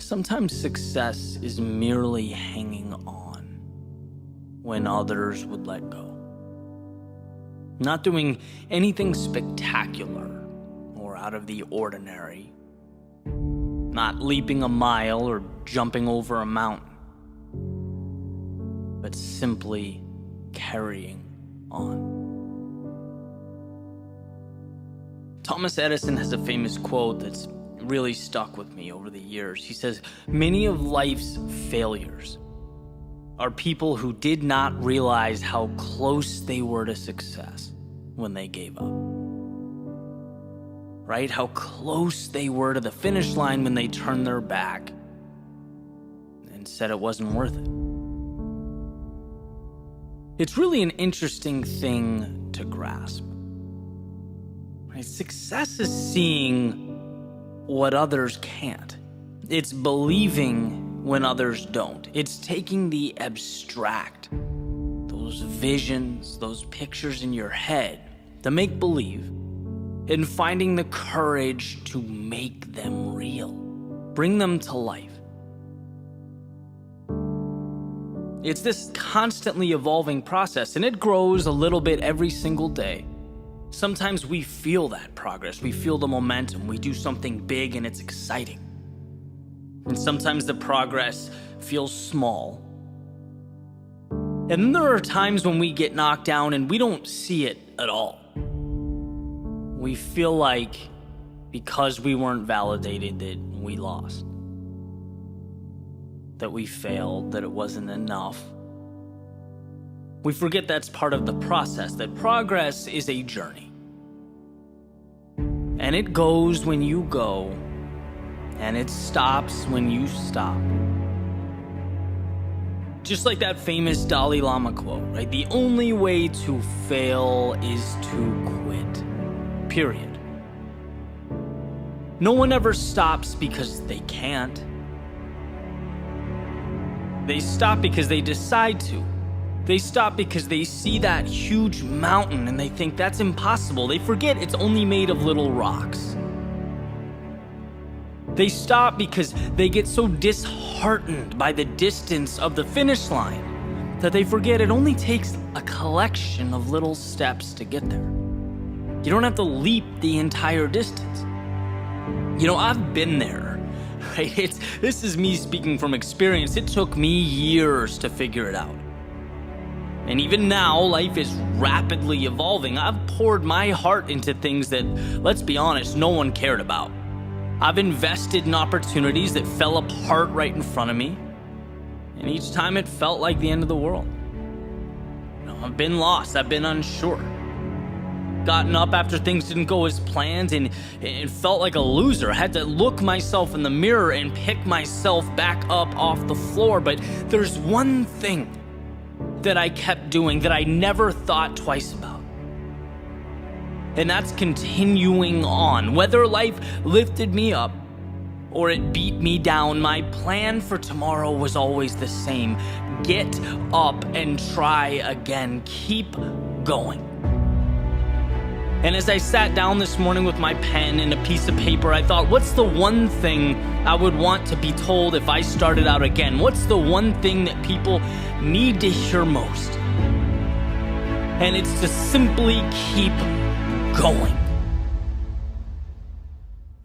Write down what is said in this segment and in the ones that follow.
Sometimes success is merely hanging on when others would let go. Not doing anything spectacular or out of the ordinary. Not leaping a mile or jumping over a mountain. But simply carrying on. Thomas Edison has a famous quote that's really stuck with me over the years. He says, "Many of life's failures are people who did not realize how close they were to success when they gave up." Right? How close they were to the finish line when they turned their back and said it wasn't worth it. It's really an interesting thing to grasp. Right? Success is seeing what others can't. It's believing when others don't. It's taking the abstract, those visions, those pictures in your head, the make-believe, and finding the courage to make them real, bring them to life. It's this constantly evolving process, and it grows a little bit every single day. Sometimes we feel that progress, we feel the momentum, we do something big and it's exciting. And sometimes the progress feels small. And then there are times when we get knocked down and we don't see it at all. We feel like because we weren't validated that we lost, that we failed, that it wasn't enough. We forget that's part of the process, that progress is a journey. And it goes when you go, and it stops when you stop. Just like that famous Dalai Lama quote, right? The only way to fail is to quit. Period. No one ever stops because they can't. They stop because they decide to. They stop because they see that huge mountain and they think that's impossible. They forget it's only made of little rocks. They stop because they get so disheartened by the distance of the finish line that they forget it only takes a collection of little steps to get there. You don't have to leap the entire distance. You know, I've been there, right? This is me speaking from experience. It took me years to figure it out. And even now, life is rapidly evolving. I've poured my heart into things that, let's be honest, no one cared about. I've invested in opportunities that fell apart right in front of me. And each time it felt like the end of the world. You know, I've been lost, I've been unsure. Gotten up after things didn't go as planned and it felt like a loser. I had to look myself in the mirror and pick myself back up off the floor. But there's one thing that I kept doing that I never thought twice about. And that's continuing on. Whether life lifted me up or it beat me down, my plan for tomorrow was always the same. Get up and try again. Keep going. And as I sat down this morning with my pen and a piece of paper, I thought, what's the one thing I would want to be told if I started out again? What's the one thing that people need to hear most? And it's to simply keep going.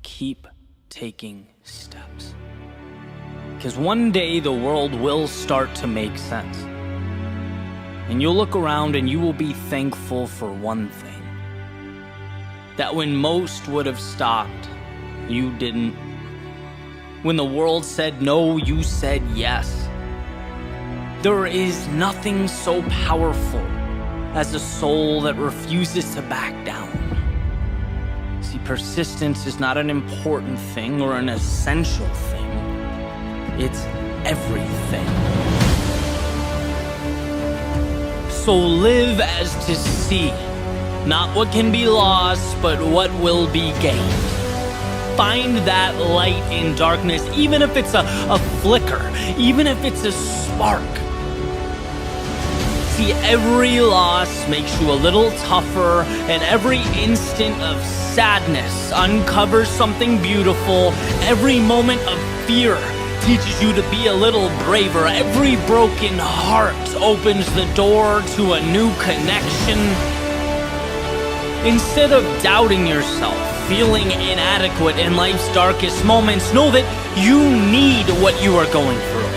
Keep taking steps. Because one day the world will start to make sense. And you'll look around and you will be thankful for one thing. That when most would have stopped, you didn't. When the world said no, you said yes. There is nothing so powerful as a soul that refuses to back down. See, persistence is not an important thing or an essential thing. It's everything. So live as to see. Not what can be lost, but what will be gained. Find that light in darkness, even if it's a flicker, even if it's a spark. See, every loss makes you a little tougher, and every instant of sadness uncovers something beautiful. Every moment of fear teaches you to be a little braver. Every broken heart opens the door to a new connection. Instead of doubting yourself, feeling inadequate in life's darkest moments, know that you need what you are going through.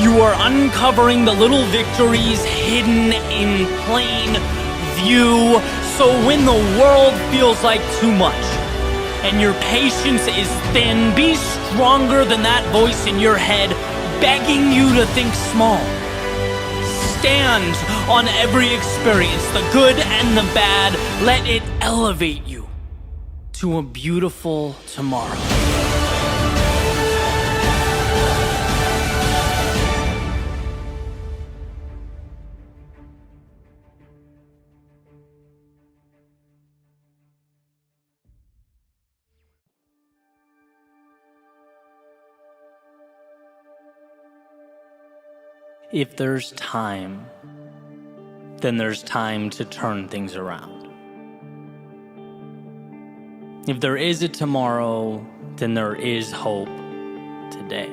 You are uncovering the little victories hidden in plain view. So when the world feels like too much and your patience is thin, be stronger than that voice in your head begging you to think small. Stand on every experience, the good and the bad. Let it elevate you to a beautiful tomorrow. If there's time, then there's time to turn things around. If there is a tomorrow, then there is hope today.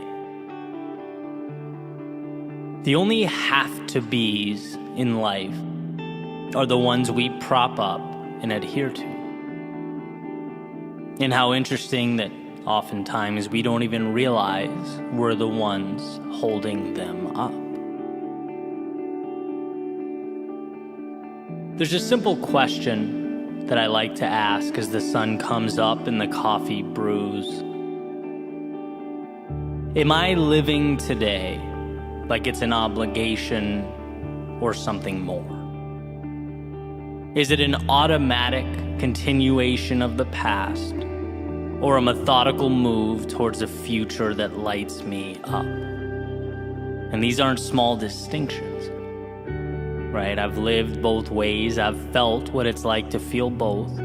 The only have-to-be's in life are the ones we prop up and adhere to. And how interesting that oftentimes we don't even realize we're the ones holding them up. There's a simple question that I like to ask as the sun comes up and the coffee brews. Am I living today like it's an obligation or something more? Is it an automatic continuation of the past or a methodical move towards a future that lights me up? And these aren't small distinctions. Right? I've lived both ways. I've felt what it's like to feel both.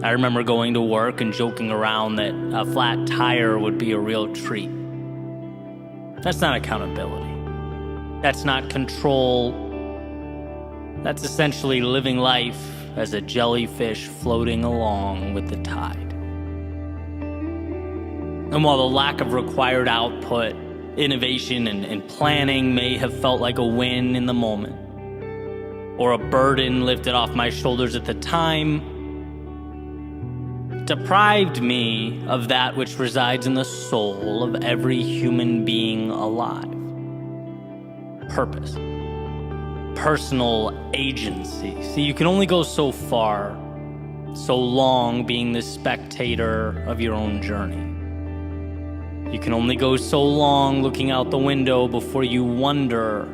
I remember going to work and joking around that a flat tire would be a real treat. That's not accountability. That's not control. That's essentially living life as a jellyfish floating along with the tide. And while the lack of required output, innovation and planning may have felt like a win in the moment, or a burden lifted off my shoulders at the time, deprived me of that which resides in the soul of every human being alive. Purpose. Personal agency. See, you can only go so far, so long being the spectator of your own journey. You can only go so long looking out the window before you wonder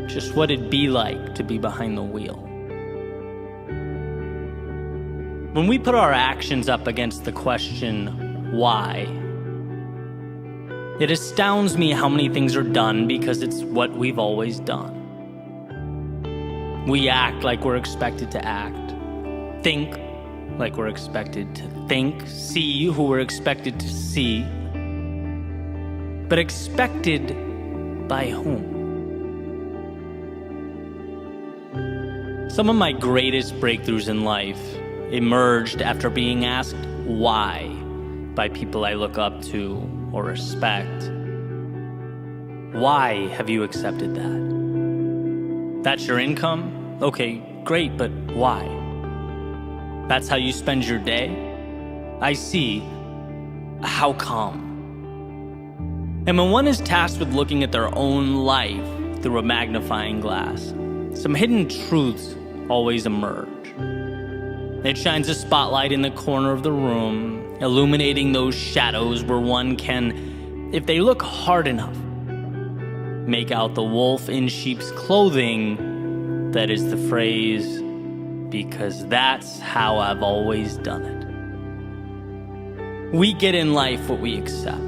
just what it'd be like to be behind the wheel. When we put our actions up against the question, why? It astounds me how many things are done because it's what we've always done. We act like we're expected to act, think like we're expected to think, see who we're expected to see. But expected by whom? Some of my greatest breakthroughs in life emerged after being asked why by people I look up to or respect. Why have you accepted that? That's your income? Okay, great, but why? That's how you spend your day? I see. How come? And when one is tasked with looking at their own life through a magnifying glass, some hidden truths always emerge. It shines a spotlight in the corner of the room, illuminating those shadows where one can, if they look hard enough, make out the wolf in sheep's clothing. That is the phrase, because that's how I've always done it. We get in life what we accept.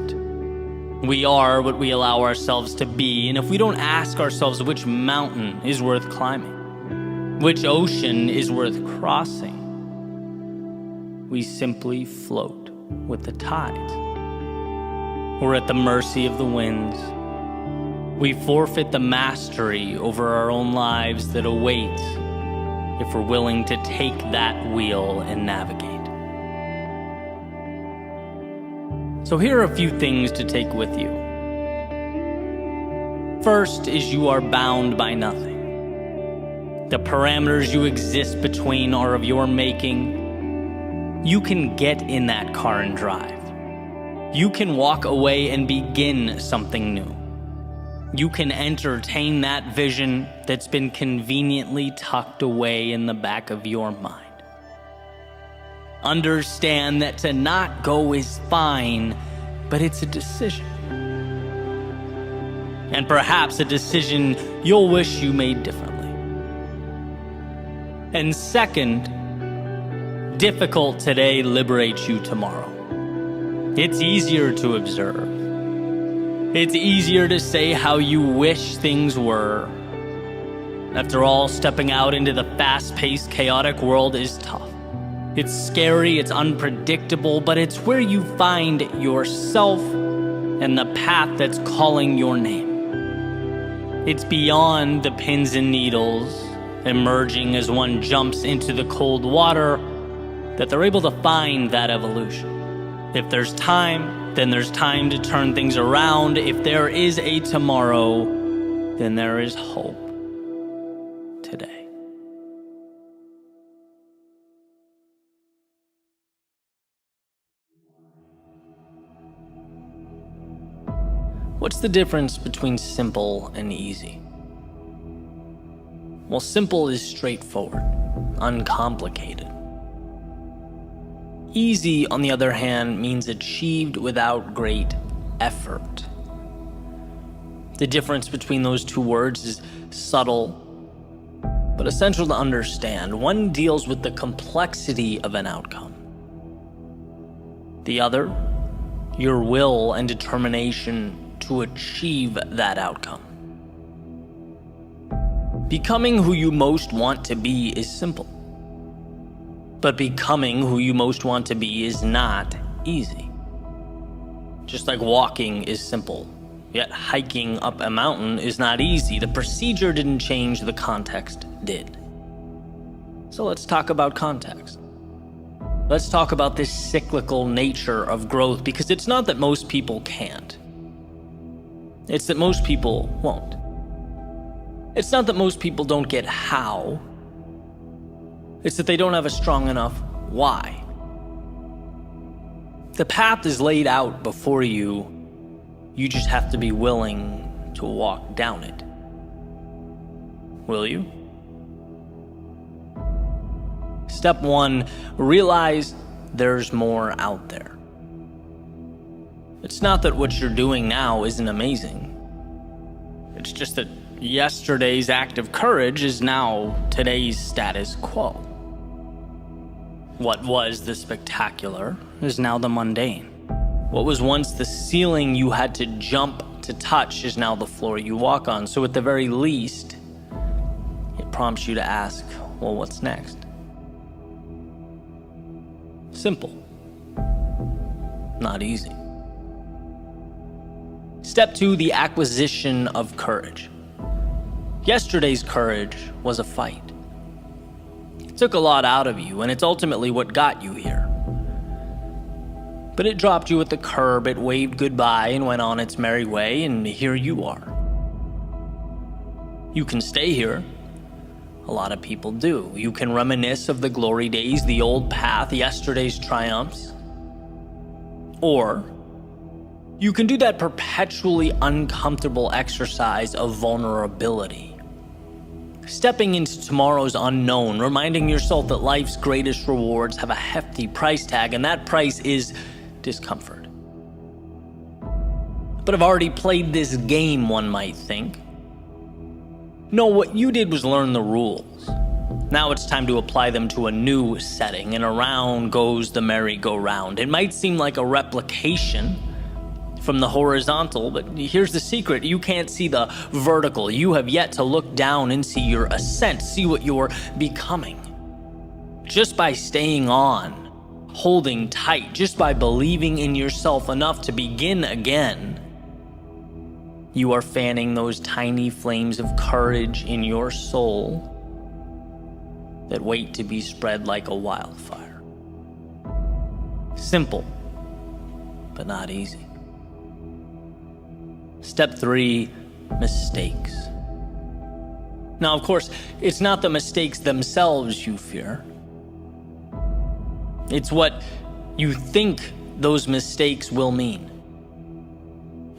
We are what we allow ourselves to be, and if we don't ask ourselves which mountain is worth climbing, which ocean is worth crossing, we simply float with the tides. We're at the mercy of the winds. We forfeit the mastery over our own lives that awaits if we're willing to take that wheel and navigate. So here are a few things to take with you. First is you are bound by nothing. The parameters you exist between are of your making. You can get in that car and drive. You can walk away and begin something new. You can entertain that vision that's been conveniently tucked away in the back of your mind. Understand that to not go is fine, but it's a decision. And perhaps a decision you'll wish you made differently. And second, difficult today liberates you tomorrow. It's easier to observe. It's easier to say how you wish things were. After all, stepping out into the fast-paced, chaotic world is tough. It's scary, it's unpredictable, but it's where you find yourself and the path that's calling your name. It's beyond the pins and needles, emerging as one jumps into the cold water, that they're able to find that evolution. If there's time, then there's time to turn things around. If there is a tomorrow, then there is hope today. What's the difference between simple and easy? Well, simple is straightforward, uncomplicated. Easy, on the other hand, means achieved without great effort. The difference between those two words is subtle, but essential to understand. One deals with the complexity of an outcome. The other, your will and determination to achieve that outcome. Becoming who you most want to be is simple. But becoming who you most want to be is not easy. Just like walking is simple, yet hiking up a mountain is not easy. The procedure didn't change, the context did. So let's talk about context. Let's talk about this cyclical nature of growth, because it's not that most people can't. It's that most people won't. It's not that most people don't get how. It's that they don't have a strong enough why. The path is laid out before you. You just have to be willing to walk down it. Will you? Step 1, realize there's more out there. It's not that what you're doing now isn't amazing. It's just that yesterday's act of courage is now today's status quo. What was the spectacular is now the mundane. What was once the ceiling you had to jump to touch is now the floor you walk on. So at the very least, it prompts you to ask, well, what's next? Simple. Not easy. Step 2, the acquisition of courage. Yesterday's courage was a fight. It took a lot out of you, and it's ultimately what got you here. But it dropped you at the curb, it waved goodbye and went on its merry way, and here you are. You can stay here. A lot of people do. You can reminisce of the glory days, the old path, yesterday's triumphs. Or you can do that perpetually uncomfortable exercise of vulnerability. Stepping into tomorrow's unknown, reminding yourself that life's greatest rewards have a hefty price tag, and that price is discomfort. But I've already played this game, one might think. No, what you did was learn the rules. Now it's time to apply them to a new setting, and around goes the merry-go-round. It might seem like a replication from the horizontal, but here's the secret. You can't see the vertical. You have yet to look down and see your ascent, see what you're becoming. Just by staying on, holding tight, just by believing in yourself enough to begin again, you are fanning those tiny flames of courage in your soul that wait to be spread like a wildfire. Simple, but not easy. Step 3, mistakes. Now, of course, it's not the mistakes themselves you fear. It's what you think those mistakes will mean.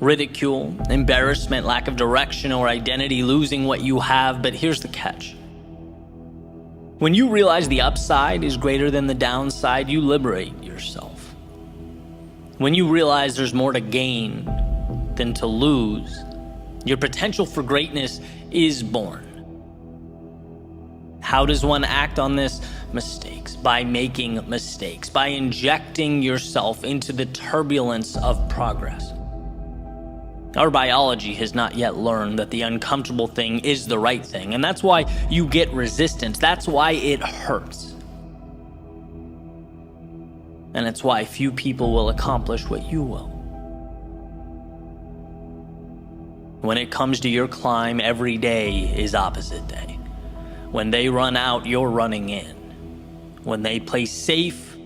Ridicule, embarrassment, lack of direction or identity, losing what you have. But here's the catch. When you realize the upside is greater than the downside, you liberate yourself. When you realize there's more to gain than to lose, your potential for greatness is born. How does one act on this? Mistakes. By making mistakes. By injecting yourself into the turbulence of progress. Our biology has not yet learned that the uncomfortable thing is the right thing, and that's why you get resistance. That's why it hurts. And it's why few people will accomplish what you will. When it comes to your climb, every day is opposite day. When they run out, you're running in. When they play safe,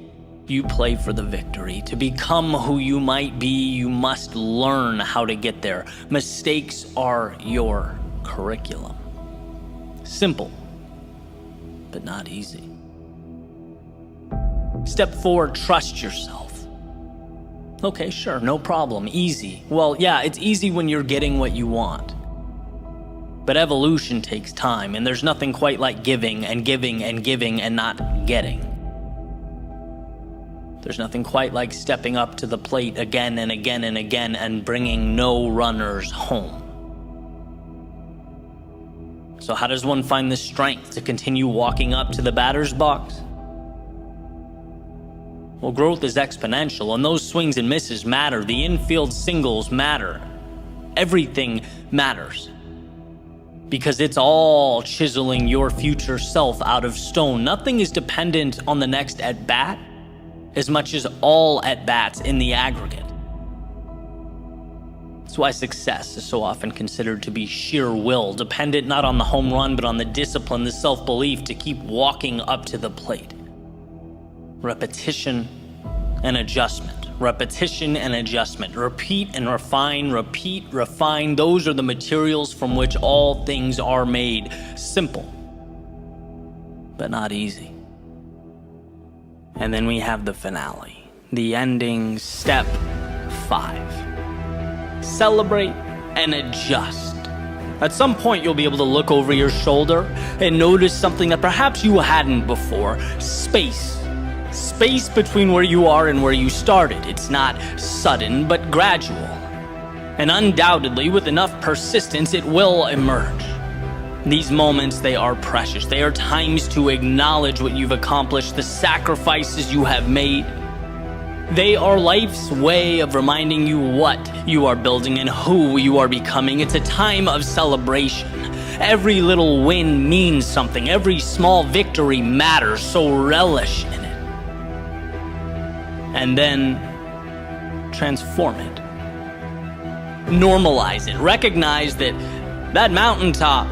you play for the victory. To become who you might be, you must learn how to get there. Mistakes are your curriculum. Simple, but not easy. Step 4, trust yourself. Okay, sure, no problem, easy. Well, yeah, it's easy when you're getting what you want. But evolution takes time, and there's nothing quite like giving and giving and giving and not getting. There's nothing quite like stepping up to the plate again and again and again and bringing no runners home. So how does one find the strength to continue walking up to the batter's box? Well, growth is exponential, and those swings and misses matter. The infield singles matter. Everything matters. Because it's all chiseling your future self out of stone. Nothing is dependent on the next at-bat as much as all at-bats in the aggregate. That's why success is so often considered to be sheer will, dependent not on the home run, but on the discipline, the self-belief to keep walking up to the plate. Repetition and adjustment. Repetition and adjustment. Repeat and refine, repeat, refine. Those are the materials from which all things are made. Simple, but not easy. And then we have the finale, the ending, step 5. Celebrate and adjust. At some point, you'll be able to look over your shoulder and notice something that perhaps you hadn't before. Space. Space between where you are and where you started. It's not sudden, but gradual. And undoubtedly, with enough persistence, it will emerge. These moments, they are precious. They are times to acknowledge what you've accomplished, the sacrifices you have made. They are life's way of reminding you what you are building and who you are becoming. It's a time of celebration. Every little win means something. Every small victory matters, so relish in it. And then transform it. Normalize it. Recognize that that mountaintop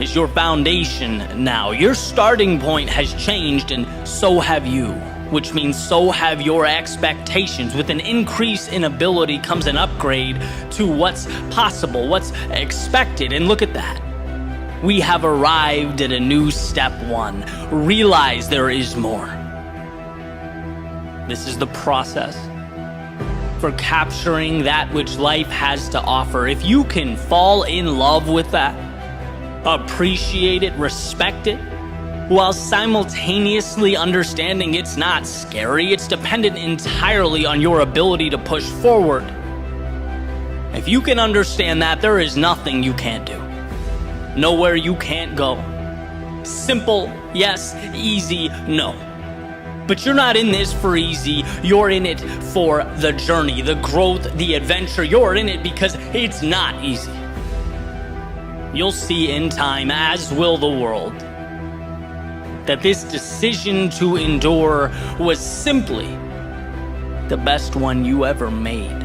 is your foundation now. Your starting point has changed, and so have you, which means so have your expectations. With an increase in ability comes an upgrade to what's possible, what's expected. And look at that. We have arrived at a new step 1. Realize there is more. This is the process for capturing that which life has to offer. If you can fall in love with that, appreciate it, respect it, while simultaneously understanding it's not scary, it's dependent entirely on your ability to push forward. If you can understand that, there is nothing you can't do. Nowhere you can't go. Simple, yes. Easy, no. But you're not in this for easy. You're in it for the journey, the growth, the adventure. You're in it because it's not easy. You'll see in time, as will the world, that this decision to endure was simply the best one you ever made.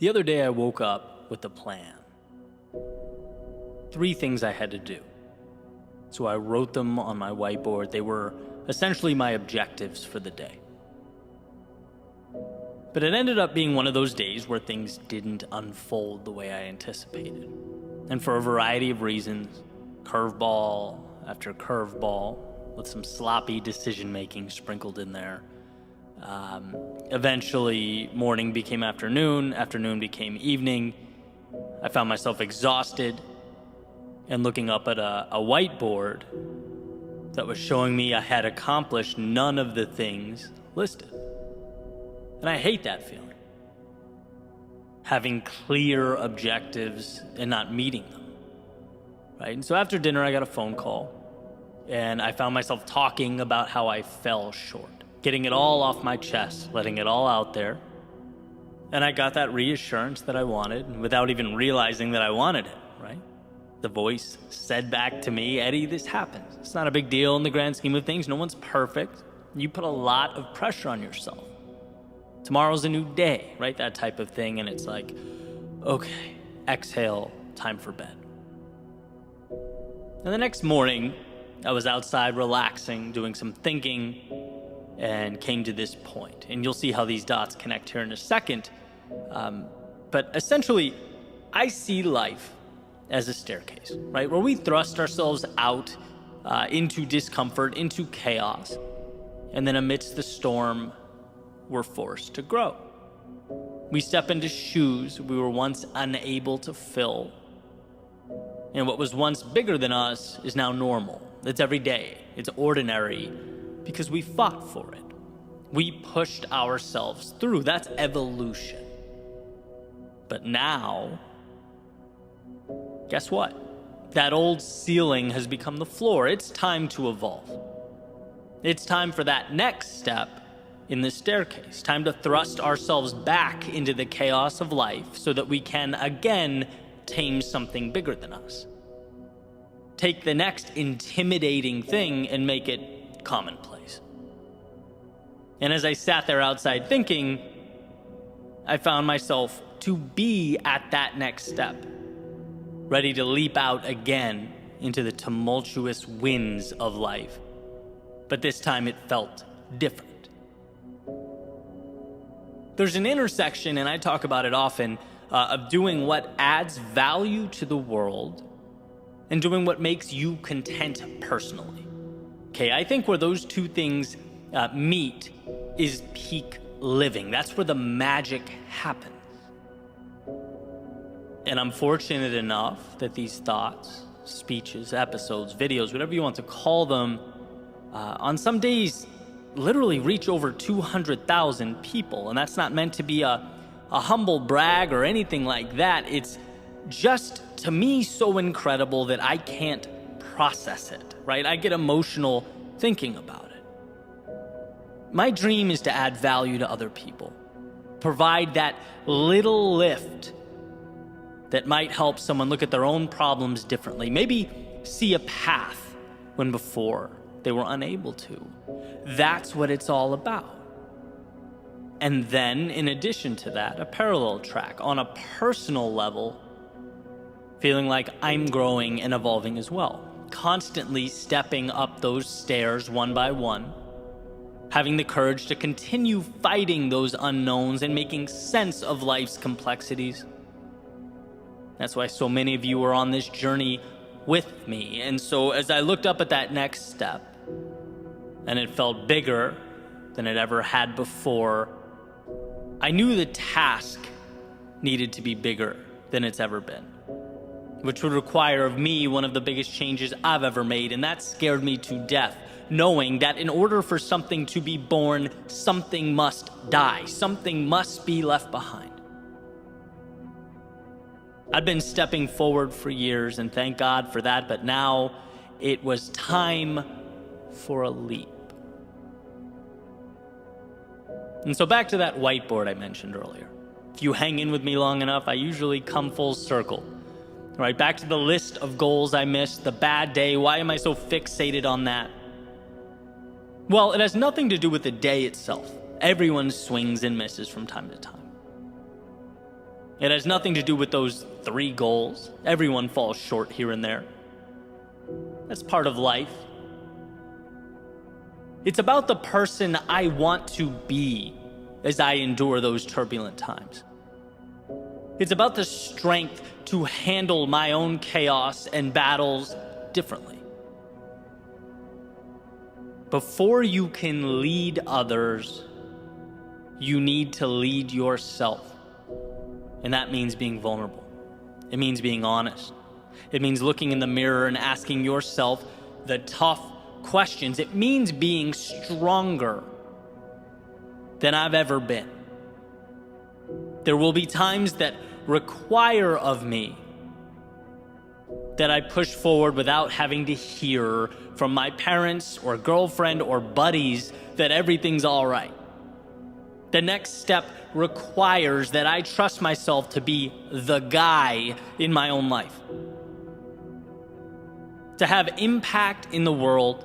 The other day I woke up with a plan. 3 things I had to do. So I wrote them on my whiteboard. They were essentially my objectives for the day. But it ended up being one of those days where things didn't unfold the way I anticipated. And for a variety of reasons, curveball after curveball, with some sloppy decision-making sprinkled in there. Eventually, morning became afternoon, afternoon became evening. I found myself exhausted and looking up at a whiteboard that was showing me I had accomplished none of the things listed. And I hate that feeling. Having clear objectives and not meeting them. Right? And so after dinner, I got a phone call and I found myself talking about how I fell short, getting it all off my chest, letting it all out there. And I got that reassurance that I wanted without even realizing that I wanted it, right? The voice said back to me, Eddie, this happens. It's not a big deal in the grand scheme of things. No one's perfect. You put a lot of pressure on yourself. Tomorrow's a new day, right? That type of thing. And it's like, okay, exhale, time for bed. And the next morning, I was outside relaxing, doing some thinking, and came to this point. And you'll see how these dots connect here in a second. But essentially, I see life as a staircase, right? Where we thrust ourselves out into discomfort, into chaos. And then amidst the storm, we're forced to grow. We step into shoes we were once unable to fill. And what was once bigger than us is now normal. It's every day. It's ordinary because we fought for it. We pushed ourselves through. That's evolution. But now, guess what? That old ceiling has become the floor. It's time to evolve. It's time for that next step in the staircase. Time to thrust ourselves back into the chaos of life so that we can again tame something bigger than us. Take the next intimidating thing and make it commonplace. And as I sat there outside thinking, I found myself to be at that next step, ready to leap out again into the tumultuous winds of life. But this time it felt different. There's an intersection, and I talk about it often, of doing what adds value to the world and doing what makes you content personally. Okay, I think where those two things meet is peak living. That's where the magic happens. And I'm fortunate enough that these thoughts, speeches, episodes, videos, whatever you want to call them, on some days literally reach over 200,000 people. And that's not meant to be a humble brag or anything like that. It's just, to me, so incredible that I can't process it, right? I get emotional thinking about it. My dream is to add value to other people, provide that little lift that might help someone look at their own problems differently, maybe see a path when before they were unable to. That's what it's all about. And then, in addition to that, a parallel track on a personal level, feeling like I'm growing and evolving as well, constantly stepping up those stairs one by one, having the courage to continue fighting those unknowns and making sense of life's complexities. That's why so many of you are on this journey with me. And so as I looked up at that next step, and it felt bigger than it ever had before, I knew the task needed to be bigger than it's ever been, which would require of me one of the biggest changes I've ever made, and that scared me to death, knowing that in order for something to be born, something must die, something must be left behind. I'd been stepping forward for years, and thank God for that, but now it was time for a leap. And so back to that whiteboard I mentioned earlier. If you hang in with me long enough, I usually come full circle. Right, back to the list of goals I missed, the bad day. Why am I so fixated on that? Well, it has nothing to do with the day itself. Everyone swings and misses from time to time. It has nothing to do with those 3 goals. Everyone falls short here and there. That's part of life. It's about the person I want to be as I endure those turbulent times. It's about the strength to handle my own chaos and battles differently. Before you can lead others, you need to lead yourself. And that means being vulnerable. It means being honest. It means looking in the mirror and asking yourself the tough questions. It means being stronger than I've ever been. There will be times that require of me that I push forward without having to hear from my parents or girlfriend or buddies that everything's all right. The next step requires that I trust myself to be the guy in my own life. To have impact in the world,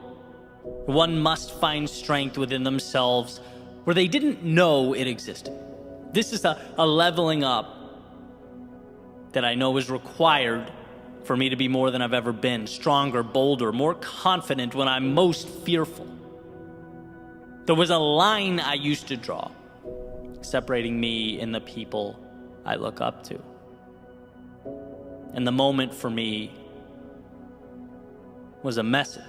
one must find strength within themselves where they didn't know it existed. This is a leveling up that I know is required for me to be more than I've ever been, stronger, bolder, more confident when I'm most fearful. There was a line I used to draw separating me and the people I look up to. And the moment for me was a message.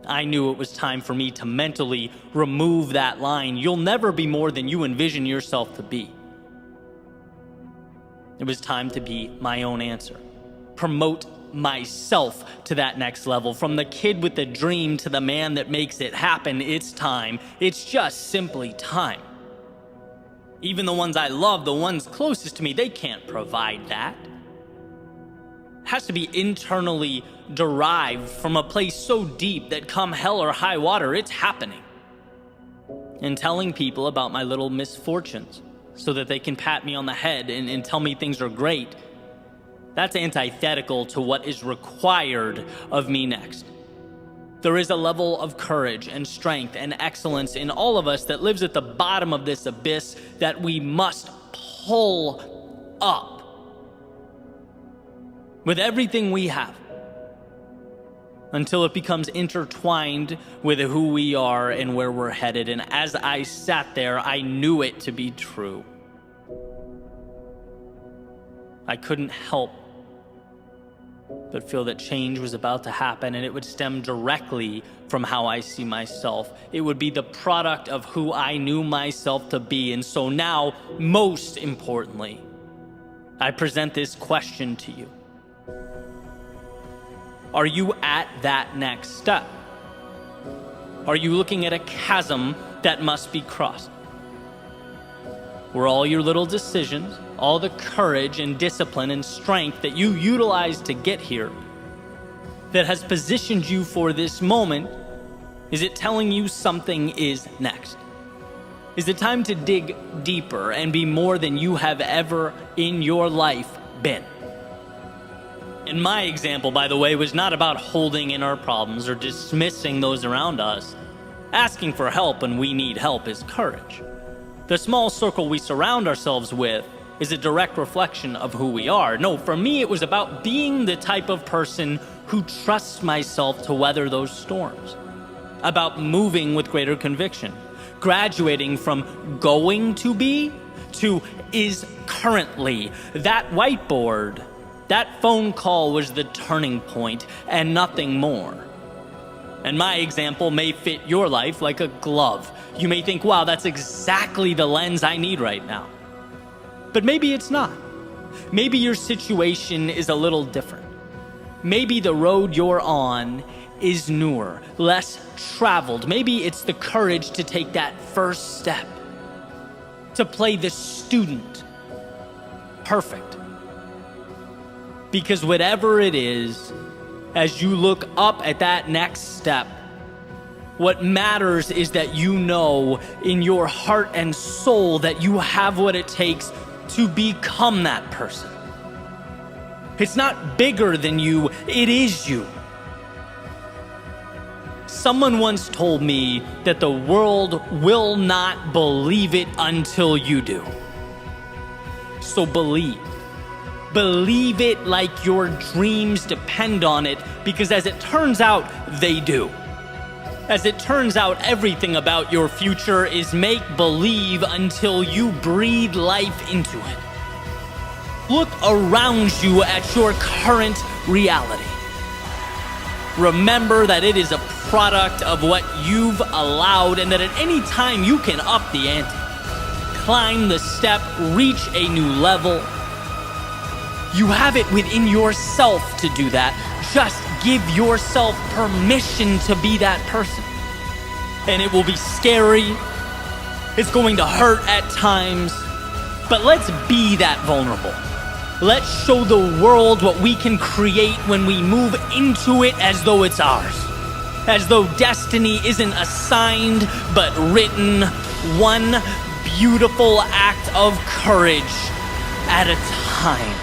I knew it was time for me to mentally remove that line. You'll never be more than you envision yourself to be. It was time to be my own answer. Promote myself to that next level. From the kid with the dream to the man that makes it happen, it's time. It's just simply time. Even the ones I love, the ones closest to me, they can't provide that. It has to be internally derived from a place so deep that come hell or high water, it's happening. And telling people about my little misfortunes so that they can pat me on the head and tell me things are great, that's antithetical to what is required of me next. There is a level of courage and strength and excellence in all of us that lives at the bottom of this abyss that we must pull up with everything we have until it becomes intertwined with who we are and where we're headed. And as I sat there, I knew it to be true. I couldn't help but feel that change was about to happen, and it would stem directly from how I see myself. It would be the product of who I knew myself to be. And so now, most importantly, I present this question to you. Are you at that next step? Are you looking at a chasm that must be crossed? Where all your little decisions, all the courage and discipline and strength that you utilized to get here, that has positioned you for this moment, is it telling you something is next? Is it time to dig deeper and be more than you have ever in your life been? And my example, by the way, was not about holding in our problems or dismissing those around us. Asking for help when we need help is courage. The small circle we surround ourselves with is a direct reflection of who we are. No, for me, it was about being the type of person who trusts myself to weather those storms. About moving with greater conviction. Graduating from going to be to is currently. That whiteboard, that phone call was the turning point and nothing more. And my example may fit your life like a glove. You may think, wow, that's exactly the lens I need right now. But maybe it's not. Maybe your situation is a little different. Maybe the road you're on is newer, less traveled. Maybe it's the courage to take that first step, to play the student perfect. Because whatever it is, as you look up at that next step, what matters is that you know in your heart and soul that you have what it takes to become that person. It's not bigger than you, it is you. Someone once told me that the world will not believe it until you do. So believe. Believe it like your dreams depend on it, because as it turns out, they do. As it turns out, everything about your future is make-believe until you breathe life into it. Look around you at your current reality. Remember that it is a product of what you've allowed, and that at any time you can up the ante. Climb the step, reach a new level. You have it within yourself to do that. Just give yourself permission to be that person. And it will be scary. It's going to hurt at times. But let's be that vulnerable. Let's show the world what we can create when we move into it as though it's ours. As though destiny isn't assigned, but written, one beautiful act of courage at a time.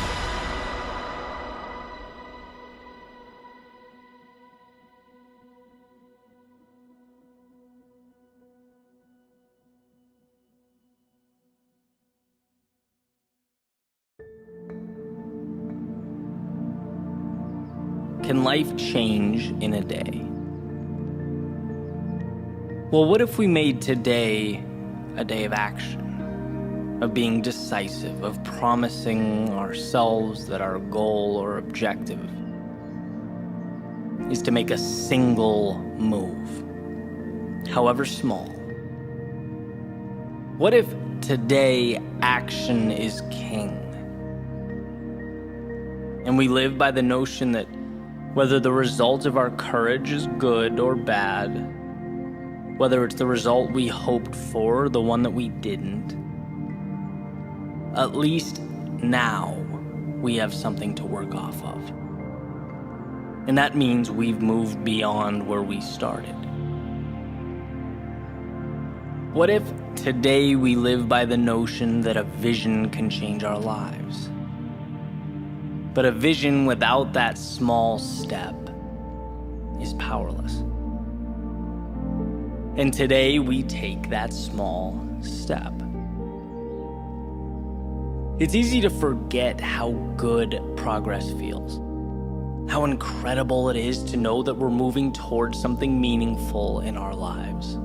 Can life change in a day? Well, what if we made today a day of action, of being decisive, of promising ourselves that our goal or objective is to make a single move, however small? What if today action is king? And we live by the notion that whether the result of our courage is good or bad, whether it's the result we hoped for or the one that we didn't, at least now we have something to work off of. And that means we've moved beyond where we started. What if today we live by the notion that a vision can change our lives? But a vision without that small step is powerless. And today we take that small step. It's easy to forget how good progress feels. How incredible it is to know that we're moving towards something meaningful in our lives.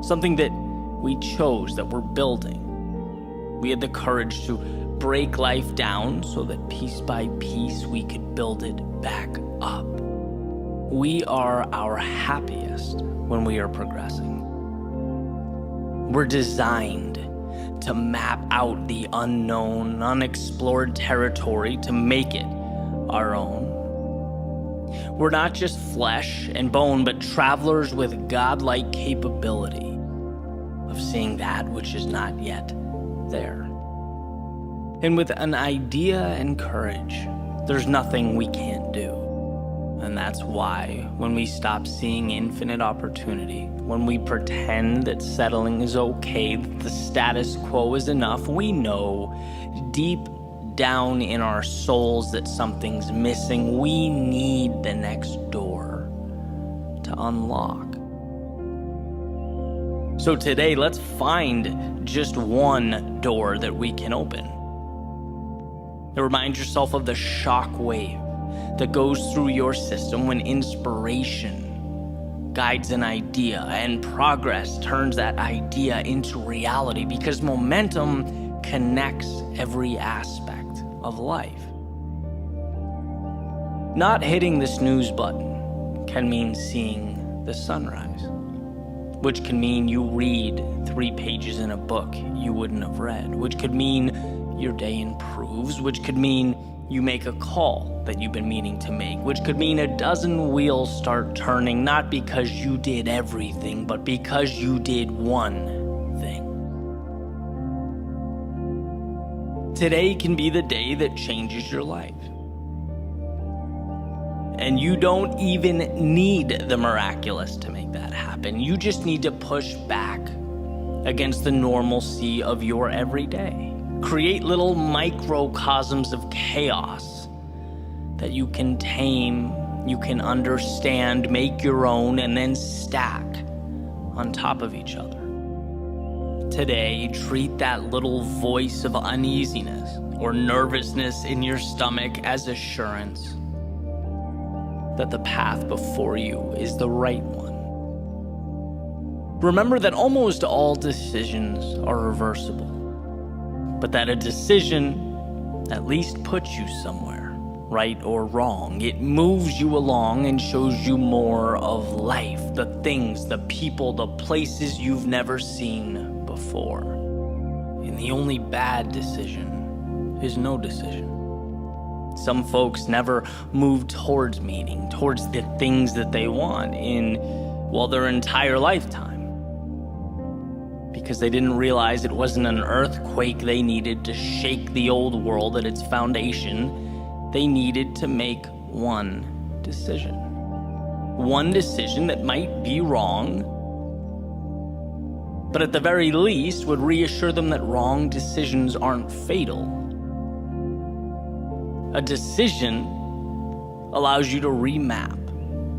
Something that we chose, that we're building. We had the courage to break life down so that piece by piece we could build it back up. We are our happiest when we are progressing. We're designed to map out the unknown, unexplored territory to make it our own. We're not just flesh and bone, but travelers with godlike capability of seeing that which is not yet there. And with an idea and courage, there's nothing we can't do. And that's why when we stop seeing infinite opportunity, when we pretend that settling is okay, that the status quo is enough, we know deep down in our souls that something's missing. We need the next door to unlock. So today, let's find just one door that we can open. Remind yourself of the shock wave that goes through your system when inspiration guides an idea and progress turns that idea into reality, because momentum connects every aspect of life. Not hitting the snooze button can mean seeing the sunrise, which can mean you read 3 pages in a book you wouldn't have read, which could mean your day improves, which could mean you make a call that you've been meaning to make, which could mean a dozen wheels start turning, not because you did everything, but because you did one thing. Today can be the day that changes your life. And you don't even need the miraculous to make that happen. You just need to push back against the normalcy of your everyday. Create little microcosms of chaos that you can tame, you can understand, make your own, and then stack on top of each other. today, treat that little voice of uneasiness or nervousness in your stomach as assurance that the path before you is the right one. Remember that almost all decisions are reversible, but that a decision at least puts you somewhere, right or wrong. It moves you along and shows you more of life, the things, the people, the places you've never seen before. And the only bad decision is no decision. Some folks never move towards meaning, towards the things that they want in, well, their entire lifetime, because they didn't realize it wasn't an earthquake they needed to shake the old world at its foundation. They needed to make one decision. One decision that might be wrong, but at the very least would reassure them that wrong decisions aren't fatal. A decision allows you to remap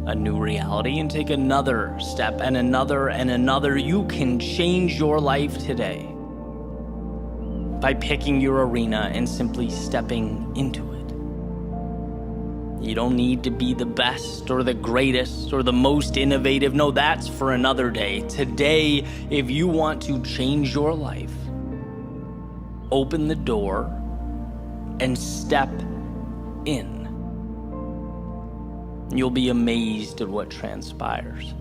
a new reality and take another step and another and another. You can change your life today by picking your arena and simply stepping into it. You don't need to be the best or the greatest or the most innovative. No, that's for another day. Today, if you want to change your life, open the door and step in. You'll be amazed at what transpires.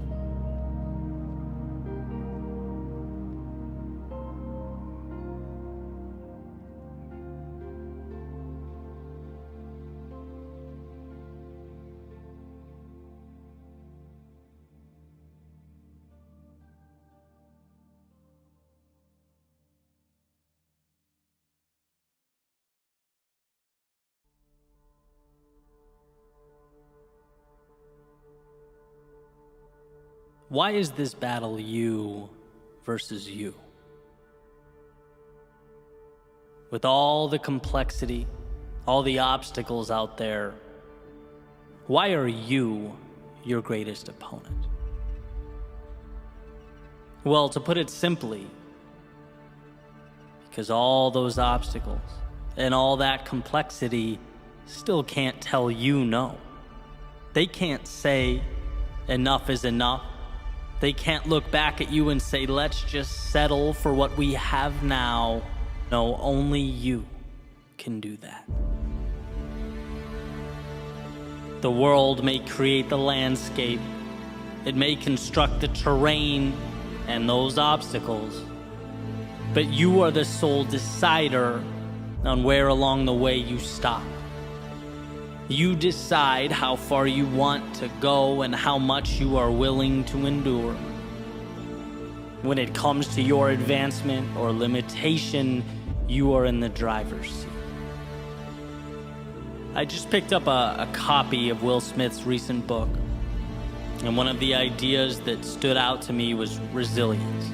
Why is this battle you versus you? With all the complexity, all the obstacles out there, why are you your greatest opponent? Well, to put it simply, because all those obstacles and all that complexity still can't tell you no. They can't say enough is enough. They can't look back at you and say, let's just settle for what we have now. No, only you can do that. The world may create the landscape. It may construct the terrain and those obstacles. But you are the sole decider on where along the way you stop. You decide how far you want to go and how much you are willing to endure. When it comes to your advancement or limitation, you are in the driver's seat. I just picked up a copy of Will Smith's recent book, and one of the ideas that stood out to me was resilience.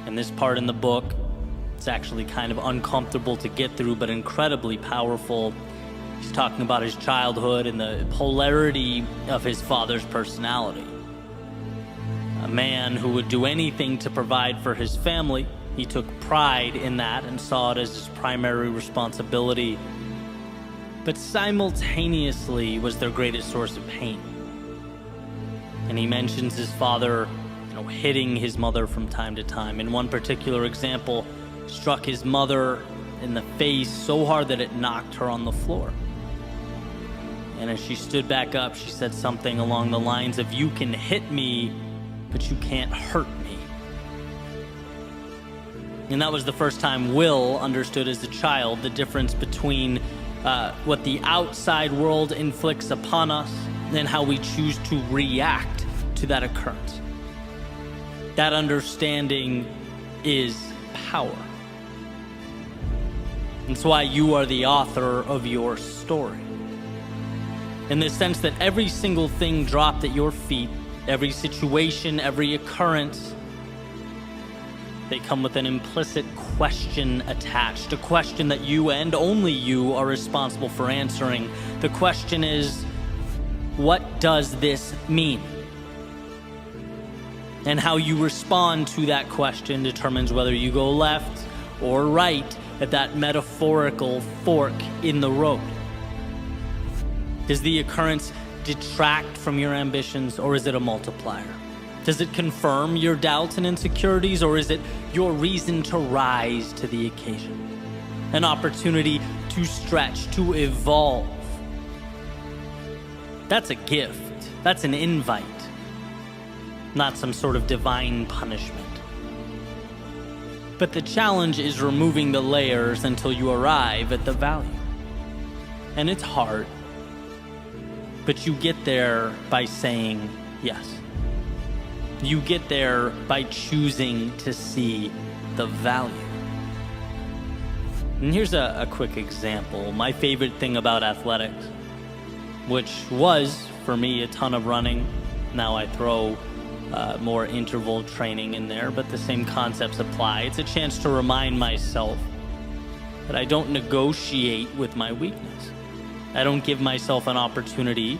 And this part in the book, it's actually kind of uncomfortable to get through, but incredibly powerful. He's talking about his childhood and the polarity of his father's personality. A man who would do anything to provide for his family. He took pride in that and saw it as his primary responsibility. But simultaneously was their greatest source of pain. And he mentions his father, hitting his mother from time to time. In one particular example, struck his mother in the face so hard that it knocked her on the floor. And as she stood back up, she said something along the lines of, "You can hit me, but you can't hurt me." And that was the first time Will understood as a child the difference between what the outside world inflicts upon us and how we choose to react to that occurrence. That understanding is power. It's why you are the author of your story. In the sense that every single thing dropped at your feet, every situation, every occurrence, they come with an implicit question attached, a question that you and only you are responsible for answering. The question is, what does this mean? And how you respond to that question determines whether you go left or right at that metaphorical fork in the road. Does the occurrence detract from your ambitions, or is it a multiplier? Does it confirm your doubts and insecurities, or is it your reason to rise to the occasion? An opportunity to stretch, to evolve. That's a gift. That's an invite. Not some sort of divine punishment. But the challenge is removing the layers until you arrive at the value. And it's hard. But you get there by saying yes. You get there by choosing to see the value. And here's a quick example. My favorite thing about athletics, which was, for me, a ton of running. Now I throw more interval training in there, but the same concepts apply. It's a chance to remind myself that I don't negotiate with my weakness. I don't give myself an opportunity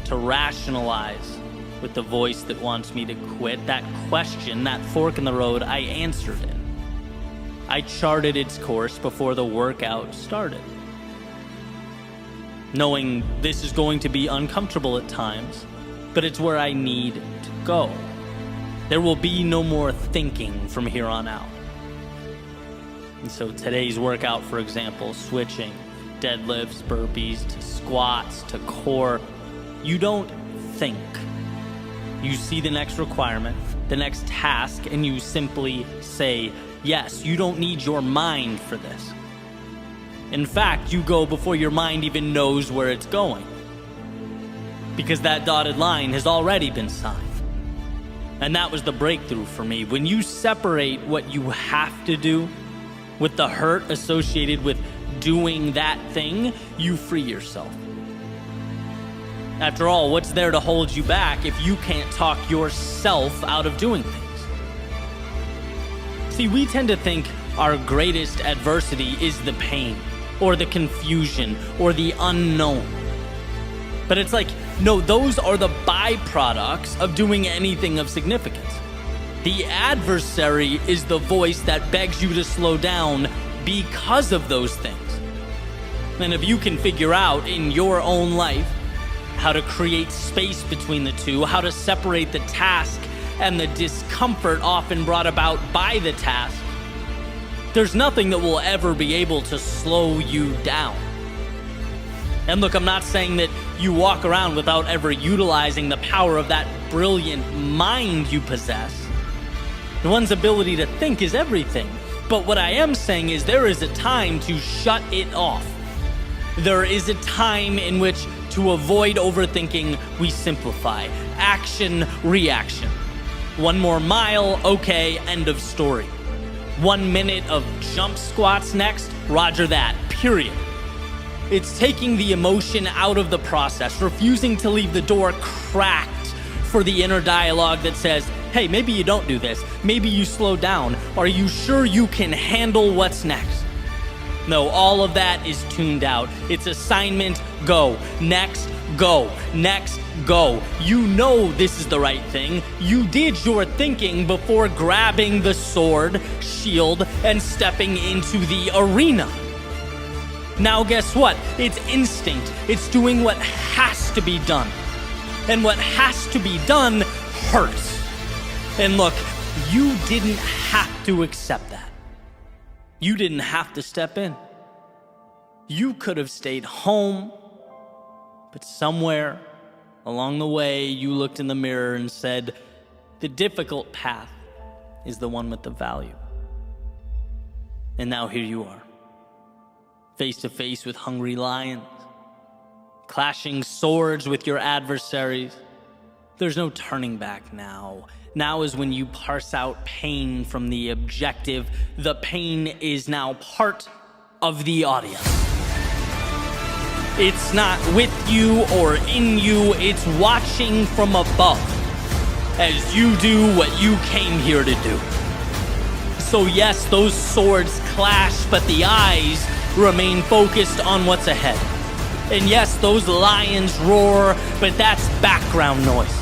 to rationalize with the voice that wants me to quit. That question, that fork in the road, I answered it. I charted its course before the workout started, knowing this is going to be uncomfortable at times, but it's where I need to go. There will be no more thinking from here on out. And so today's workout, for example, switching deadlifts, burpees, to squats, to core, you don't think. You see the next requirement, the next task, and you simply say yes. You don't need your mind for this. In fact, you go before your mind even knows where it's going, because that dotted line has already been signed. And that was the breakthrough for me. When you separate what you have to do with the hurt associated with doing that thing, you free yourself. After all, what's there to hold you back if you can't talk yourself out of doing things? See, we tend to think our greatest adversity is the pain, or the confusion, or the unknown. But it's like, no, those are the byproducts of doing anything of significance. The adversary is the voice that begs you to slow down because of those things. And if you can figure out in your own life how to create space between the two, how to separate the task and the discomfort often brought about by the task, there's nothing that will ever be able to slow you down. And look, I'm not saying that you walk around without ever utilizing the power of that brilliant mind you possess. One's ability to think is everything. But what I am saying is there is a time to shut it off. There is a time in which, to avoid overthinking, we simplify. Action, reaction. One more mile, okay, end of story. 1 minute of jump squats next, roger that, period. It's taking the emotion out of the process, refusing to leave the door cracked for the inner dialogue that says, hey, maybe you don't do this. Maybe you slow down. Are you sure you can handle what's next? No, all of that is tuned out. It's assignment, go. Next, go. Next, go. You know this is the right thing. You did your thinking before grabbing the sword, shield, and stepping into the arena. Now guess what? It's instinct. It's doing what has to be done. And what has to be done hurts. And look, you didn't have to accept that. You didn't have to step in. You could have stayed home, but somewhere along the way, you looked in the mirror and said, the difficult path is the one with the value. And now here you are, face to face with hungry lions, clashing swords with your adversaries. There's no turning back now. Now is when you parse out pain from the objective. The pain is now part of the audience. It's not with you or in you, it's watching from above as you do what you came here to do. So yes, those swords clash, but the eyes remain focused on what's ahead. And yes, those lions roar, but that's background noise.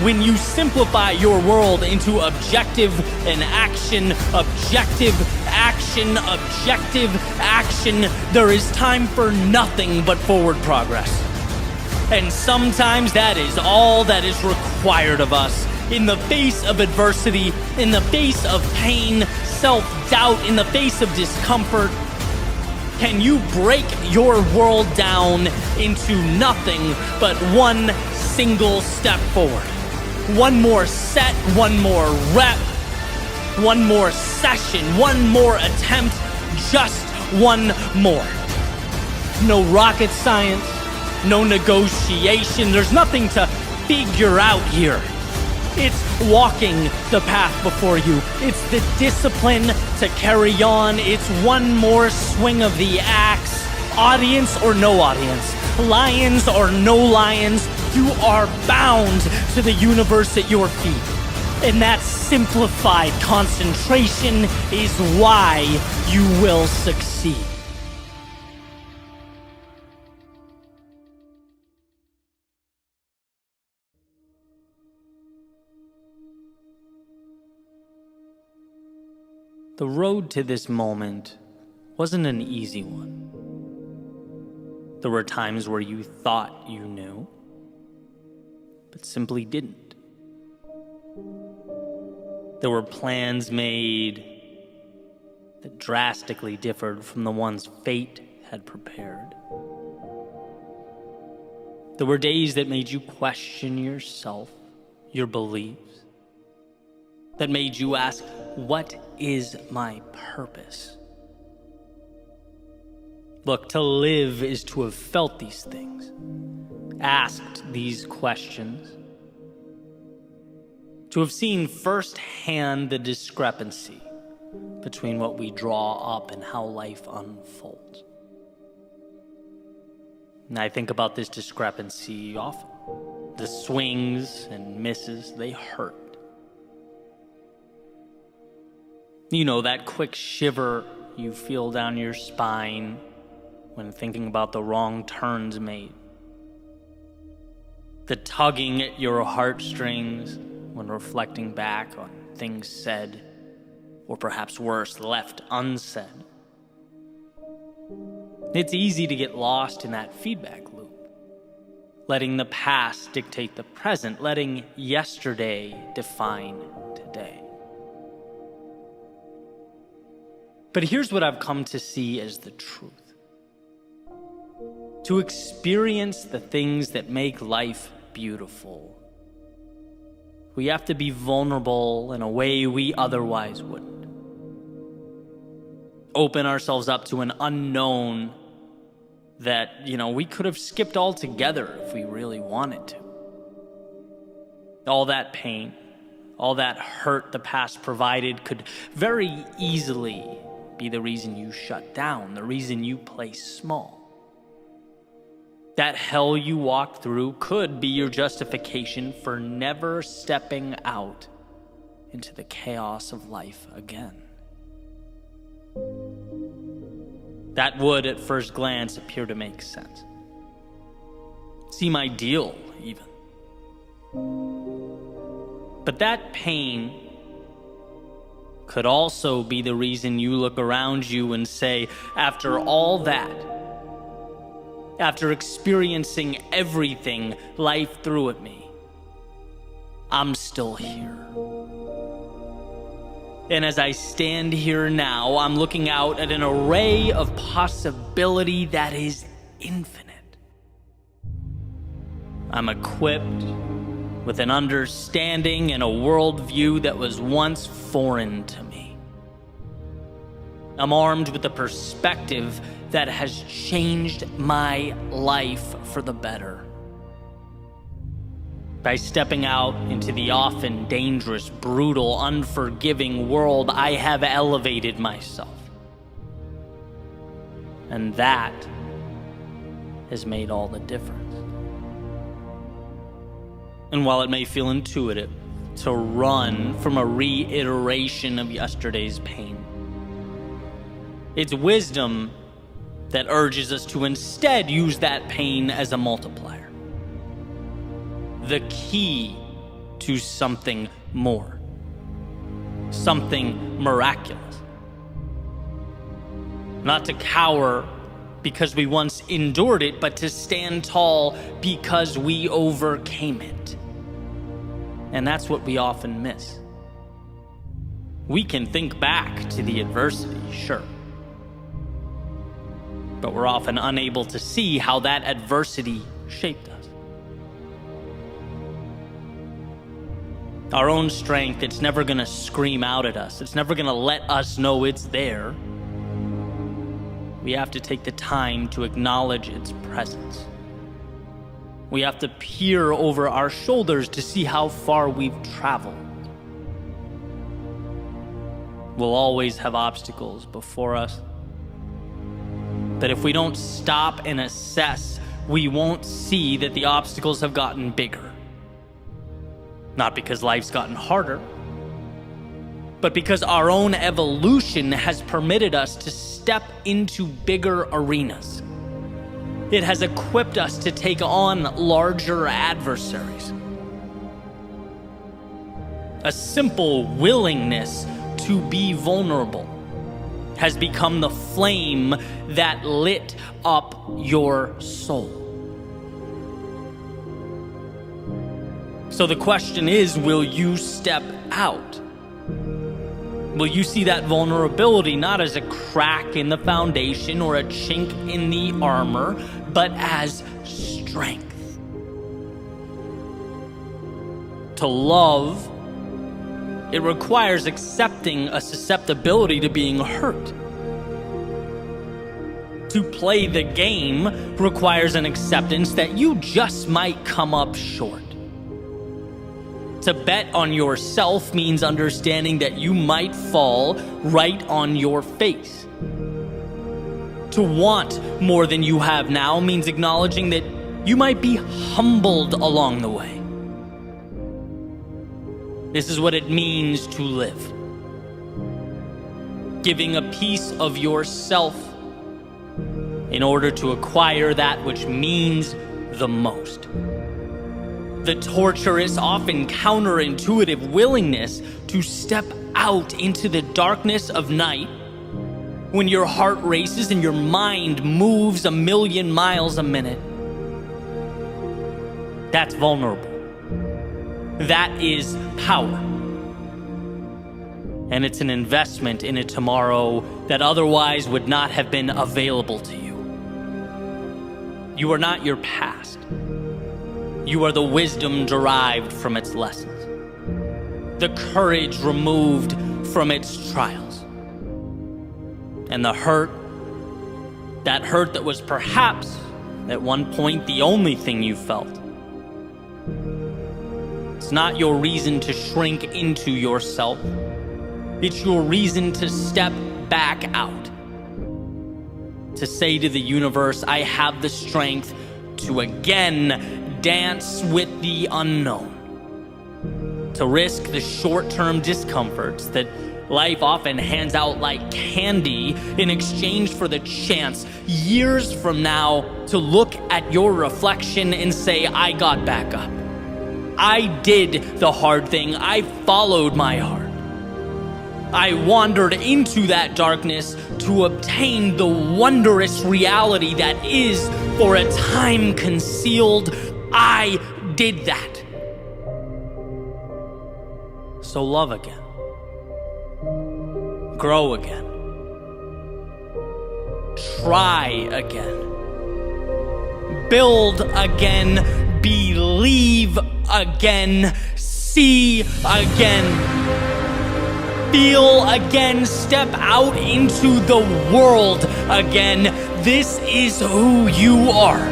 When you simplify your world into objective and action, objective, action, objective, action, there is time for nothing but forward progress. And sometimes that is all that is required of us. In the face of adversity, in the face of pain, self-doubt, in the face of discomfort, can you break your world down into nothing but one single step forward? One more set, one more rep, one more session, one more attempt, just one more. No rocket science, no negotiation, there's nothing to figure out here. It's walking the path before you. It's the discipline to carry on. It's one more swing of the axe. Audience or no audience, lions or no lions, you are bound to the universe at your feet. And that simplified concentration is why you will succeed. The road to this moment wasn't an easy one. There were times where you thought you knew, but simply didn't. There were plans made that drastically differed from the ones fate had prepared. There were days that made you question yourself, your beliefs, that made you ask, what is my purpose? Look, to live is to have felt these things, asked these questions, to have seen firsthand the discrepancy between what we draw up and how life unfolds. And I think about this discrepancy often. The swings and misses, they hurt. You know, that quick shiver you feel down your spine when thinking about the wrong turns made. The tugging at your heartstrings when reflecting back on things said, or perhaps worse, left unsaid. It's easy to get lost in that feedback loop, letting the past dictate the present, letting yesterday define today. But here's what I've come to see as the truth. To experience the things that make life beautiful, we have to be vulnerable in a way we otherwise wouldn't. Open ourselves up to an unknown that, we could have skipped altogether if we really wanted to. All that pain, all that hurt the past provided could very easily be the reason you shut down, the reason you play small. That hell you walked through could be your justification for never stepping out into the chaos of life again. That would, at first glance, appear to make sense. Seem ideal, even. But that pain could also be the reason you look around you and say, after all that, after experiencing everything life threw at me, I'm still here. And as I stand here now, I'm looking out at an array of possibility that is infinite. I'm equipped with an understanding and a worldview that was once foreign to me. I'm armed with a perspective that has changed my life for the better. By stepping out into the often dangerous, brutal, unforgiving world, I have elevated myself. And that has made all the difference. And while it may feel intuitive to run from a reiteration of yesterday's pain, it's wisdom that urges us to instead use that pain as a multiplier. The key to something more, something miraculous. Not to cower because we once endured it, but to stand tall because we overcame it. And that's what we often miss. We can think back to the adversity, sure, but we're often unable to see how that adversity shaped us. Our own strength, it's never gonna scream out at us. It's never gonna let us know it's there. We have to take the time to acknowledge its presence. We have to peer over our shoulders to see how far we've traveled. We'll always have obstacles before us. But if we don't stop and assess, we won't see that the obstacles have gotten bigger. Not because life's gotten harder, but because our own evolution has permitted us to step into bigger arenas. It has equipped us to take on larger adversaries. A simple willingness to be vulnerable has become the flame that lit up your soul. So the question is, will you step out? Will you see that vulnerability not as a crack in the foundation or a chink in the armor, but as strength? To love, it requires accepting a susceptibility to being hurt. To play the game requires an acceptance that you just might come up short. To bet on yourself means understanding that you might fall right on your face. To want more than you have now means acknowledging that you might be humbled along the way. This is what it means to live. Giving a piece of yourself in order to acquire that which means the most. The torturous, often counterintuitive willingness to step out into the darkness of night when your heart races and your mind moves 1,000,000 miles a minute. That's vulnerable. That is power. And it's an investment in a tomorrow that otherwise would not have been available to you. You are not your past. You are the wisdom derived from its lessons, the courage removed from its trials, and the hurt that was perhaps at one point the only thing you felt. It's not your reason to shrink into yourself. It's your reason to step back out, to say to the universe, I have the strength to again dance with the unknown, to risk the short-term discomforts that life often hands out like candy in exchange for the chance years from now to look at your reflection and say, I got back up. I did the hard thing. I followed my heart. I wandered into that darkness to obtain the wondrous reality that is, for a time, concealed. I did that. So love again. Grow again. Try again. Build again. Believe again. See again. Feel again. Step out into the world again. This is who you are.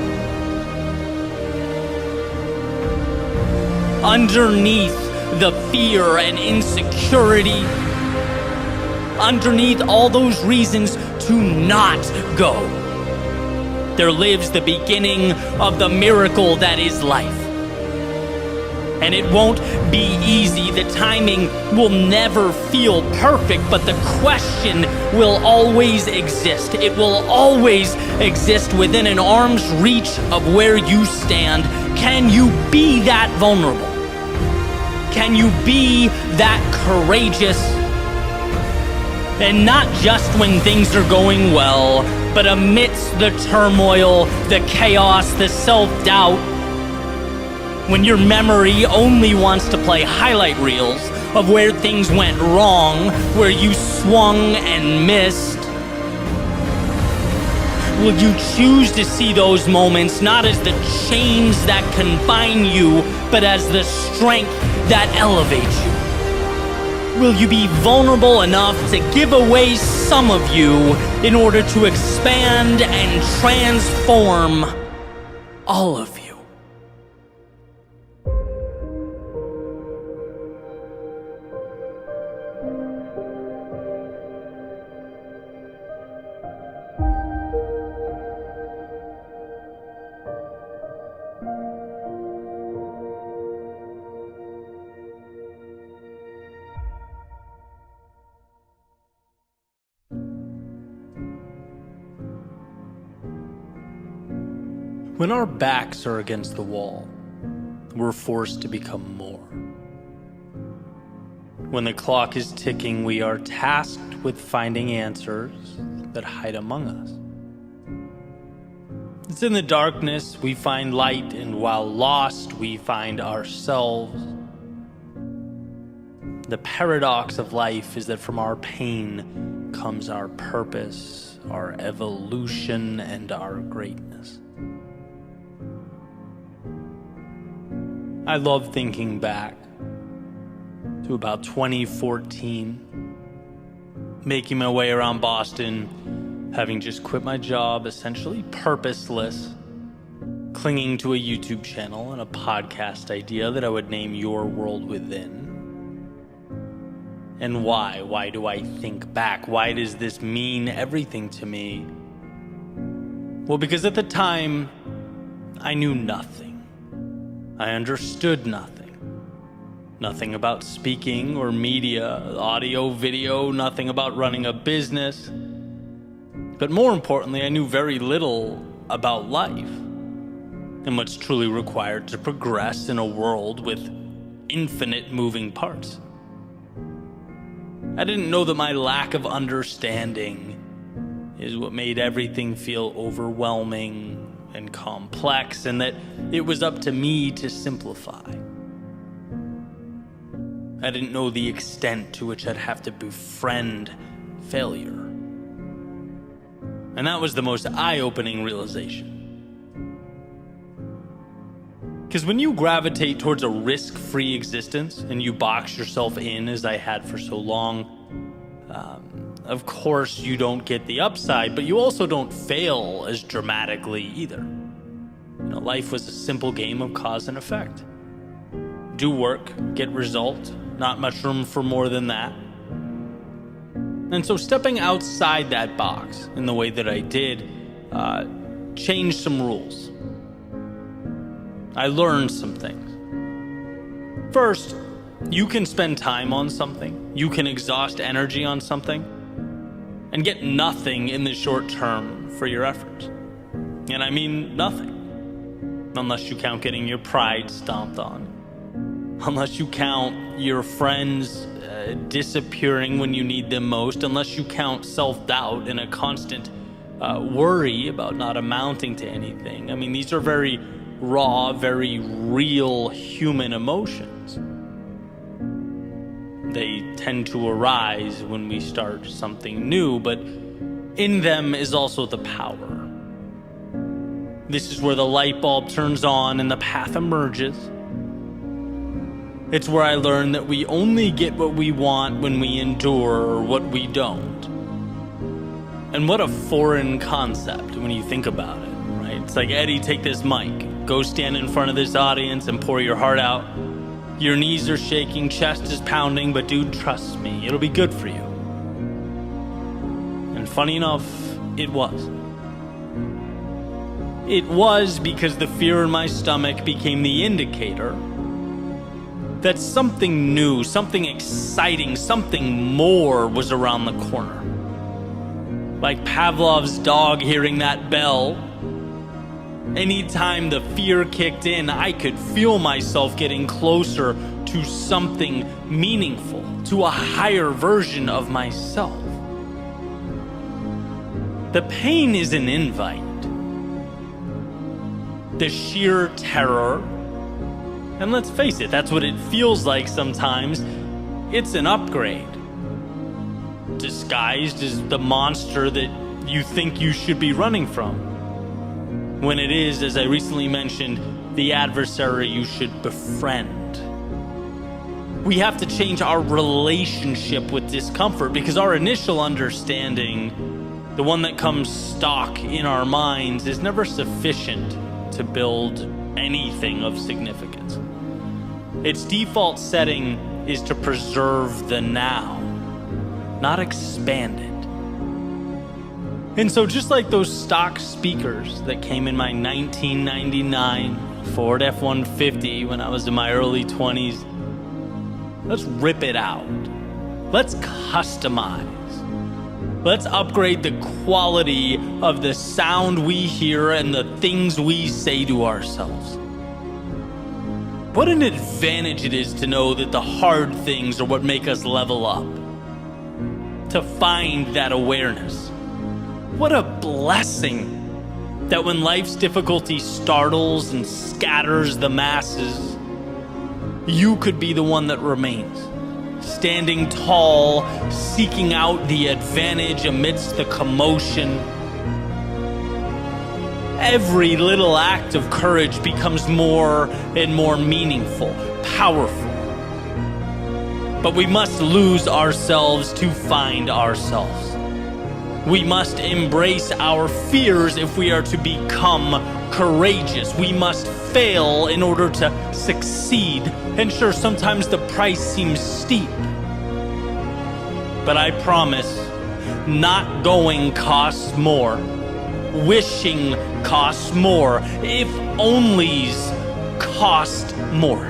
Underneath the fear and insecurity, underneath all those reasons to not go, there lives the beginning of the miracle that is life. And it won't be easy. The timing will never feel perfect, but the question will always exist. It will always exist within an arm's reach of where you stand. Can you be that vulnerable? Can you be that courageous? And not just when things are going well, but amidst the turmoil, the chaos, the self-doubt, when your memory only wants to play highlight reels of where things went wrong, where you swung and missed. Will you choose to see those moments not as the chains that confine you, but as the strength that elevates you? Will you be vulnerable enough to give away some of you in order to expand and transform all of you? When our backs are against the wall, we're forced to become more. When the clock is ticking, we are tasked with finding answers that hide among us. It's in the darkness we find light, and while lost, we find ourselves. The paradox of life is that from our pain comes our purpose, our evolution, and our greatness. I love thinking back to about 2014, making my way around Boston, having just quit my job, essentially purposeless, clinging to a YouTube channel and a podcast idea that I would name Your World Within. And why? Why do I think back? Why does this mean everything to me? Well, because at the time, I knew nothing. I understood nothing. Nothing about speaking or media, audio, video, nothing about running a business. But more importantly, I knew very little about life and what's truly required to progress in a world with infinite moving parts. I didn't know that my lack of understanding is what made everything feel overwhelming and complex, and that it was up to me to simplify. I didn't know the extent to which I'd have to befriend failure. And that was the most eye-opening realization. Because when you gravitate towards a risk-free existence and you box yourself in, as I had for so long, of course you don't get the upside, but you also don't fail as dramatically either. You know, life was a simple game of cause and effect. Do work, get result, not much room for more than that. And so stepping outside that box in the way that I did changed some rules. I learned some things. First, you can spend time on something, you can exhaust energy on something, and get nothing in the short term for your efforts. And I mean nothing. Unless you count getting your pride stomped on. Unless you count your friends disappearing when you need them most. Unless you count self-doubt and a constant worry about not amounting to anything. I mean, these are very raw, very real human emotions. They tend to arise when we start something new, but in them is also the power. This is where the light bulb turns on and the path emerges. It's where I learned that we only get what we want when we endure what we don't. And what a foreign concept when you think about it, right? It's like, Eddie, take this mic, go stand in front of this audience and pour your heart out. Your knees are shaking, chest is pounding, but dude, trust me, it'll be good for you. And funny enough, it was. It was because the fear in my stomach became the indicator that something new, something exciting, something more was around the corner. Like Pavlov's dog hearing that bell, Anytime the fear kicked in, I could feel myself getting closer to something meaningful, to a higher version of myself. The pain is an invite. The sheer terror, and let's face it, that's what it feels like sometimes, it's an upgrade. Disguised as the monster that you think you should be running from, when it is, as I recently mentioned, the adversary you should befriend. We have to change our relationship with discomfort, because our initial understanding, the one that comes stock in our minds, is never sufficient to build anything of significance. Its default setting is to preserve the now, not expand it. And so just like those stock speakers that came in my 1999 Ford F-150 when I was in my early 20s, let's rip it out. Let's customize. Let's upgrade the quality of the sound we hear and the things we say to ourselves. What an advantage it is to know that the hard things are what make us level up. To find that awareness. What a blessing that when life's difficulty startles and scatters the masses, you could be the one that remains, standing tall, seeking out the advantage amidst the commotion. Every little act of courage becomes more and more meaningful, powerful. But we must lose ourselves to find ourselves. We must embrace our fears if we are to become courageous. We must fail in order to succeed. And sure, sometimes the price seems steep. But I promise, not going costs more. Wishing costs more. If onlys cost more.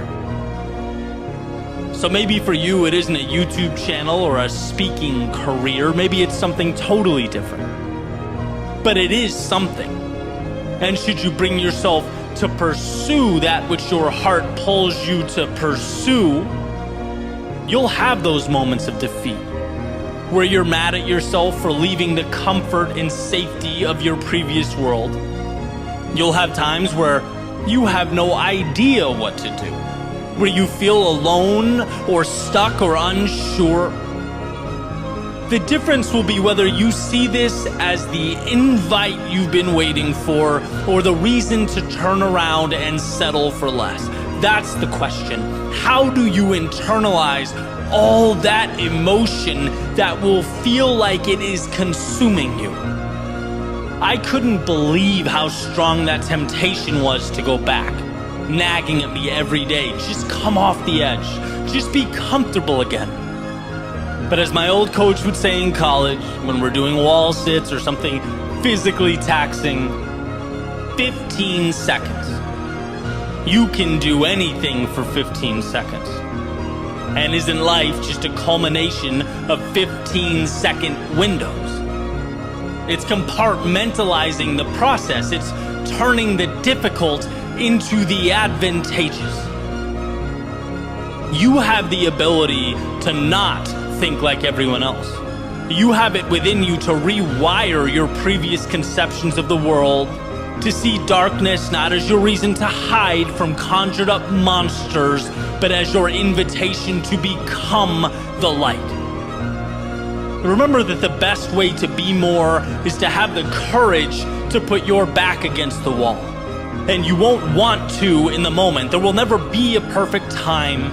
So maybe for you it isn't a YouTube channel or a speaking career. Maybe it's something totally different. But it is something. And should you bring yourself to pursue that which your heart pulls you to pursue, you'll have those moments of defeat, where you're mad at yourself for leaving the comfort and safety of your previous world. You'll have times where you have no idea what to do, where you feel alone or stuck or unsure. The difference will be whether you see this as the invite you've been waiting for or the reason to turn around and settle for less. That's the question. How do you internalize all that emotion that will feel like it is consuming you? I couldn't believe how strong that temptation was to go back, nagging at me every day. Just come off the edge. Just be comfortable again. But as my old coach would say in college, when we're doing wall sits or something physically taxing, 15 seconds. You can do anything for 15 seconds. And isn't life just a culmination of 15-second windows? It's compartmentalizing the process. It's turning the difficult into the advantageous. You have the ability to not think like everyone else. You have it within you to rewire your previous conceptions of the world, to see darkness not as your reason to hide from conjured up monsters, but as your invitation to become the light. Remember that the best way to be more is to have the courage to put your back against the wall. And you won't want to in the moment. There will never be a perfect time.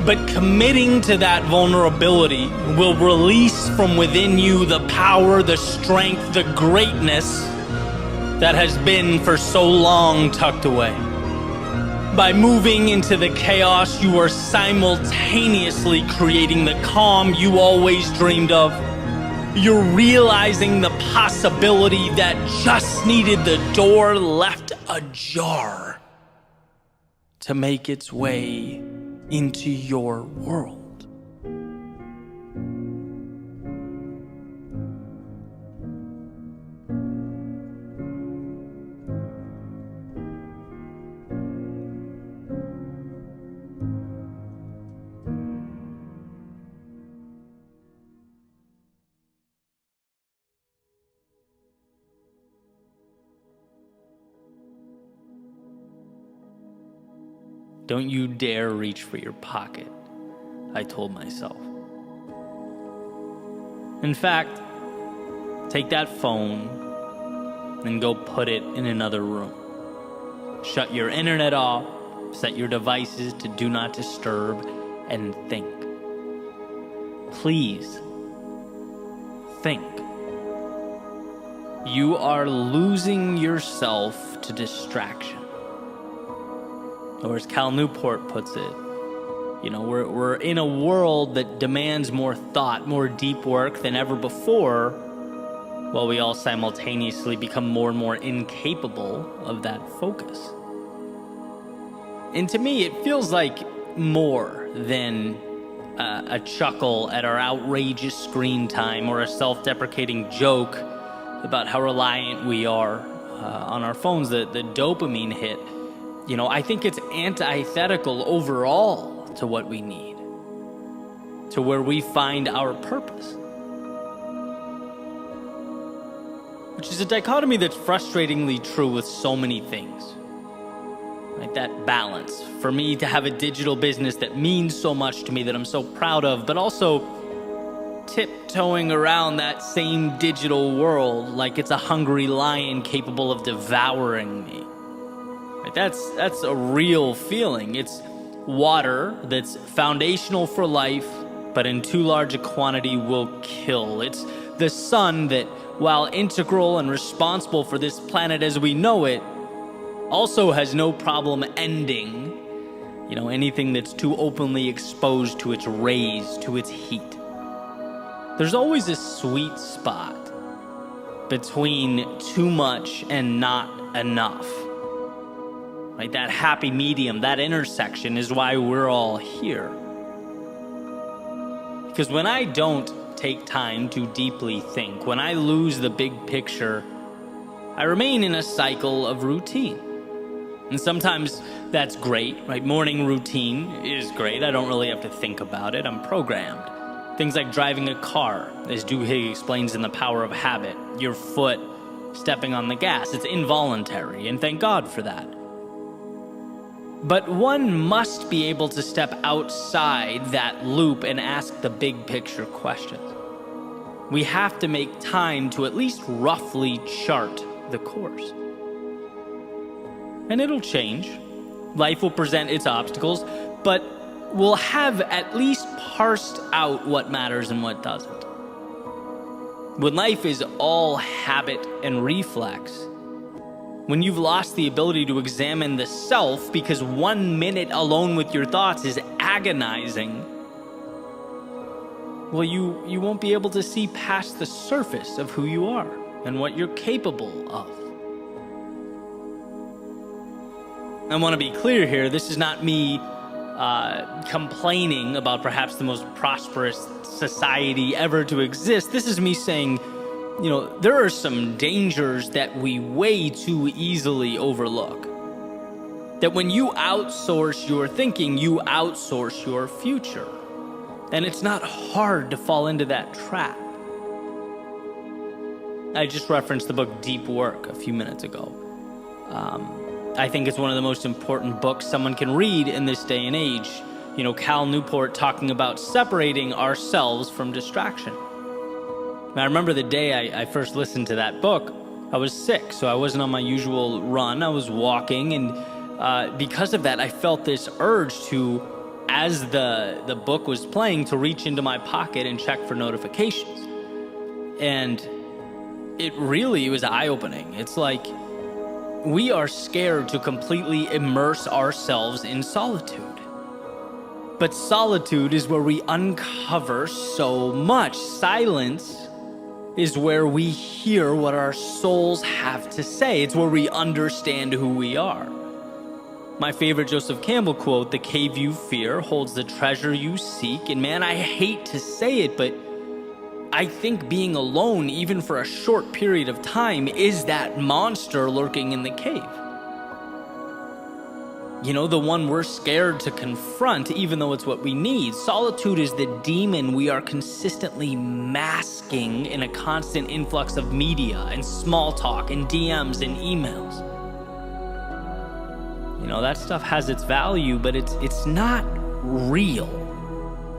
But committing to that vulnerability will release from within you the power, the strength, the greatness that has been for so long tucked away. By moving into the chaos, you are simultaneously creating the calm you always dreamed of. You're realizing the possibility that just needed the door left ajar to make its way into your world. Don't you dare reach for your pocket, I told myself. In fact, take that phone and go put it in another room. Shut your internet off, set your devices to do not disturb, and think. Please, think. You are losing yourself to distraction. Or as Cal Newport puts it, we're in a world that demands more thought, more deep work than ever before, while we all simultaneously become more and more incapable of that focus. And to me, it feels like more than a chuckle at our outrageous screen time or a self-deprecating joke about how reliant we are on our phones, the dopamine hit. I think it's antithetical overall to what we need, to where we find our purpose. Which is a dichotomy that's frustratingly true with so many things. Like that balance. For me to have a digital business that means so much to me, that I'm so proud of, but also tiptoeing around that same digital world like it's a hungry lion capable of devouring me. Right? That's a real feeling. It's water that's foundational for life, but in too large a quantity will kill. It's the sun that, while integral and responsible for this planet as we know it, also has no problem ending, anything that's too openly exposed to its rays, to its heat. There's always a sweet spot between too much and not enough. Right? That happy medium, that intersection is why we're all here. Because when I don't take time to deeply think, when I lose the big picture, I remain in a cycle of routine. And sometimes that's great, right? Morning routine is great. I don't really have to think about it. I'm programmed. Things like driving a car, as Duhigg explains in The Power of Habit. Your foot stepping on the gas. It's involuntary, and thank God for that. But one must be able to step outside that loop and ask the big picture questions. We have to make time to at least roughly chart the course. And it'll change. Life will present its obstacles, but we'll have at least parsed out what matters and what doesn't. When life is all habit and reflex, when you've lost the ability to examine the self because 1 minute alone with your thoughts is agonizing, well, you won't be able to see past the surface of who you are and what you're capable of. I want to be clear here, this is not me complaining about perhaps the most prosperous society ever to exist. This is me saying, there are some dangers that we way too easily overlook. That when you outsource your thinking, you outsource your future. And it's not hard to fall into that trap. I just referenced the book Deep Work a few minutes ago. I think it's one of the most important books someone can read in this day and age. Cal Newport talking about separating ourselves from distraction. I remember the day I first listened to that book, I was sick, so I wasn't on my usual run. I was walking, and because of that, I felt this urge to, as the book was playing, to reach into my pocket and check for notifications. And it was eye-opening. It's like we are scared to completely immerse ourselves in solitude. But solitude is where we uncover so much. Silence is where we hear what our souls have to say. It's where we understand who we are. My favorite Joseph Campbell quote, "The cave you fear holds the treasure you seek." And man, I hate to say it, but I think being alone, even for a short period of time, is that monster lurking in the cave. The one we're scared to confront, even though it's what we need. Solitude is the demon we are consistently masking in a constant influx of media and small talk and DMs and emails. That stuff has its value, but it's not real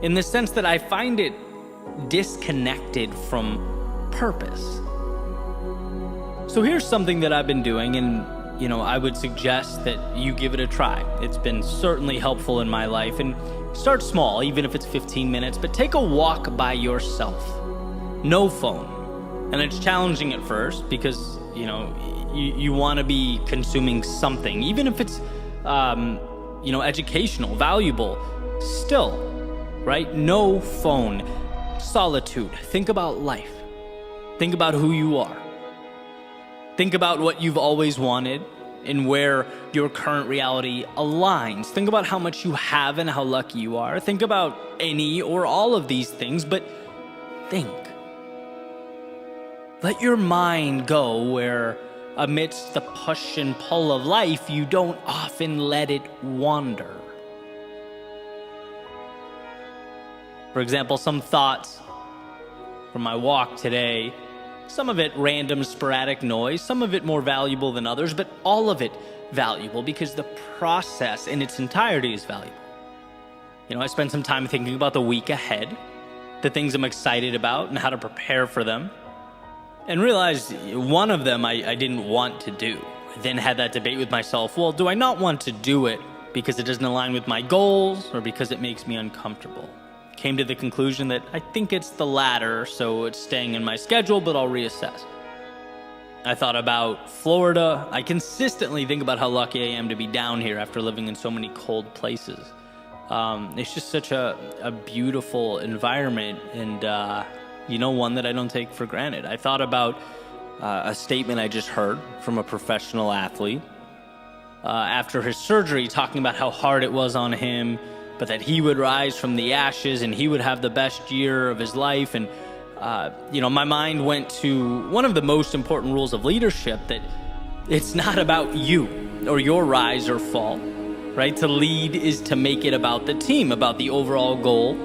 in the sense that I find it disconnected from purpose. So here's something that I've been doing, and I would suggest that you give it a try. It's been certainly helpful in my life, and start small, even if it's 15 minutes, but take a walk by yourself. No phone. And it's challenging at first because, you want to be consuming something, even if it's, educational, valuable, still, right? No phone. Solitude. Think about life. Think about who you are. Think about what you've always wanted and where your current reality aligns. Think about how much you have and how lucky you are. Think about any or all of these things, but think. Let your mind go where, amidst the push and pull of life, you don't often let it wander. For example, some thoughts from my walk today, some of it random, sporadic noise, some of it more valuable than others, but all of it valuable because the process in its entirety is valuable. I spent some time thinking about the week ahead, the things I'm excited about and how to prepare for them, and realized one of them I didn't want to do. I then had that debate with myself, well, do I not want to do it because it doesn't align with my goals or because it makes me uncomfortable? Came to the conclusion that I think it's the latter, so it's staying in my schedule, but I'll reassess. I thought about Florida. I consistently think about how lucky I am to be down here after living in so many cold places. It's just such a beautiful environment, and one that I don't take for granted. I thought about a statement I just heard from a professional athlete after his surgery, talking about how hard it was on him, but that he would rise from the ashes and he would have the best year of his life. And, my mind went to one of the most important rules of leadership, that it's not about you or your rise or fall, right? To lead is to make it about the team, about the overall goal.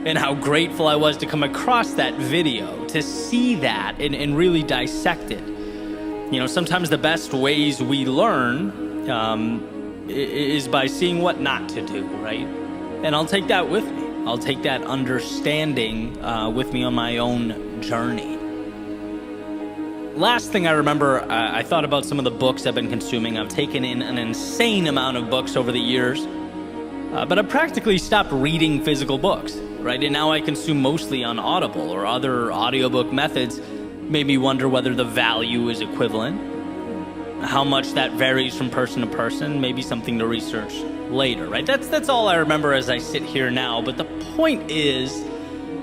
And how grateful I was to come across that video, to see that and really dissect it. Sometimes the best ways we learn is by seeing what not to do, right? And I'll take that with me. I'll take that understanding with me on my own journey. Last thing I remember, I thought about some of the books I've been consuming. I've taken in an insane amount of books over the years, but I practically stopped reading physical books, right? And now I consume mostly on Audible or other audiobook methods. Made me wonder whether the value is equivalent. How much that varies from person to person, maybe something to research later, right? That's all I remember as I sit here now. But the point is,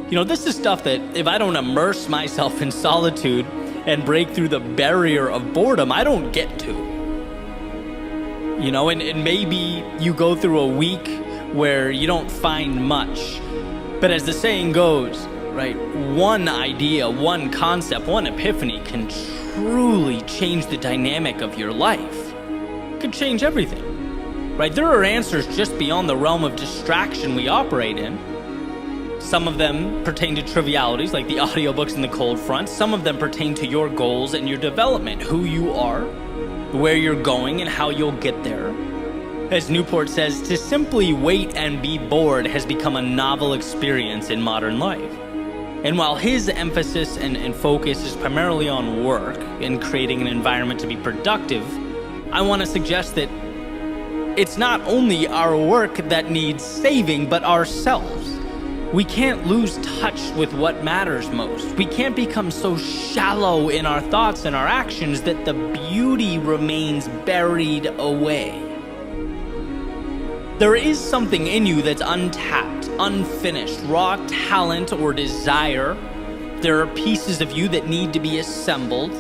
this is stuff that if I don't immerse myself in solitude and break through the barrier of boredom, I don't get to. And maybe you go through a week where you don't find much. But as the saying goes, right, one idea, one concept, one epiphany can truly change the dynamic of your life. It could change everything, right? There are answers just beyond the realm of distraction we operate in. Some of them pertain to trivialities like the audiobooks and the cold front. Some of them pertain to your goals and your development, who you are, where you're going, and how you'll get there. As Newport says, to simply wait and be bored has become a novel experience in modern life. And while his emphasis and focus is primarily on work and creating an environment to be productive, I want to suggest that it's not only our work that needs saving, but ourselves. We can't lose touch with what matters most. We can't become so shallow in our thoughts and our actions that the beauty remains buried away. There is something in you that's untapped, unfinished, raw talent or desire. There are pieces of you that need to be assembled,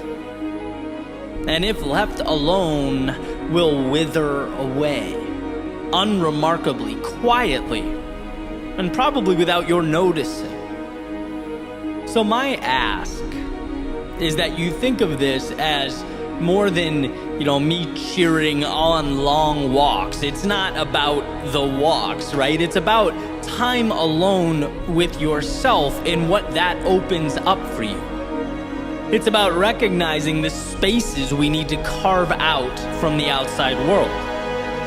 and if left alone, will wither away, unremarkably, quietly, and probably without your noticing. So my ask is that you think of this as more than, me cheering on long walks. It's not about the walks, right? It's about time alone with yourself and what that opens up for you. It's about recognizing the spaces we need to carve out from the outside world.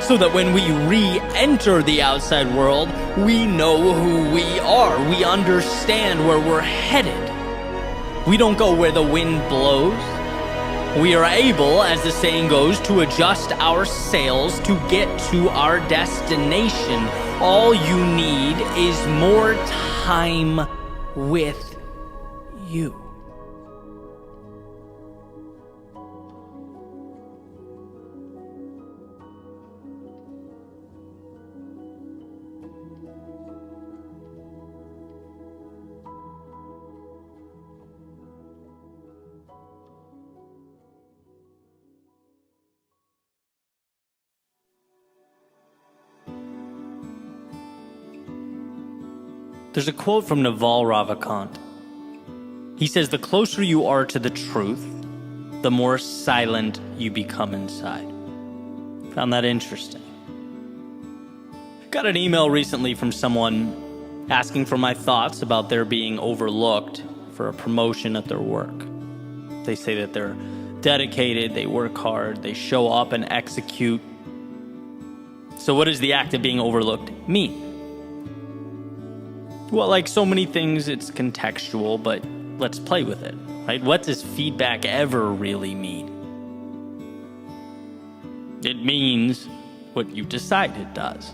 so that when we re-enter the outside world, we know who we are. We understand where we're headed. We don't go where the wind blows. We are able, as the saying goes, to adjust our sails to get to our destination. All you need is more time with you. There's a quote from Naval Ravikant. He says, "The closer you are to the truth, the more silent you become inside." Found that interesting. Got an email recently from someone asking for my thoughts about their being overlooked for a promotion at their work. They say that they're dedicated, they work hard, they show up and execute. So what does the act of being overlooked mean? Well, like so many things, it's contextual, but let's play with it, right? What does feedback ever really mean? It means what you decide it does.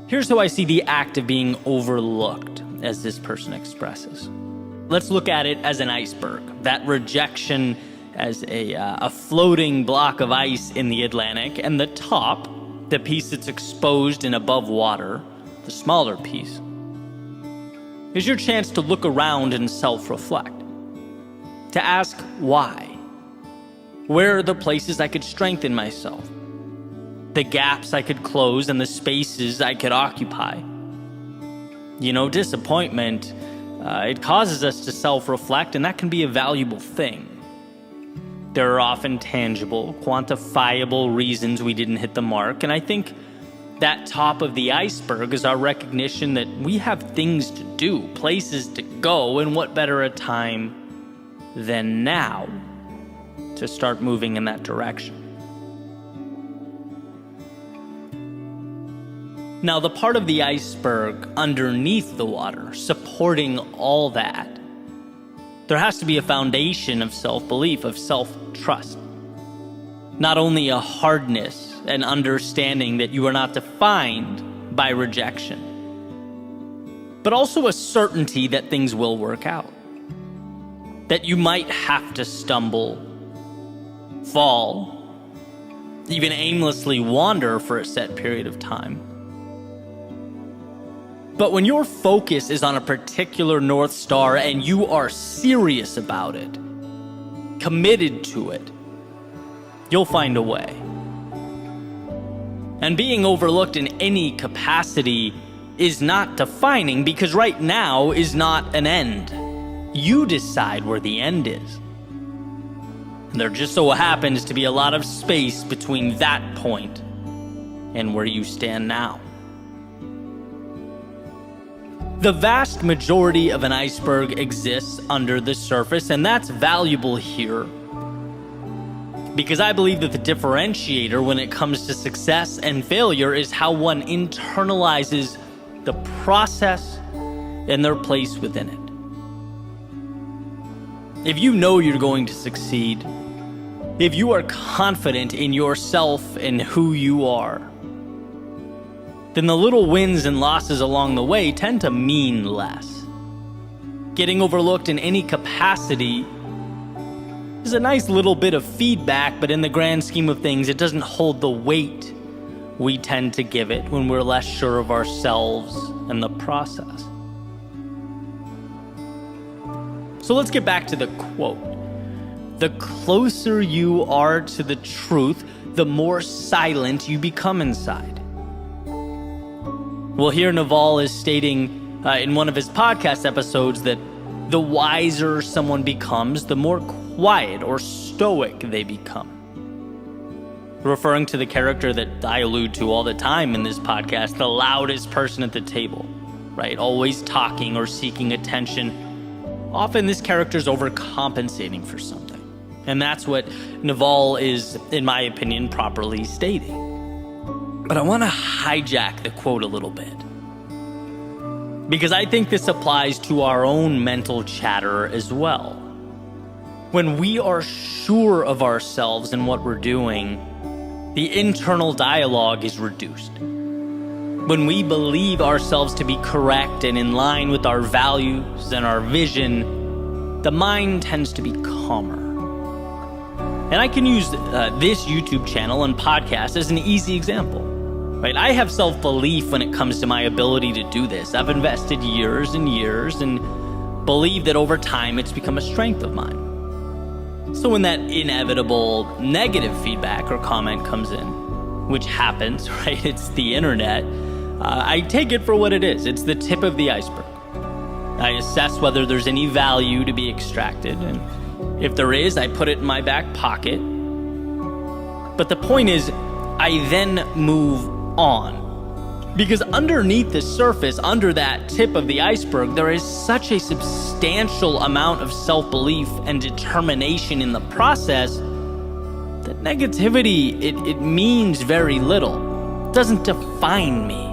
Here's how I see the act of being overlooked, as this person expresses. Let's look at it as an iceberg, that rejection as a floating block of ice in the Atlantic, and the top, the piece that's exposed and above water, the smaller piece, is your chance to look around and self-reflect, to ask why. Where are the places I could strengthen myself? The gaps I could close and the spaces I could occupy. You know, disappointment, it causes us to self-reflect, and that can be a valuable thing. There are often tangible, quantifiable reasons we didn't hit the mark, and I think that top of the iceberg is our recognition that we have things to do, places to go, and what better a time than now to start moving in that direction. Now, the part of the iceberg underneath the water, supporting all that, there has to be a foundation of self-belief, of self-trust. Not only a hardness and understanding that you are not defined by rejection, but also a certainty that things will work out. That you might have to stumble, fall, even aimlessly wander for a set period of time. But when your focus is on a particular North Star and you are serious about it, committed to it, you'll find a way. And being overlooked in any capacity is not defining, because right now is not an end. You decide where the end is. And there just so happens to be a lot of space between that point and where you stand now. The vast majority of an iceberg exists under the surface, and that's valuable here, because I believe that the differentiator when it comes to success and failure is how one internalizes the process and their place within it. If you know you're going to succeed, if you are confident in yourself and who you are, then the little wins and losses along the way tend to mean less. Getting overlooked in any capacity is a nice little bit of feedback, but in the grand scheme of things, it doesn't hold the weight we tend to give it when we're less sure of ourselves and the process. So let's get back to the quote. The closer you are to the truth, the more silent you become inside. Well, here Naval is stating in one of his podcast episodes that the wiser someone becomes, the more quiet or stoic they become. Referring to the character that I allude to all the time in this podcast, the loudest person at the table, right? Always talking or seeking attention. Often this character's overcompensating for something. And that's what Naval is, in my opinion, properly stating. But I want to hijack the quote a little bit, because I think this applies to our own mental chatter as well. When we are sure of ourselves and what we're doing, the internal dialogue is reduced. When we believe ourselves to be correct and in line with our values and our vision, the mind tends to be calmer. And I can use this YouTube channel and podcast as an easy example. Right? I have self-belief when it comes to my ability to do this. I've invested years and years and believe that over time it's become a strength of mine. So when that inevitable negative feedback or comment comes in, which happens, right? It's the internet. I take it for what it is. It's the tip of the iceberg. I assess whether there's any value to be extracted, and if there is, I put it in my back pocket. But the point is, I then move on. Because underneath the surface, under that tip of the iceberg, there is such a substantial amount of self-belief and determination in the process that negativity, it means very little. It doesn't define me.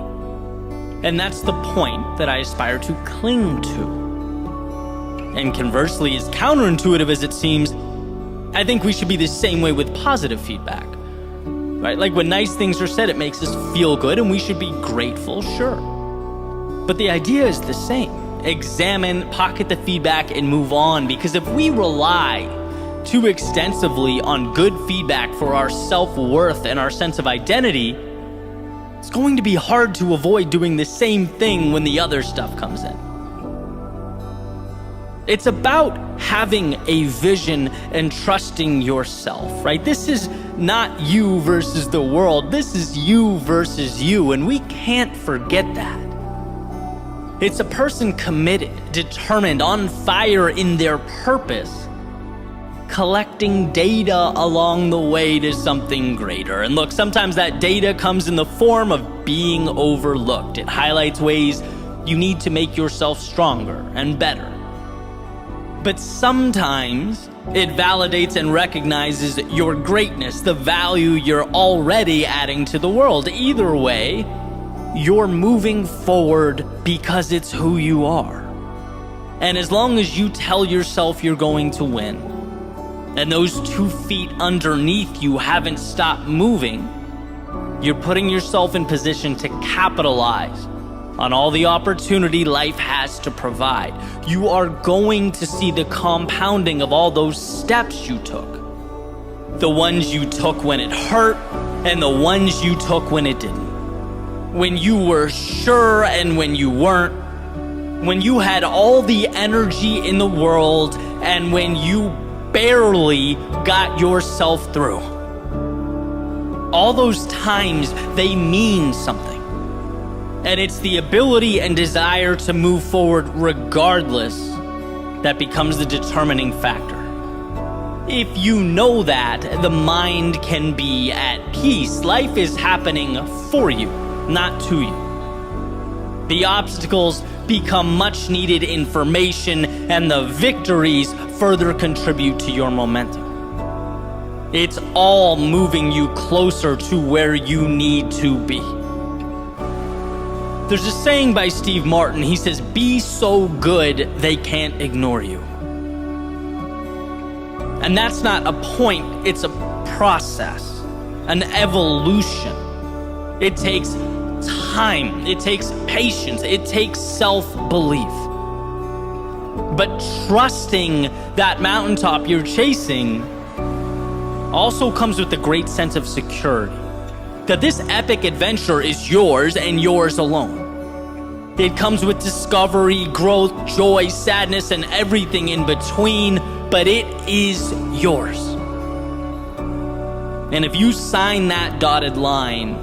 And that's the point that I aspire to cling to. And conversely, as counterintuitive as it seems, I think we should be the same way with positive feedback. Right? Like when nice things are said, it makes us feel good and we should be grateful, sure. But the idea is the same. Examine, pocket the feedback, and move on. Because if we rely too extensively on good feedback for our self-worth and our sense of identity, it's going to be hard to avoid doing the same thing when the other stuff comes in. It's about having a vision and trusting yourself, right? This is not you versus the world. This is you versus you, and we can't forget that. It's a person committed, determined, on fire in their purpose, collecting data along the way to something greater. And look, sometimes that data comes in the form of being overlooked. It highlights ways you need to make yourself stronger and better. But sometimes it validates and recognizes your greatness, the value you're already adding to the world. Either way, you're moving forward because it's who you are. And as long as you tell yourself you're going to win, and those 2 feet underneath you haven't stopped moving, you're putting yourself in position to capitalize on all the opportunity life has to provide. You are going to see the compounding of all those steps you took. The ones you took when it hurt, and the ones you took when it didn't. When you were sure and when you weren't. When you had all the energy in the world, and when you barely got yourself through. All those times, they mean something. And it's the ability and desire to move forward regardless that becomes the determining factor. If you know that, the mind can be at peace. Life is happening for you, not to you. The obstacles become much needed information, and the victories further contribute to your momentum. It's all moving you closer to where you need to be. There's a saying by Steve Martin. He says, "Be so good they can't ignore you." And that's not a point, it's a process, an evolution. It takes time, it takes patience, it takes self-belief. But trusting that mountaintop you're chasing also comes with a great sense of security. That this epic adventure is yours and yours alone. It comes with discovery, growth, joy, sadness, and everything in between, but it is yours. And if you sign that dotted line,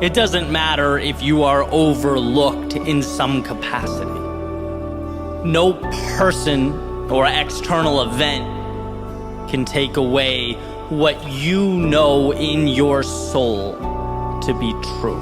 it doesn't matter if you are overlooked in some capacity. No person or external event can take away what you know in your soul to be true.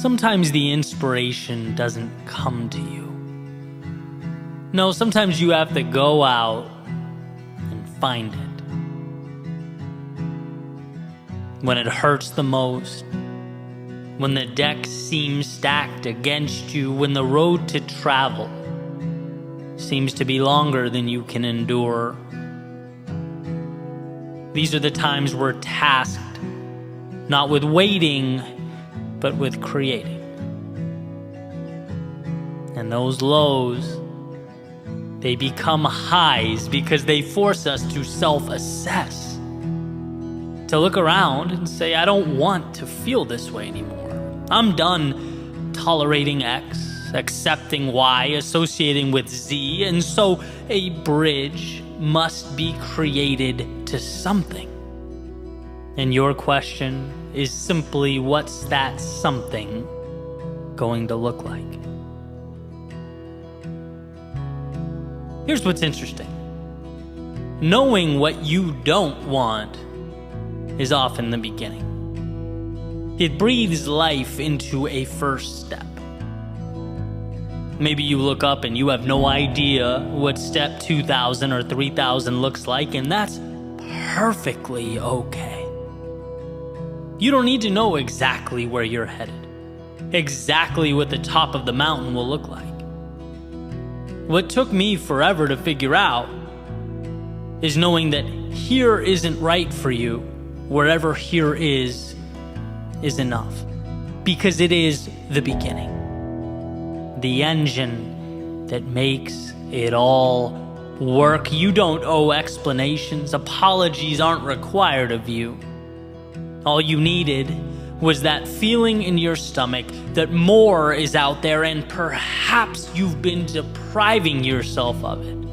sometimes the inspiration doesn't come to you. No, sometimes you have to go out and find it. When it hurts the most, when the deck seems stacked against you, when the road to travel seems to be longer than you can endure. These are the times we're tasked not with waiting, but with creating. And those lows, they become highs because they force us to self-assess. To look around and say, I don't want to feel this way anymore. I'm done tolerating X, accepting Y, associating with Z, and so a bridge must be created to something. And your question is simply, what's that something going to look like? Here's what's interesting. Knowing what you don't want is often the beginning. It breathes life into a first step. Maybe you look up and you have no idea what step 2,000 or 3,000 looks like, and that's perfectly okay. You don't need to know exactly where you're headed, exactly what the top of the mountain will look like. What took me forever to figure out is knowing that here isn't right for you, wherever here is enough. Because it is the beginning. The engine that makes it all work. You don't owe explanations. Apologies aren't required of you. All you needed was that feeling in your stomach that more is out there, and perhaps you've been depriving yourself of it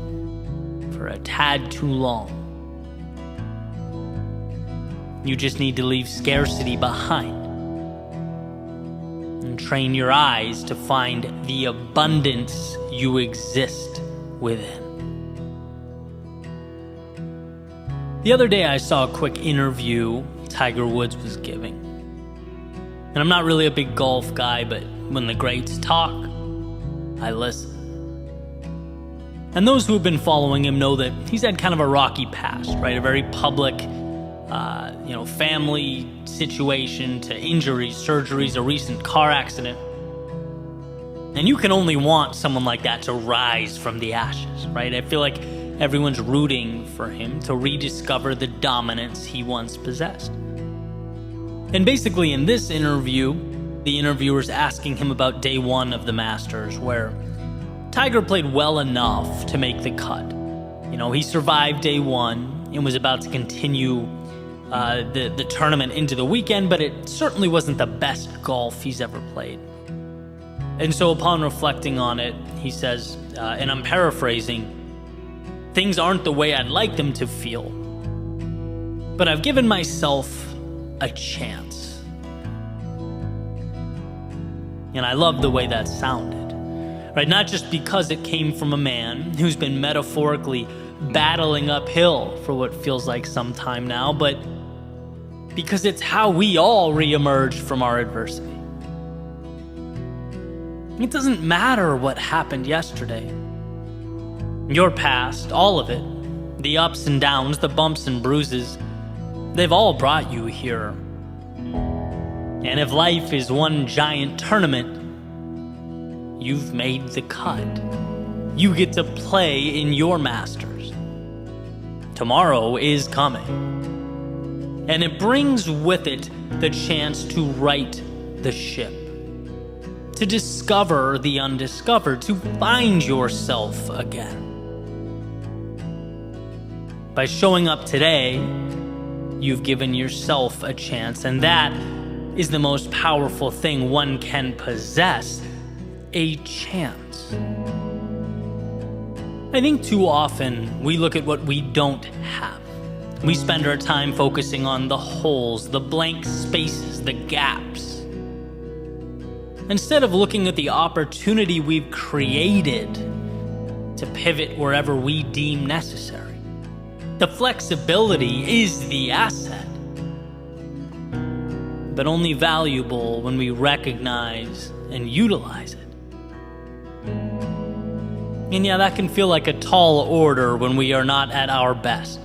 for a tad too long. You just need to leave scarcity behind and train your eyes to find the abundance you exist within. The other day I saw a quick interview Tiger Woods was giving. And I'm not really a big golf guy, but when the greats talk, I listen. And those who have been following him know that he's had kind of a rocky past, right? A very public, family situation to injuries, surgeries, a recent car accident. And you can only want someone like that to rise from the ashes, right? I feel like everyone's rooting for him to rediscover the dominance he once possessed. And basically in this interview, the interviewer's asking him about day one of the Masters, where Tiger played well enough to make the cut. He survived day one and was about to continue the tournament into the weekend, but it certainly wasn't the best golf he's ever played. And so upon reflecting on it, he says, and I'm paraphrasing, things aren't the way I'd like them to feel, but I've given myself a chance. And I love the way that sounded, right? Not just because it came from a man who's been metaphorically battling uphill for what feels like some time now, but because it's how we all reemerge from our adversity. It doesn't matter what happened yesterday. Your past, all of it, the ups and downs, the bumps and bruises, they've all brought you here. And if life is one giant tournament, you've made the cut. You get to play in your Masters. Tomorrow is coming. And it brings with it the chance to right the ship, to discover the undiscovered, to find yourself again. By showing up today, you've given yourself a chance, and that is the most powerful thing one can possess, a chance. I think too often we look at what we don't have. We spend our time focusing on the holes, the blank spaces, the gaps, instead of looking at the opportunity we've created to pivot wherever we deem necessary. The flexibility is the asset. but only valuable when we recognize and utilize it. And yeah, that can feel like a tall order when we are not at our best.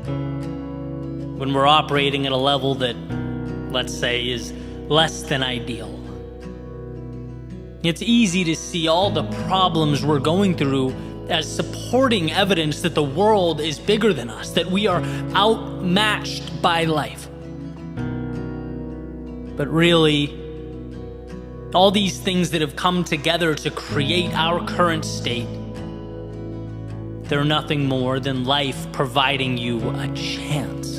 When we're operating at a level that, let's say, is less than ideal. It's easy to see all the problems we're going through as supporting evidence that the world is bigger than us, that we are outmatched by life. But really, all these things that have come together to create our current state, they're nothing more than life providing you a chance,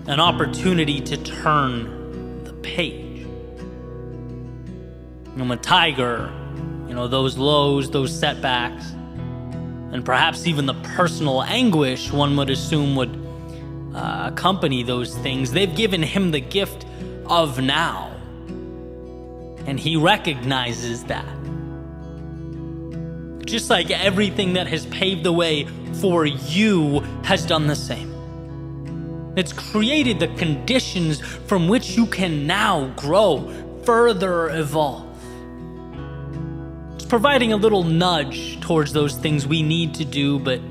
an opportunity to turn the page. I'm a tiger, those lows, those setbacks, and perhaps even the personal anguish one would assume would accompany those things. They've given him the gift of now, and he recognizes that. Just like everything that has paved the way for you has done the same. It's created the conditions from which you can now grow, further evolve. It's providing a little nudge towards those things we need to do, but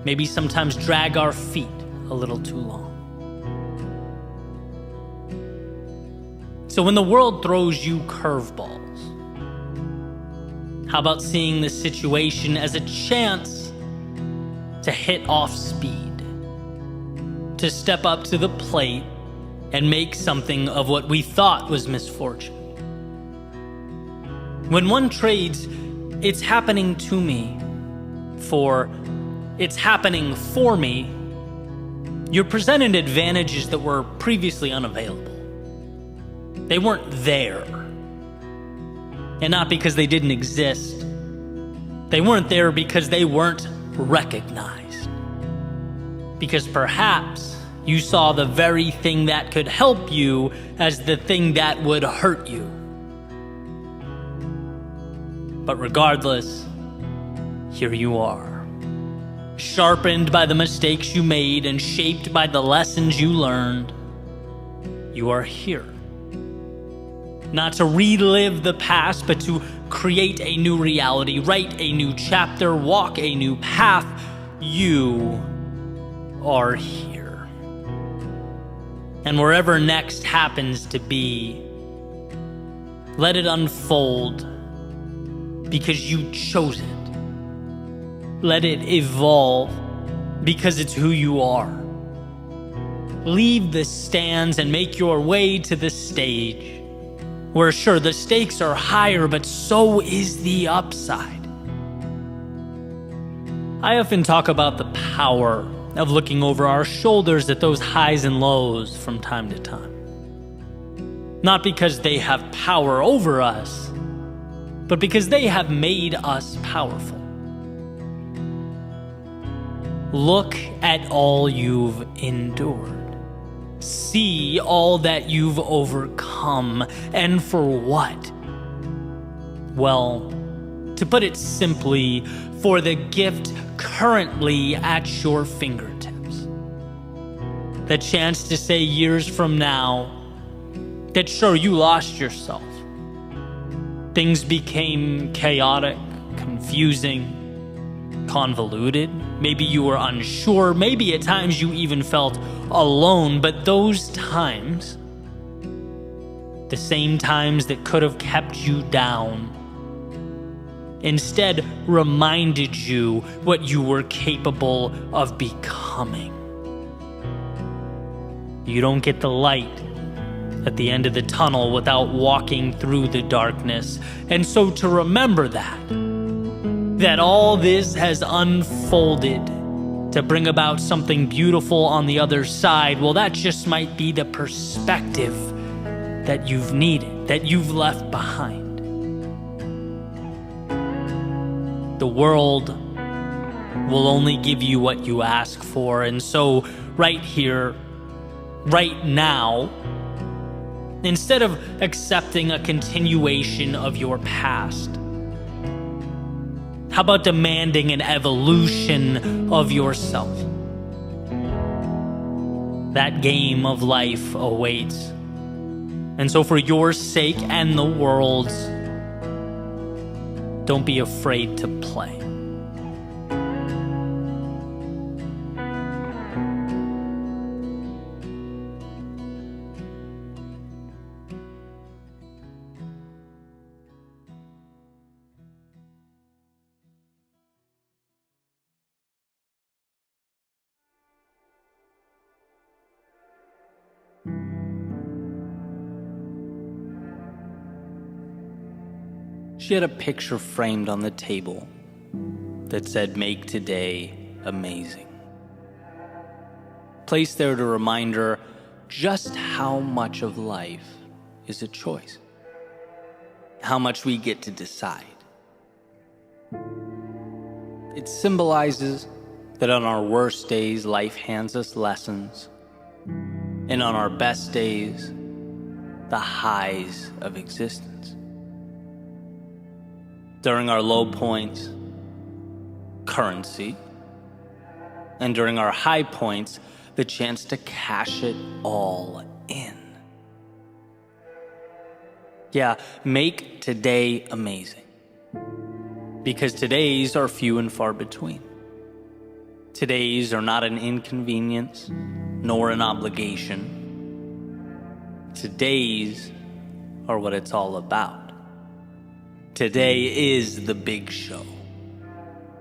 maybe sometimes drag our feet a little too long. So when the world throws you curveballs, how about seeing the situation as a chance to hit off speed, to step up to the plate and make something of what we thought was misfortune? When one trades, it's happening to me, for it's happening for me, you're presented advantages that were previously unavailable. They weren't there. And not because they didn't exist. They weren't there because they weren't recognized. Because perhaps you saw the very thing that could help you as the thing that would hurt you. But regardless, here you are, sharpened by the mistakes you made and shaped by the lessons you learned. You are here. Not to relive the past, but to create a new reality, write a new chapter, walk a new path. You are here. And wherever next happens to be, let it unfold because you chose it. Let it evolve because it's who you are. Leave the stands and make your way to the stage, where sure, the stakes are higher, but so is the upside. I often talk about the power of looking over our shoulders at those highs and lows from time to time. Not because they have power over us, but because they have made us powerful. Look at all you've endured. See all that you've overcome, and for what? Well, to put it simply, for the gift currently at your fingertips. The chance to say years from now that sure, you lost yourself. Things became chaotic, confusing, convoluted. Maybe you were unsure. Maybe at times you even felt alone. But those times, the same times that could have kept you down, instead reminded you what you were capable of becoming. You don't get the light at the end of the tunnel without walking through the darkness. And so to remember that all this has unfolded to bring about something beautiful on the other side, well, that just might be the perspective that you've needed, that you've left behind. The world will only give you what you ask for, and so right here, right now, instead of accepting a continuation of your past, how about demanding an evolution of yourself? That game of life awaits. And so for your sake and the world's, don't be afraid to play. She had a picture framed on the table that said, "Make today amazing." Placed there to remind her just how much of life is a choice. How much we get to decide. It symbolizes that on our worst days, life hands us lessons. And on our best days, the highs of existence. During our low points, currency, and during our high points, the chance to cash it all in. Yeah, make today amazing. Because today's are few and far between. Today's are not an inconvenience, nor an obligation. Today's are what it's all about. Today is the big show.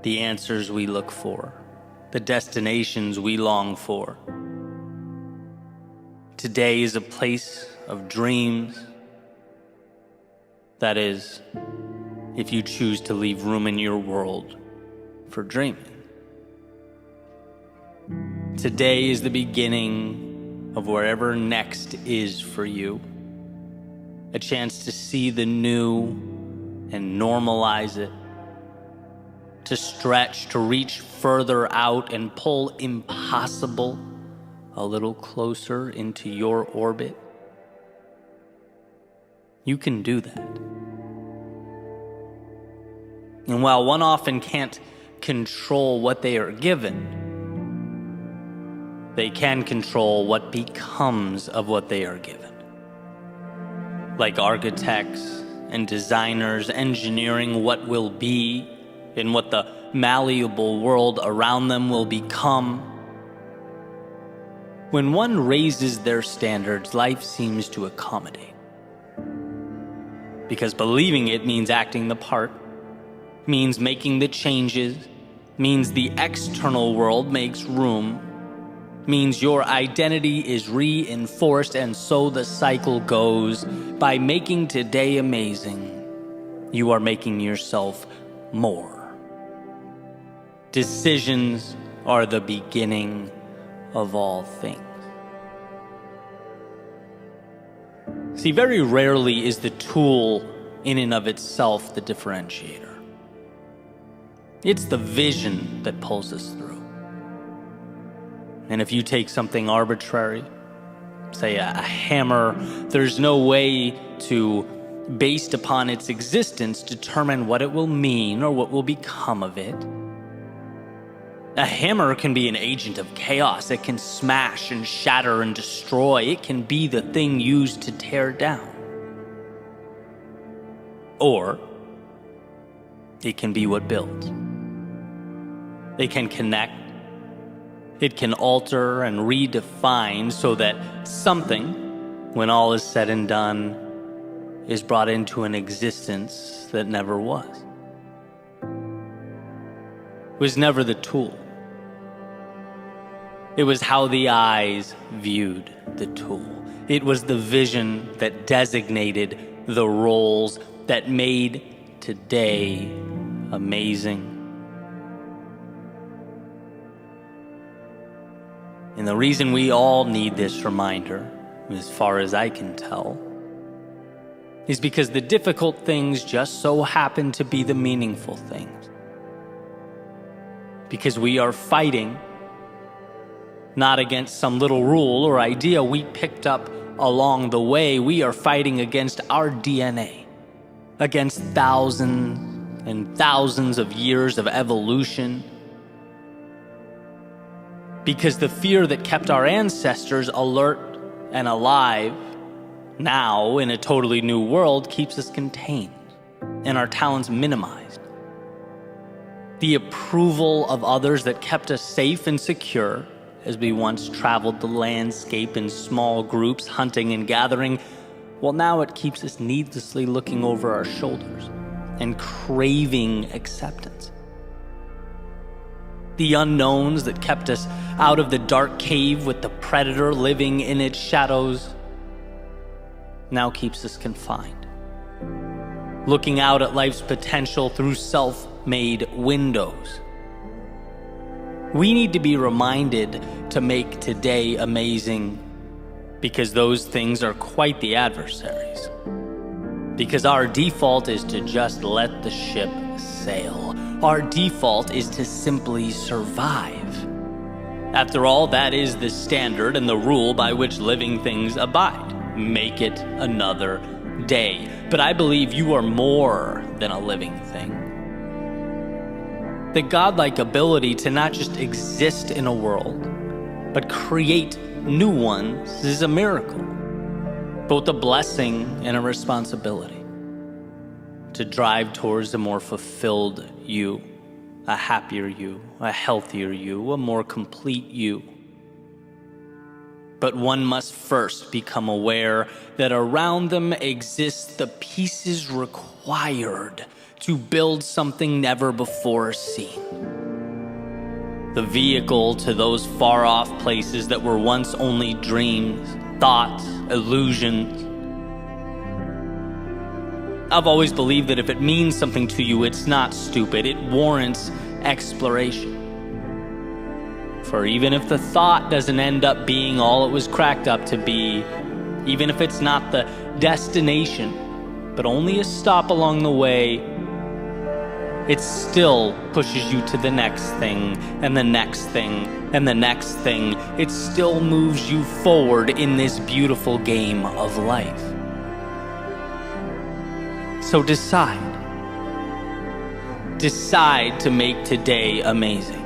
The answers we look for. The destinations we long for. Today is a place of dreams. That is, if you choose to leave room in your world for dreaming. Today is the beginning of wherever next is for you. A chance to see the new and normalize it, to stretch, to reach further out and pull impossible a little closer into your orbit. You can do that. And while one often can't control what they are given, they can control what becomes of what they are given. Like architects and designers engineering what will be and what the malleable world around them will become. When one raises their standards, life seems to accommodate. Because believing it means acting the part, means making the changes, means the external world makes room, means your identity is reinforced, and so the cycle goes. By making today amazing, you are making yourself more. Decisions are the beginning of all things. See, very rarely is the tool in and of itself the differentiator. It's the vision that pulls us through. And if you take something arbitrary, say a hammer, there's no way to, based upon its existence, determine what it will mean or what will become of it. A hammer can be an agent of chaos. It can smash and shatter and destroy. It can be the thing used to tear down. Or it can be what builds. It can connect. It can alter and redefine so that something, when all is said and done, is brought into an existence that never was. It was never the tool. It was how the eyes viewed the tool. It was the vision that designated the roles that made today amazing. And the reason we all need this reminder, as far as I can tell, is because the difficult things just so happen to be the meaningful things. Because we are fighting not against some little rule or idea we picked up along the way. We are fighting against our DNA, against thousands and thousands of years of evolution. Because the fear that kept our ancestors alert and alive now in a totally new world keeps us contained and our talents minimized. The approval of others that kept us safe and secure as we once traveled the landscape in small groups, hunting and gathering, well, now it keeps us needlessly looking over our shoulders and craving acceptance. The unknowns that kept us out of the dark cave with the predator living in its shadows now keeps us confined, looking out at life's potential through self-made windows. We need to be reminded to make today amazing, because those things are quite the adversaries. Because our default is to just let the ship sail. Our default is to simply survive. After all, that is the standard and the rule by which living things abide. Make it another day. But I believe you are more than a living thing. The godlike ability to not just exist in a world, but create new ones is a miracle, both a blessing and a responsibility. To drive towards a more fulfilled you, a happier you, a healthier you, a more complete you. But one must first become aware that around them exist the pieces required to build something never before seen. The vehicle to those far-off places that were once only dreams, thoughts, illusions. I've always believed that if it means something to you, it's not stupid. It warrants exploration. For even if the thought doesn't end up being all it was cracked up to be, even if it's not the destination, but only a stop along the way, it still pushes you to the next thing, and the next thing, and the next thing. It still moves you forward in this beautiful game of life. So decide. Decide to make today amazing.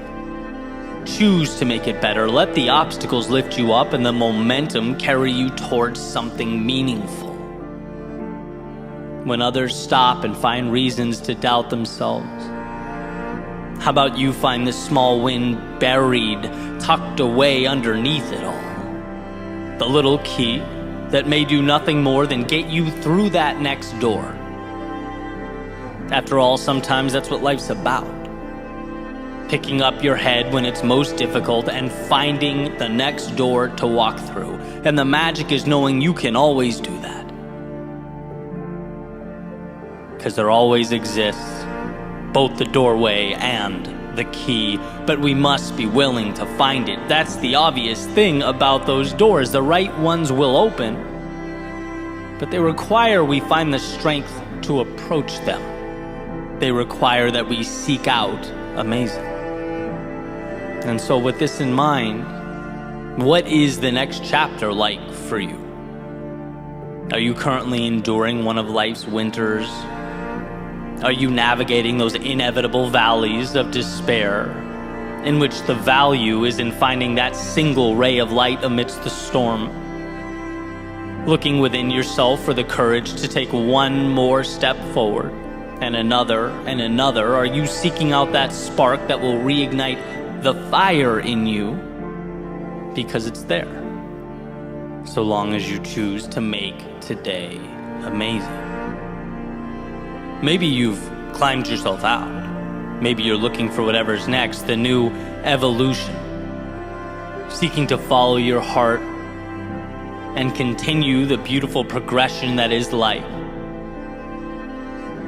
Choose to make it better. Let the obstacles lift you up and the momentum carry you towards something meaningful. When others stop and find reasons to doubt themselves, how about you find the small win buried, tucked away underneath it all? The little key that may do nothing more than get you through that next door. After all, sometimes that's what life's about. Picking up your head when it's most difficult and finding the next door to walk through. And the magic is knowing you can always do that. Because there always exists both the doorway and the key, but we must be willing to find it. That's the obvious thing about those doors. The right ones will open, but they require we find the strength to approach them. They require that we seek out amazing. And so with this in mind, what is the next chapter like for you? Are you currently enduring one of life's winters? Are you navigating those inevitable valleys of despair, in which the value is in finding that single ray of light amidst the storm? Looking within yourself for the courage to take one more step forward, and another, are you seeking out that spark that will reignite the fire in you? Because it's there, so long as you choose to make today amazing. Maybe you've climbed yourself out. Maybe you're looking for whatever's next, the new evolution, seeking to follow your heart and continue the beautiful progression that is life.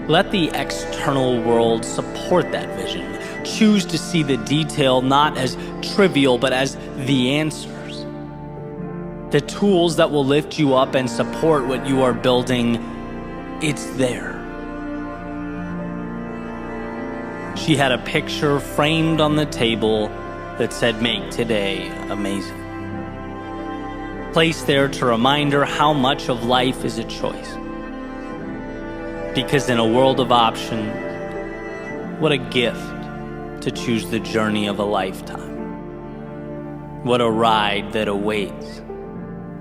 Let the external world support that vision. Choose to see the detail not as trivial, but as the answers. The tools that will lift you up and support what you are building, it's there. She had a picture framed on the table that said, "Make today amazing." Placed there to remind her how much of life is a choice. Because in a world of options, what a gift to choose the journey of a lifetime. What a ride that awaits,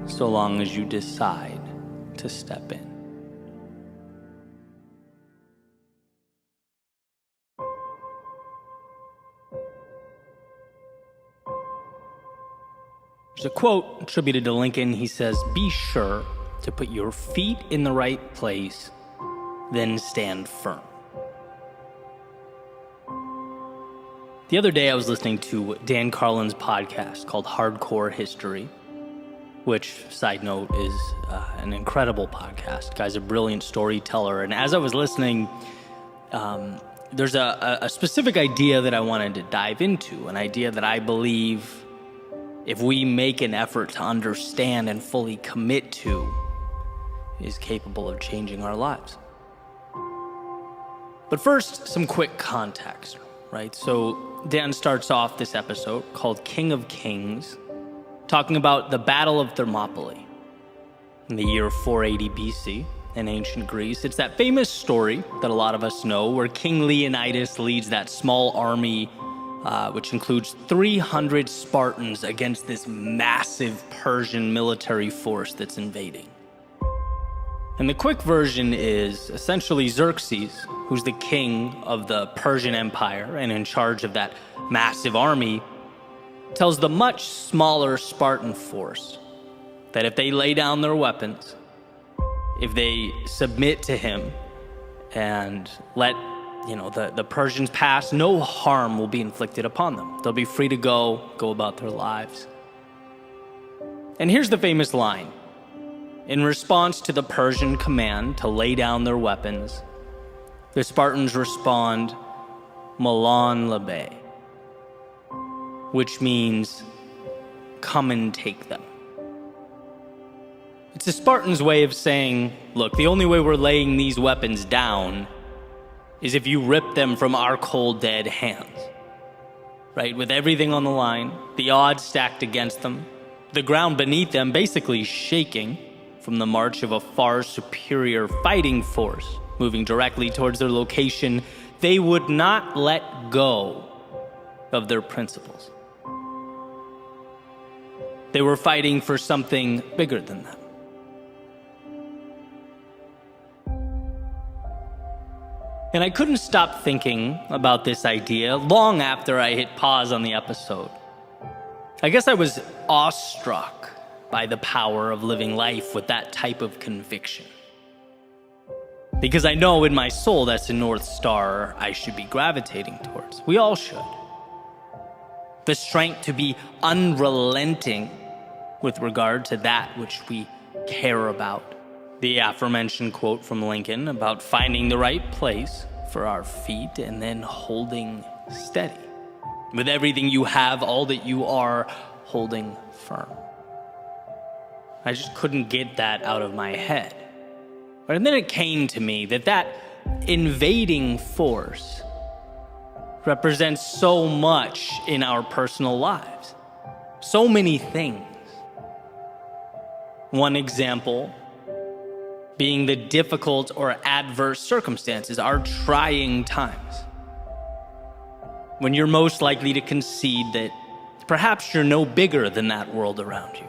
so long as you decide to step in. There's a quote attributed to Lincoln. He says, "Be sure to put your feet in the right place, then stand firm." The other day I was listening to Dan Carlin's podcast called Hardcore History, which, side note, is an incredible podcast. Guy's a brilliant storyteller. And as I was listening, there's a specific idea that I wanted to dive into, an idea that I believe if we make an effort to understand and fully commit to, is capable of changing our lives. But first, some quick context, right? So Dan starts off this episode called King of Kings, talking about the Battle of Thermopylae in the year 480 BC in ancient Greece. It's that famous story that a lot of us know where King Leonidas leads that small army, which includes 300 Spartans against this massive Persian military force that's invading. And the quick version is essentially Xerxes, who's the king of the Persian Empire and in charge of that massive army, tells the much smaller Spartan force that if they lay down their weapons, if they submit to him and let the Persians pass, no harm will be inflicted upon them. They'll be free to go about their lives. And here's the famous line. In response to the Persian command to lay down their weapons, the Spartans respond, "Malan labe," which means, "Come and take them." It's the Spartans' way of saying, look, the only way we're laying these weapons down is if you rip them from our cold, dead hands. Right? With everything on the line, the odds stacked against them, the ground beneath them basically shaking from the march of a far superior fighting force moving directly towards their location, they would not let go of their principles. They were fighting for something bigger than them. And I couldn't stop thinking about this idea long after I hit pause on the episode. I guess I was awestruck by the power of living life with that type of conviction. Because I know in my soul that's the North Star I should be gravitating towards. We all should. The strength to be unrelenting with regard to that which we care about. The aforementioned quote from Lincoln about finding the right place for our feet and then holding steady. With everything you have, all that you are, holding firm. I just couldn't get that out of my head. And then it came to me that invading force represents so much in our personal lives. So many things. One example being the difficult or adverse circumstances, our trying times. When you're most likely to concede that perhaps you're no bigger than that world around you.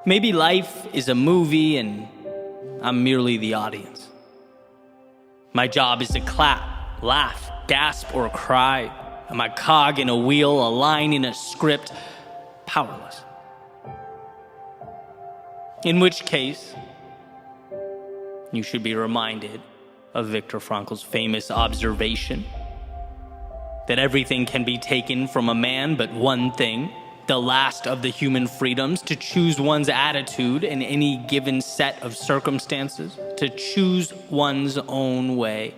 Maybe life is a movie and I'm merely the audience. My job is to clap, laugh, gasp, or cry. I'm a cog in a wheel, a line in a script, powerless. In which case, you should be reminded of Viktor Frankl's famous observation that everything can be taken from a man but one thing, the last of the human freedoms, to choose one's attitude in any given set of circumstances, to choose one's own way.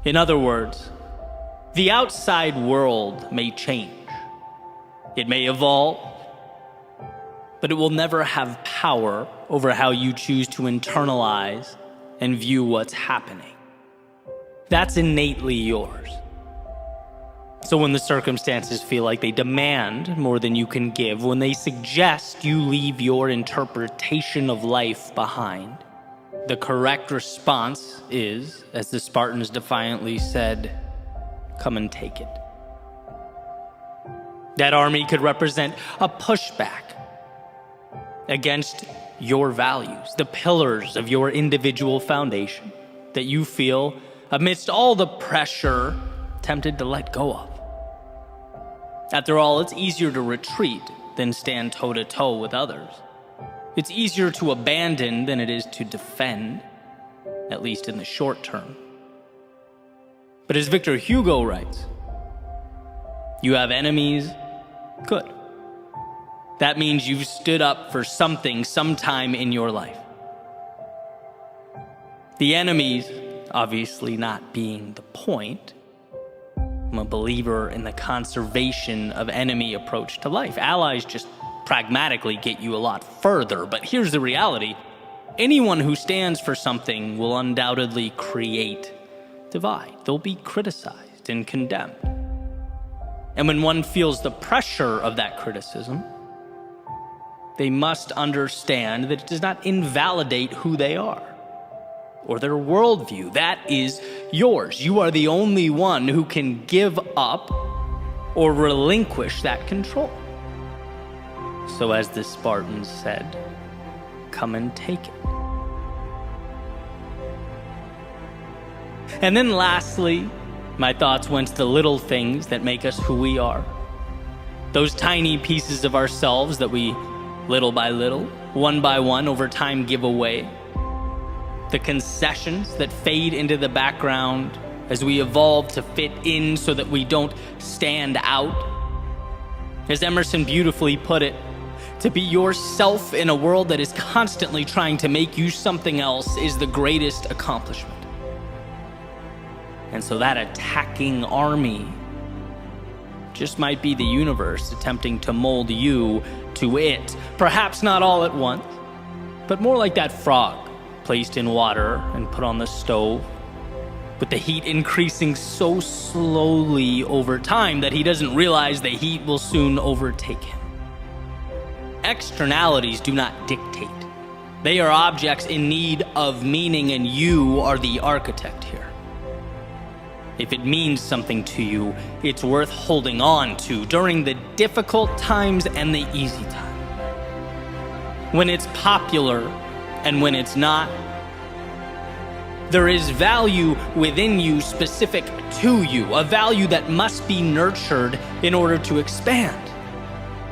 In other words, the outside world may change. It may evolve, but it will never have power over how you choose to internalize and view what's happening. That's innately yours. So when the circumstances feel like they demand more than you can give, when they suggest you leave your interpretation of life behind, the correct response is, as the Spartans defiantly said, "Come and take it." That army could represent a pushback against your values, the pillars of your individual foundation that you feel, amidst all the pressure, tempted to let go of. After all, it's easier to retreat than stand toe-to-toe with others. It's easier to abandon than it is to defend, at least in the short term. But as Victor Hugo writes, you have enemies, good. That means you've stood up for something sometime in your life. The enemies, obviously not being the point. I'm a believer in the conservation of enemy approach to life. Allies just pragmatically get you a lot further, but here's the reality. Anyone who stands for something will undoubtedly create divide. They'll be criticized and condemned. And when one feels the pressure of that criticism, they must understand that it does not invalidate who they are or their worldview. That is yours. You are the only one who can give up or relinquish that control. So as the Spartans said, come and take it. And then lastly, my thoughts went to the little things that make us who we are. Those tiny pieces of ourselves that we, little by little, one by one, over time give away. The concessions that fade into the background as we evolve to fit in so that we don't stand out. As Emerson beautifully put it, to be yourself in a world that is constantly trying to make you something else is the greatest accomplishment. And so that attacking army just might be the universe attempting to mold you to it. Perhaps not all at once, but more like that frog placed in water and put on the stove, with the heat increasing so slowly over time that he doesn't realize the heat will soon overtake him. Externalities do not dictate. They are objects in need of meaning, and you are the architect here. If it means something to you, it's worth holding on to during the difficult times and the easy times. When it's popular and when it's not, there is value within you specific to you, a value that must be nurtured in order to expand.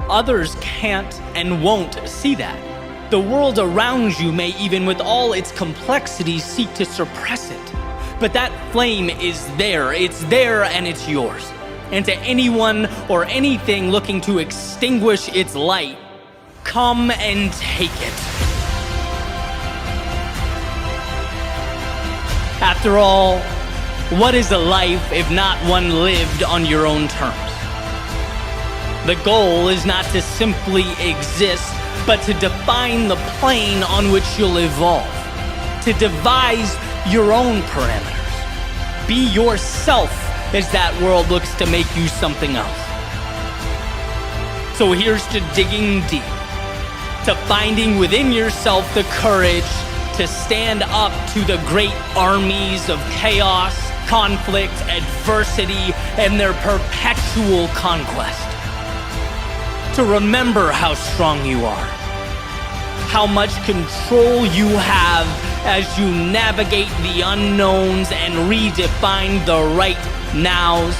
Others can't and won't see that. The world around you may, even with all its complexities, seek to suppress it. But that flame is there. It's there and it's yours. And to anyone or anything looking to extinguish its light, come and take it. After all, what is a life if not one lived on your own terms? The goal is not to simply exist, but to define the plane on which you'll evolve, to devise your own parameters. Be yourself as that world looks to make you something else. So here's to digging deep, to finding within yourself the courage to stand up to the great armies of chaos, conflict, adversity, and their perpetual conquest. To remember how strong you are, how much control you have as you navigate the unknowns and redefine the right nows.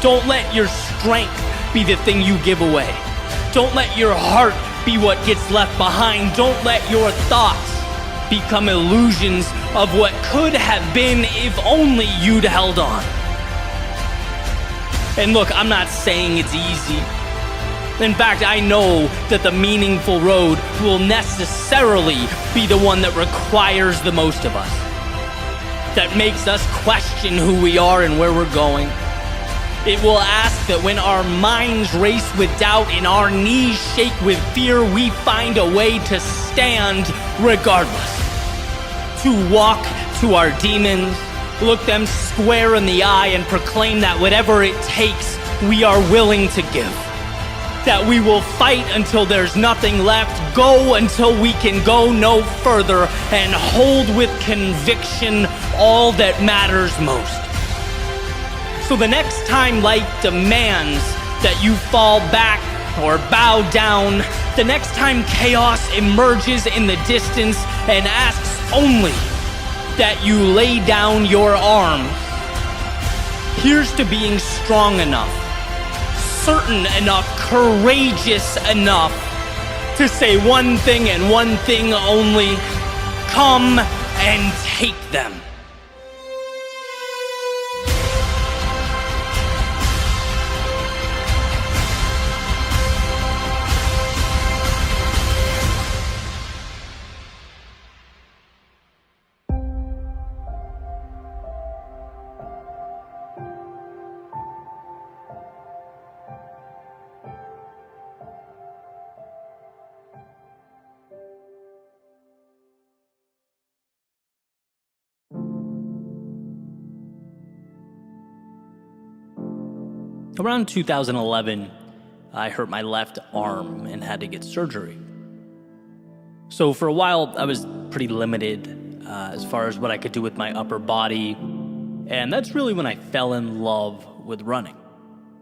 Don't let your strength be the thing you give away. Don't let your heart be what gets left behind. Don't let your thoughts become illusions of what could have been if only you'd held on. And look, I'm not saying it's easy. In fact, I know that the meaningful road will necessarily be the one that requires the most of us, that makes us question who we are and where we're going. It will ask that when our minds race with doubt and our knees shake with fear, we find a way to stand regardless, to walk to our demons, look them square in the eye and proclaim that whatever it takes, we are willing to give. That we will fight until there's nothing left, go until we can go no further, and hold with conviction all that matters most. So the next time life demands that you fall back or bow down, the next time chaos emerges in the distance and asks only that you lay down your arms, here's to being strong enough, certain enough, courageous enough to say one thing and one thing only: come and take them. Around 2011, I hurt my left arm and had to get surgery. So for a while, I was pretty limited as far as what I could do with my upper body, and that's really when I fell in love with running.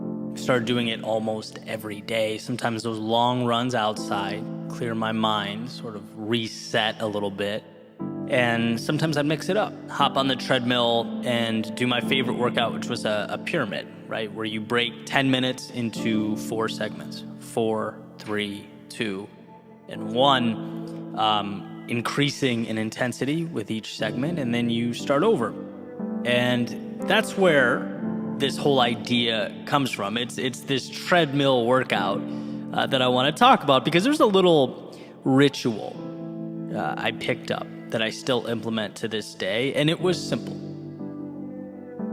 I started doing it almost every day, sometimes those long runs outside, clear my mind, sort of reset a little bit. And sometimes I'd mix it up, hop on the treadmill and do my favorite workout, which was a pyramid, right? Where you break 10 minutes into 4 segments, 4, 3, 2, and 1, increasing in intensity with each segment, and then you start over. And that's where this whole idea comes from. It's this treadmill workout that I want to talk about, because there's a little ritual I picked up that I still implement to this day, and it was simple.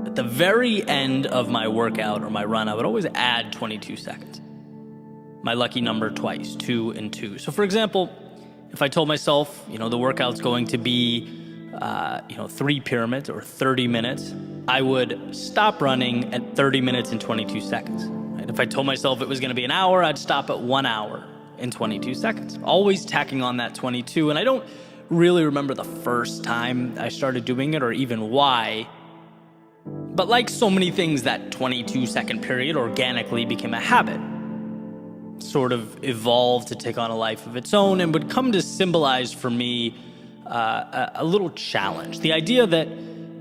At the very end of my workout or my run, I would always add 22 seconds. My lucky number twice, 2 and 2. So for example, if I told myself, the workout's going to be, 3 pyramids or 30 minutes, I would stop running at 30 minutes and 22 seconds. Right? If I told myself it was going to be an hour, I'd stop at 1 hour and 22 seconds. Always tacking on that 22, and I don't really remember the first time I started doing it or even why. But like so many things, that 22-second period organically became a habit. Sort of evolved to take on a life of its own and would come to symbolize for me a little challenge. The idea that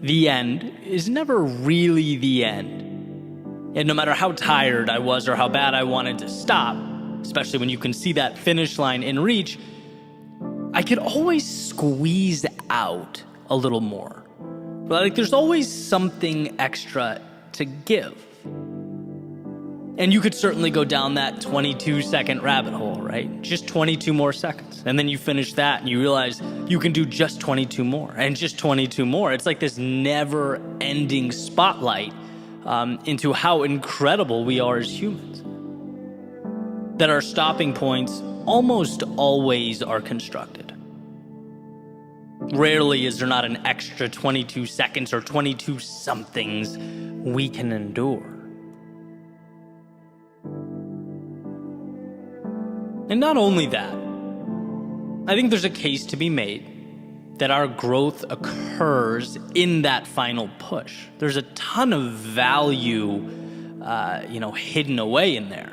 the end is never really the end. And no matter how tired I was or how bad I wanted to stop, especially when you can see that finish line in reach, I could always squeeze out a little more. Like there's always something extra to give. And you could certainly go down that 22-second rabbit hole, right? Just 22 more seconds. And then you finish that and you realize you can do just 22 more and just 22 more. It's like this never-ending spotlight into how incredible we are as humans. That our stopping points almost always are constructed. Rarely is there not an extra 22 seconds or 22 somethings we can endure. And not only that, I think there's a case to be made that our growth occurs in that final push. There's a ton of value, hidden away in there.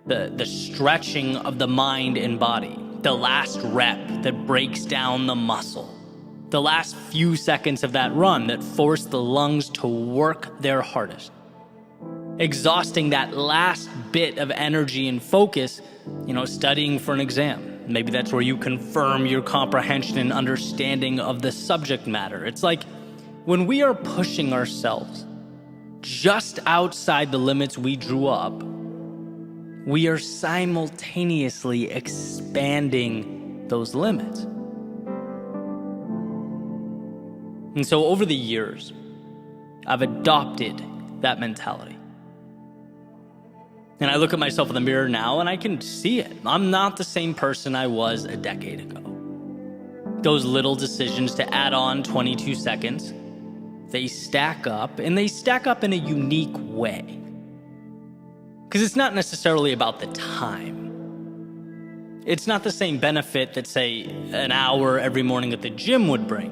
The stretching of the mind and body, the last rep that breaks down the muscle, the last few seconds of that run that force the lungs to work their hardest, exhausting that last bit of energy and focus, studying for an exam. Maybe that's where you confirm your comprehension and understanding of the subject matter. It's like when we are pushing ourselves just outside the limits we drew up, we are simultaneously expanding those limits. And so over the years, I've adopted that mentality. And I look at myself in the mirror now and I can see it. I'm not the same person I was a decade ago. Those little decisions to add on 22 seconds, they stack up, and they stack up in a unique way. Because it's not necessarily about the time. It's not the same benefit that, say, an hour every morning at the gym would bring.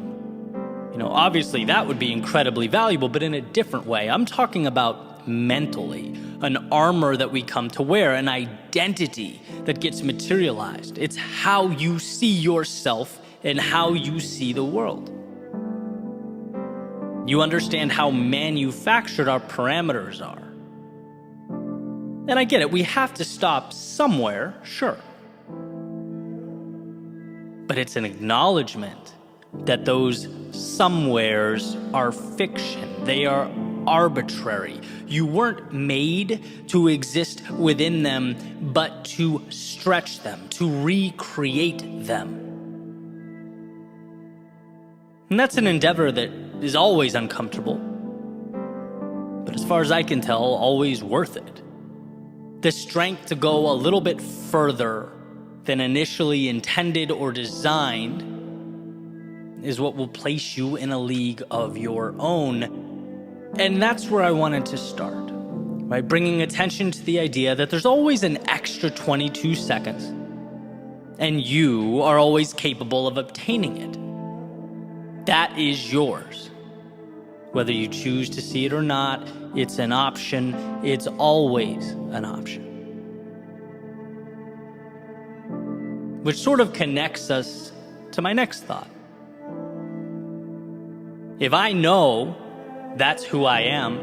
Obviously that would be incredibly valuable, but in a different way. I'm talking about mentally, an armor that we come to wear, an identity that gets materialized. It's how you see yourself and how you see the world. You understand how manufactured our parameters are. And I get it, we have to stop somewhere, sure. But it's an acknowledgement that those somewheres are fiction. They are arbitrary. You weren't made to exist within them, but to stretch them, to recreate them. And that's an endeavor that is always uncomfortable, but as far as I can tell, always worth it. The strength to go a little bit further than initially intended or designed is what will place you in a league of your own. And that's where I wanted to start, by bringing attention to the idea that there's always an extra 22 seconds, and you are always capable of obtaining it. That is yours. Whether you choose to see it or not, it's an option. It's always an option. Which sort of connects us to my next thought. If I know that's who I am,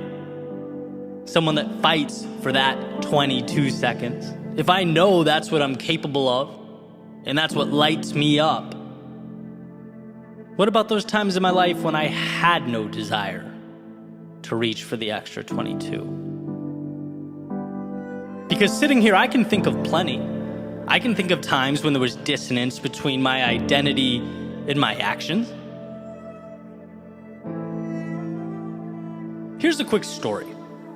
someone that fights for that 22 seconds, if I know that's what I'm capable of, and that's what lights me up, what about those times in my life when I had no desire to reach for the extra 22? Because sitting here, I can think of plenty. I can think of times when there was dissonance between my identity and my actions. Here's a quick story,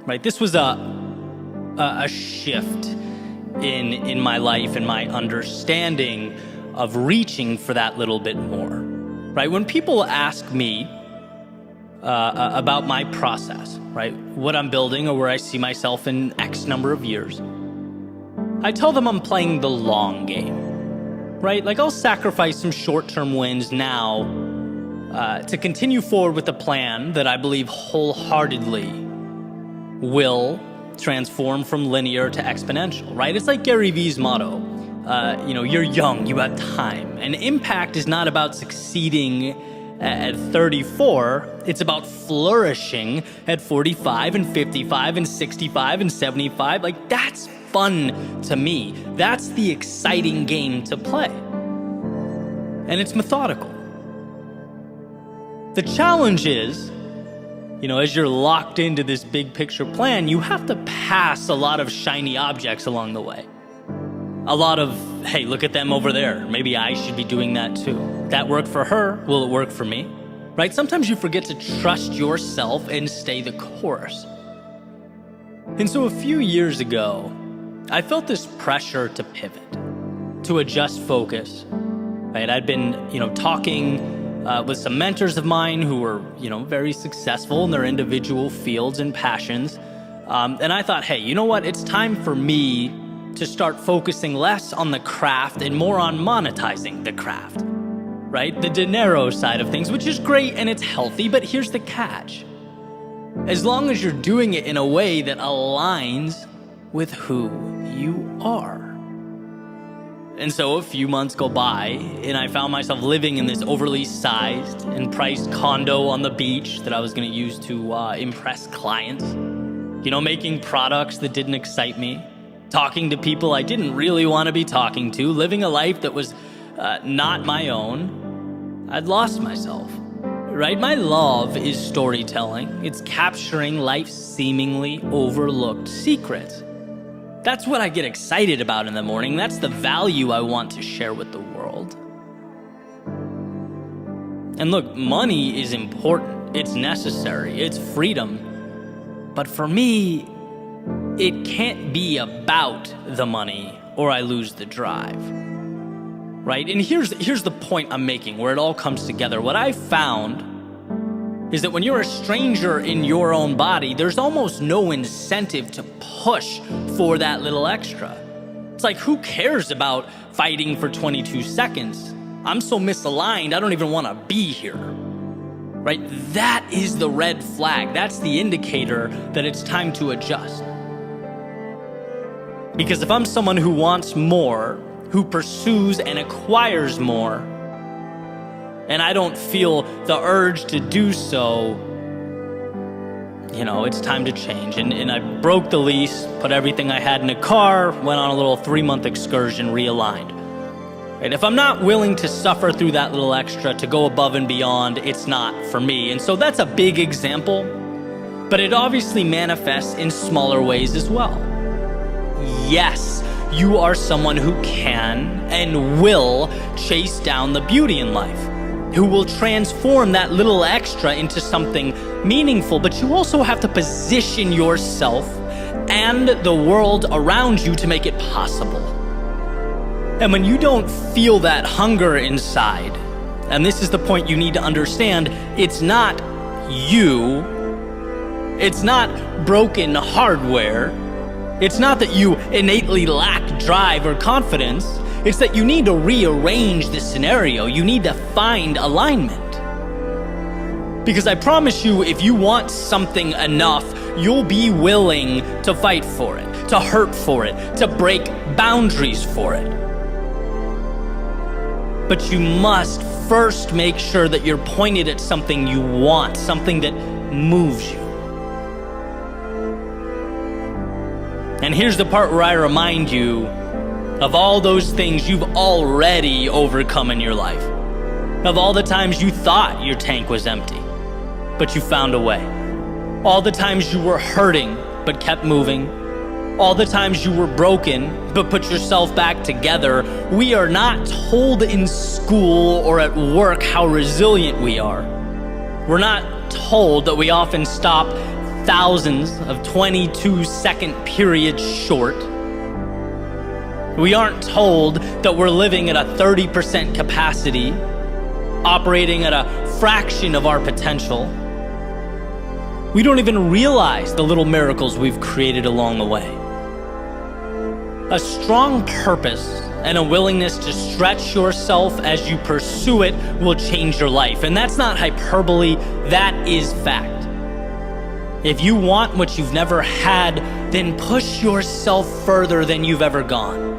right? This was a shift in my life and my understanding of reaching for that little bit more. Right? When people ask me about my process, right? What I'm building or where I see myself in X number of years, I tell them I'm playing the long game, right? Like I'll sacrifice some short-term wins now to continue forward with a plan that I believe wholeheartedly will transform from linear to exponential, right? It's like Gary Vee's motto. You're young, you have time. And impact is not about succeeding at 34. It's about flourishing at 45 and 55 and 65 and 75. Like, that's fun to me. That's the exciting game to play. And it's methodical. The challenge is, as you're locked into this big picture plan, you have to pass a lot of shiny objects along the way. A lot of, hey, look at them over there. Maybe I should be doing that too. That worked for her. Will it work for me? Right? Sometimes you forget to trust yourself and stay the course. And so a few years ago, I felt this pressure to pivot, to adjust focus. Right? I'd been, talking with some mentors of mine who were, very successful in their individual fields and passions. And I thought, hey, you know what? It's time for me to start focusing less on the craft and more on monetizing the craft, right? The dinero side of things, which is great and it's healthy, but here's the catch. As long as you're doing it in a way that aligns with who you are. And so a few months go by and I found myself living in this overly sized and priced condo on the beach that I was going to use to impress clients, making products that didn't excite me, talking to people I didn't really want to be talking to, living a life that was not my own. I'd lost myself, right? My love is storytelling. It's capturing life's seemingly overlooked secrets. That's what I get excited about in the morning. That's the value I want to share with the world. And look, money is important. It's necessary. It's freedom. But for me, it can't be about the money or I lose the drive, right? And here's the point I'm making where it all comes together. What I found is that when you're a stranger in your own body, there's almost no incentive to push for that little extra. It's like, who cares about fighting for 22 seconds? I'm so misaligned, I don't even want to be here. right? That is the red flag. That's the indicator that it's time to adjust. Because if I'm someone who wants more, who pursues and acquires more, and I don't feel the urge to do so, it's time to change. And I broke the lease, put everything I had in a car, went on a little 3-month excursion, realigned. Right? If I'm not willing to suffer through that little extra, to go above and beyond, it's not for me. And so that's a big example, but it obviously manifests in smaller ways as well. Yes, you are someone who can and will chase down the beauty in life, who will transform that little extra into something meaningful, but you also have to position yourself and the world around you to make it possible. And when you don't feel that hunger inside, and this is the point you need to understand, it's not you, it's not broken hardware, it's not that you innately lack drive or confidence, it's that you need to rearrange the scenario. You need to find alignment. Because I promise you, if you want something enough, you'll be willing to fight for it, to hurt for it, to break boundaries for it. But you must first make sure that you're pointed at something you want, something that moves you. And here's the part where I remind you of all those things you've already overcome in your life. Of all the times you thought your tank was empty, but you found a way. All the times you were hurting, but kept moving. All the times you were broken, but put yourself back together. We are not told in school or at work how resilient we are. We're not told that we often stop thousands of 22-second periods short. We aren't told that we're living at a 30% capacity, operating at a fraction of our potential. We don't even realize the little miracles we've created along the way. A strong purpose and a willingness to stretch yourself as you pursue it will change your life. And that's not hyperbole, that is fact. If you want what you've never had, then push yourself further than you've ever gone.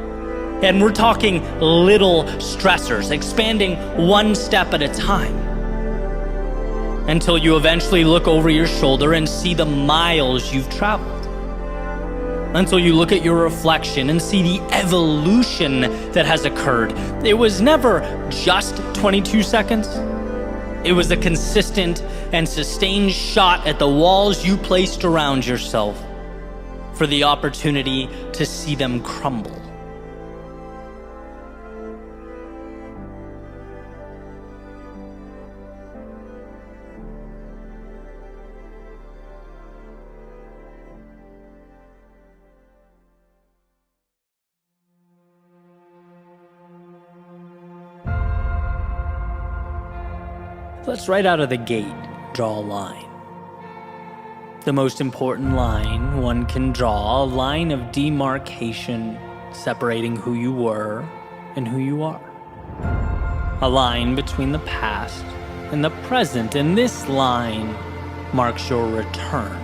And we're talking little stressors, expanding one step at a time, until you eventually look over your shoulder and see the miles you've traveled. Until you look at your reflection and see the evolution that has occurred. It was never just 22 seconds. It was a consistent and sustained shot at the walls you placed around yourself for the opportunity to see them crumble. Let's right out of the gate draw a line. The most important line one can draw, a line of demarcation separating who you were and who you are. A line between the past and the present, and this line marks your return.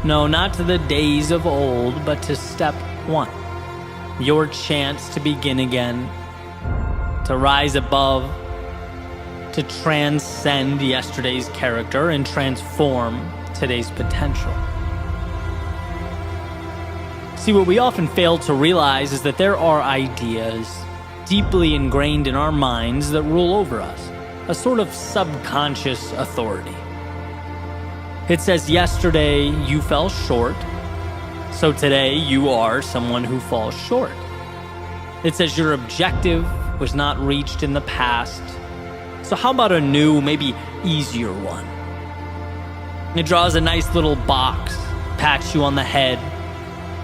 No, not to the days of old, but to step one. Your chance to begin again, to rise above, to transcend yesterday's character and transform today's potential. See, what we often fail to realize is that there are ideas deeply ingrained in our minds that rule over us, a sort of subconscious authority. It says yesterday you fell short, so today you are someone who falls short. It says your objective was not reached in the past, so how about a new, maybe easier one? It draws a nice little box, pats you on the head,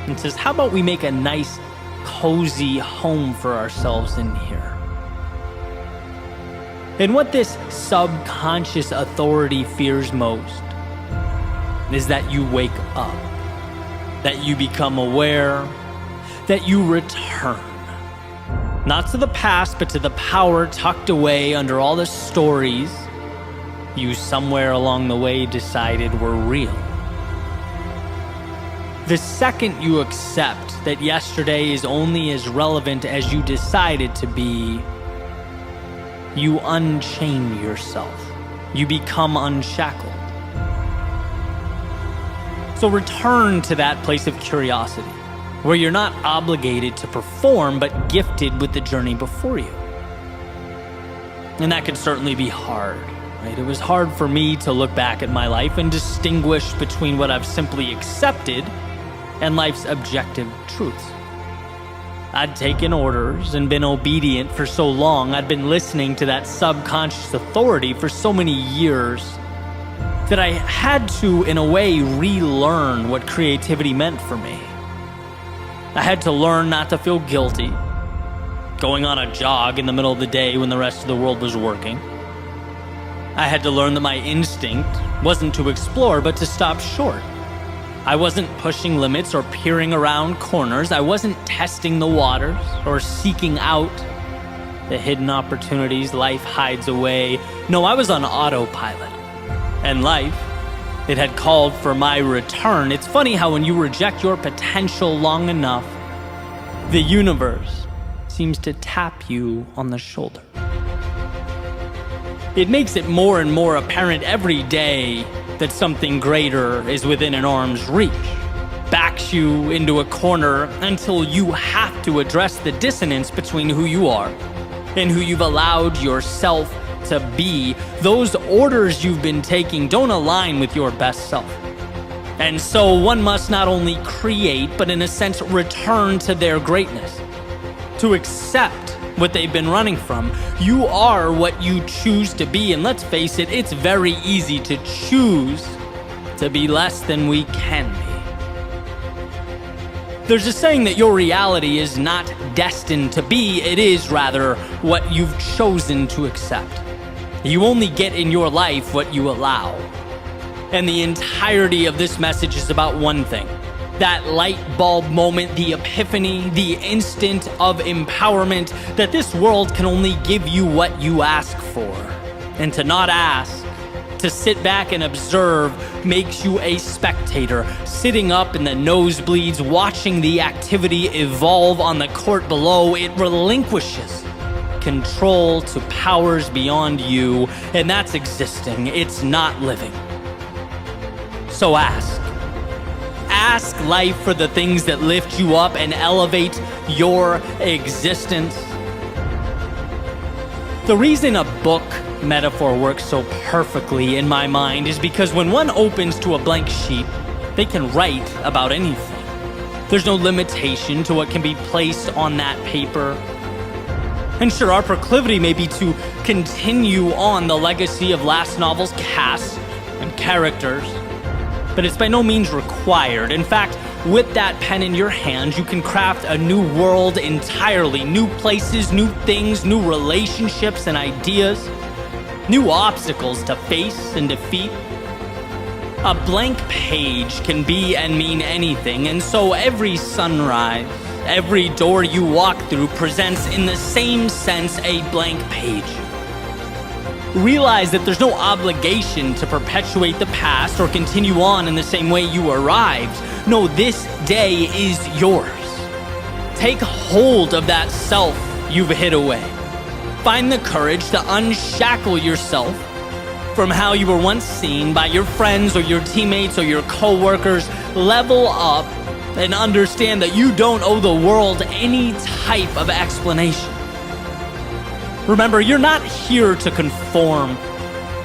and says, how about we make a nice, cozy home for ourselves in here? And what this subconscious authority fears most is that you wake up, that you become aware, that you return. Not to the past, but to the power tucked away under all the stories you somewhere along the way decided were real. The second you accept that yesterday is only as relevant as you decide it to be, you unchain yourself. You become unshackled. So return to that place of curiosity, where you're not obligated to perform, but gifted with the journey before you. And that can certainly be hard, right? It was hard for me to look back at my life and distinguish between what I've simply accepted and life's objective truths. I'd taken orders and been obedient for so long. I'd been listening to that subconscious authority for so many years that I had to, in a way, relearn what creativity meant for me. I had to learn not to feel guilty, going on a jog in the middle of the day when the rest of the world was working. I had to learn that my instinct wasn't to explore, but to stop short. I wasn't pushing limits or peering around corners. I wasn't testing the waters or seeking out the hidden opportunities life hides away. No, I was on autopilot. And life, it had called for my return. It's funny how when you reject your potential long enough, the universe seems to tap you on the shoulder. It makes it more and more apparent every day that something greater is within an arm's reach. Backs you into a corner until you have to address the dissonance between who you are and who you've allowed yourself to be. Those orders you've been taking don't align with your best self. And so one must not only create, but in a sense return to their greatness, to accept what they've been running from. You are what you choose to be, and let's face it, it's very easy to choose to be less than we can be. There's a saying that your reality is not destined to be, it is rather what you've chosen to accept. You only get in your life what you allow. And the entirety of this message is about one thing. That light bulb moment, the epiphany, the instant of empowerment that this world can only give you what you ask for. And to not ask, to sit back and observe, makes you a spectator, sitting up in the nosebleeds, watching the activity evolve on the court below. It relinquishes control to powers beyond you, and that's existing. It's not living. So ask. Ask life for the things that lift you up and elevate your existence. The reason a book metaphor works so perfectly in my mind is because when one opens to a blank sheet, they can write about anything. There's no limitation to what can be placed on that paper. And sure, our proclivity may be to continue on the legacy of last novel's cast and characters, but it's by no means required. In fact, with that pen in your hand, you can craft a new world entirely. New places, new things, new relationships and ideas, new obstacles to face and defeat. A blank page can be and mean anything, and so every sunrise, every door you walk through presents in the same sense a blank page. Realize that there's no obligation to perpetuate the past or continue on in the same way you arrived. No, this day is yours. Take hold of that self you've hid away. Find the courage to unshackle yourself from how you were once seen by your friends or your teammates or your co-workers. Level up and understand that you don't owe the world any type of explanation. Remember, you're not here to conform,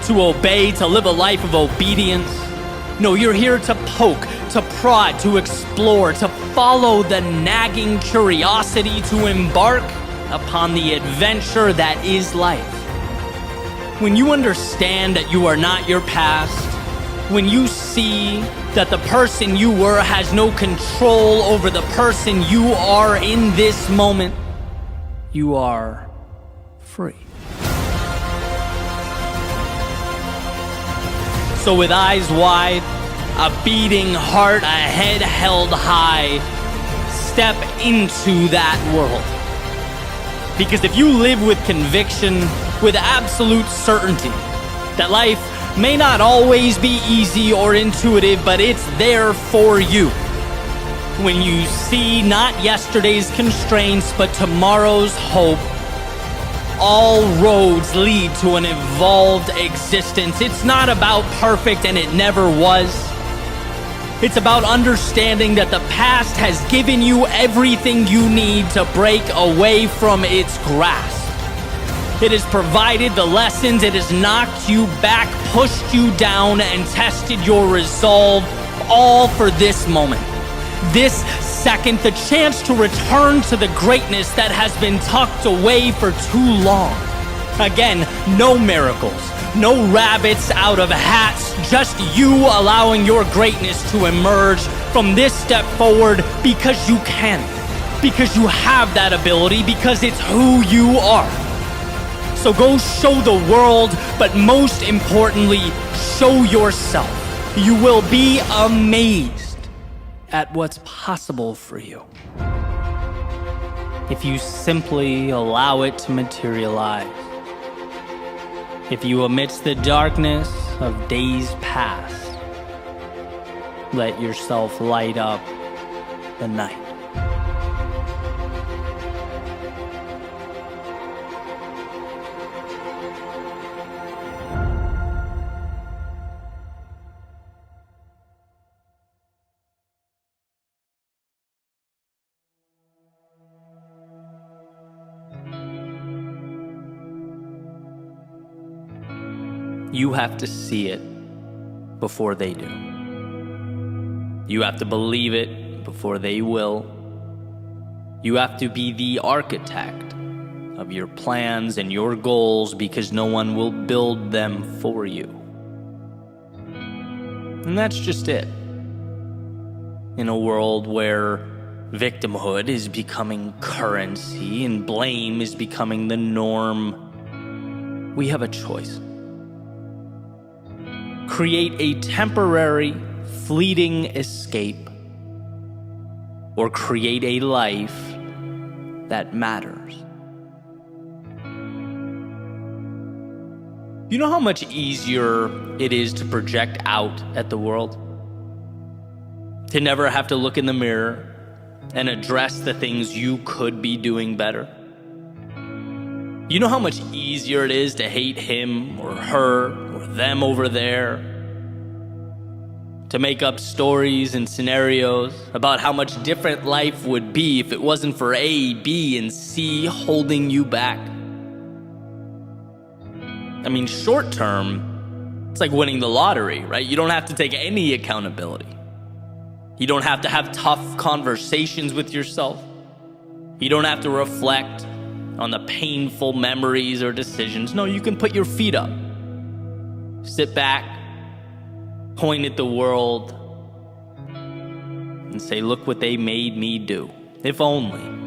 to obey, to live a life of obedience. No, you're here to poke, to prod, to explore, to follow the nagging curiosity, to embark upon the adventure that is life. When you understand that you are not your past, when you see that the person you were has no control over the person you are in this moment, you are free. So with eyes wide, a beating heart, a head held high, step into that world. Because if you live with conviction, with absolute certainty, that life may not always be easy or intuitive, but it's there for you. When you see not yesterday's constraints, but tomorrow's hope, all roads lead to an evolved existence. It's not about perfect, and it never was. It's about understanding that the past has given you everything you need to break away from its grasp. It has provided the lessons, it has knocked you back, pushed you down, and tested your resolve, all for this moment. This second, the chance to return to the greatness that has been tucked away for too long. Again, no miracles, no rabbits out of hats, just you allowing your greatness to emerge from this step forward because you can, because you have that ability, because it's who you are. So go show the world, but most importantly, show yourself. You will be amazed at what's possible for you if you simply allow it to materialize. If you, amidst the darkness of days past, let yourself light up the night. You have to see it before they do. You have to believe it before they will. You have to be the architect of your plans and your goals, because no one will build them for you. And that's just it. In a world where victimhood is becoming currency and blame is becoming the norm, we have a choice. Create a temporary, fleeting escape, or create a life that matters. You know how much easier it is to project out at the world? To never have to look in the mirror and address the things you could be doing better? You know how much easier it is to hate him or her or them over there? To make up stories and scenarios about how much different life would be if it wasn't for A, B, and C holding you back? I mean, short term, it's like winning the lottery, right? You don't have to take any accountability. You don't have to have tough conversations with yourself. You don't have to reflect on the painful memories or decisions. No, you can put your feet up, sit back, point at the world, and say, look what they made me do. If only.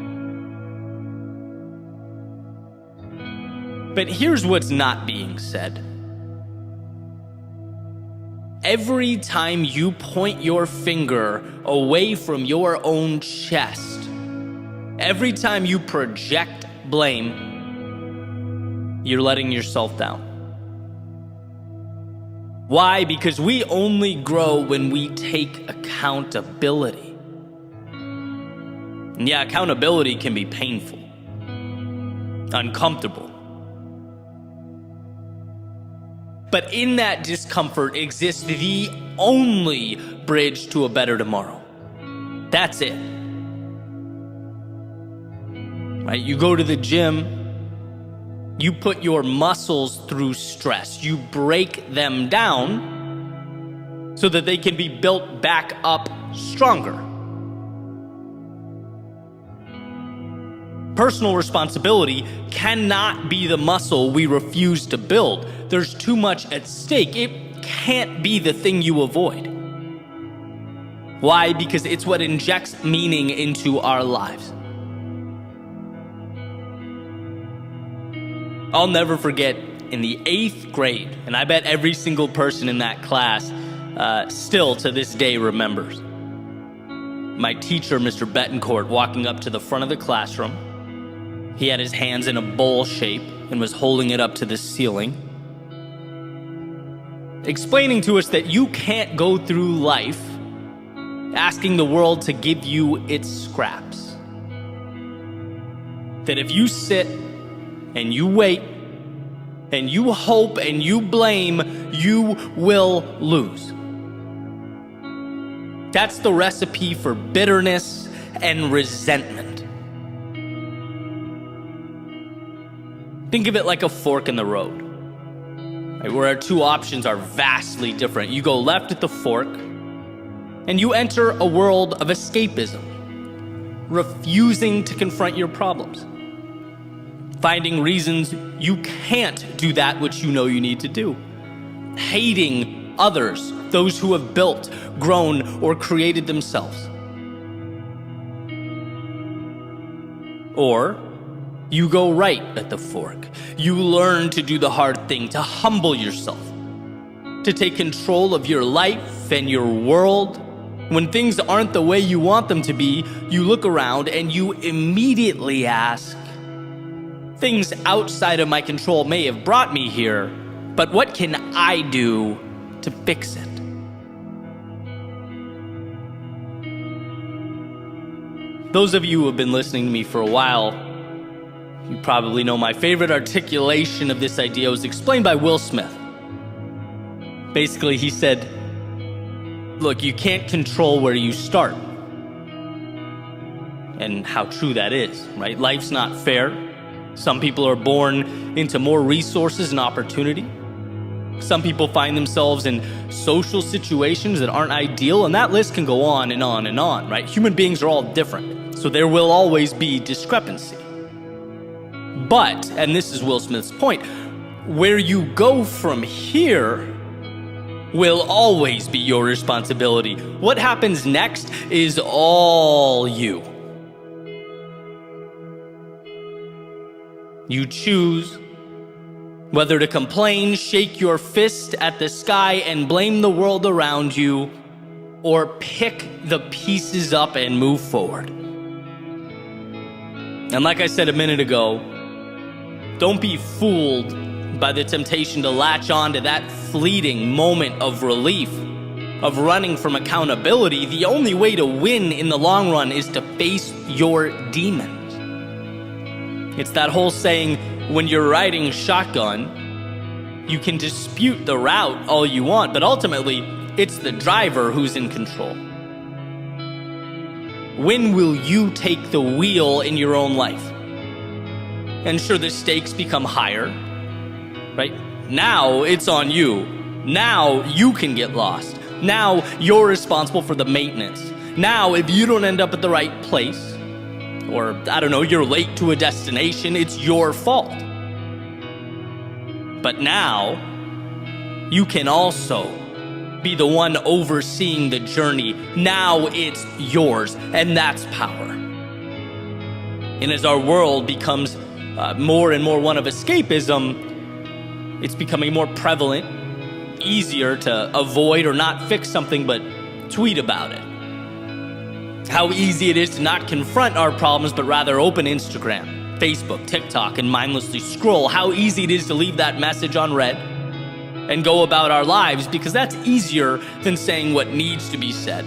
But here's what's not being said. Every time you point your finger away from your own chest, every time you project blame, you're letting yourself down. Why? Because we only grow when we take accountability. And yeah, accountability can be painful, uncomfortable. But in that discomfort exists the only bridge to a better tomorrow. That's it. Right? You go to the gym, you put your muscles through stress. You break them down so that they can be built back up stronger. Personal responsibility cannot be the muscle we refuse to build. There's too much at stake. It can't be the thing you avoid. Why? Because it's what injects meaning into our lives. I'll never forget, in the 8th grade, and I bet every single person in that class still to this day remembers, my teacher, Mr. Betancourt, walking up to the front of the classroom. He had his hands in a bowl shape and was holding it up to the ceiling. explaining to us that you can't go through life asking the world to give you its scraps. That if you sit and you wait and you hope and you blame, you will lose. That's the recipe for bitterness and resentment. Think of it like a fork in the road, right, where our two options are vastly different. You go left at the fork, and you enter a world of escapism, refusing to confront your problems, finding reasons you can't do that which you know you need to do, hating others, those who have built, grown, or created themselves. Or you go right at the fork. You learn to do the hard thing, to humble yourself, to take control of your life and your world. When things aren't the way you want them to be, you look around and you immediately ask, things outside of my control may have brought me here, but what can I do to fix it? Those of you who have been listening to me for a while, you probably know my favorite articulation of this idea was explained by Will Smith. Basically, he said, look, you can't control where you start. And how true that is, right? Life's not fair. Some people are born into more resources and opportunity. Some people find themselves in social situations that aren't ideal, and that list can go on and on and on, right? Human beings are all different, so there will always be discrepancy. But, and this is Will Smith's point, where you go from here will always be your responsibility. What happens next is all you. You choose whether to complain, shake your fist at the sky, and blame the world around you, or pick the pieces up and move forward. And like I said a minute ago, don't be fooled by the temptation to latch on to that fleeting moment of relief, of running from accountability. The only way to win in the long run is to face your demons. It's that whole saying, when you're riding shotgun, you can dispute the route all you want, but ultimately, it's the driver who's in control. When will you take the wheel in your own life? And sure, the stakes become higher, right? Now it's on you. Now you can get lost. Now you're responsible for the maintenance. Now if you don't end up at the right place, or I don't know, you're late to a destination, it's your fault. But now you can also be the one overseeing the journey. Now it's yours, and that's power. And as our world becomes more and more one of escapism, it's becoming more prevalent, easier to avoid or not fix something but tweet about it. How easy it is to not confront our problems but rather open Instagram, Facebook, TikTok, and mindlessly scroll. How easy it is to leave that message unread and go about our lives, because that's easier than saying what needs to be said.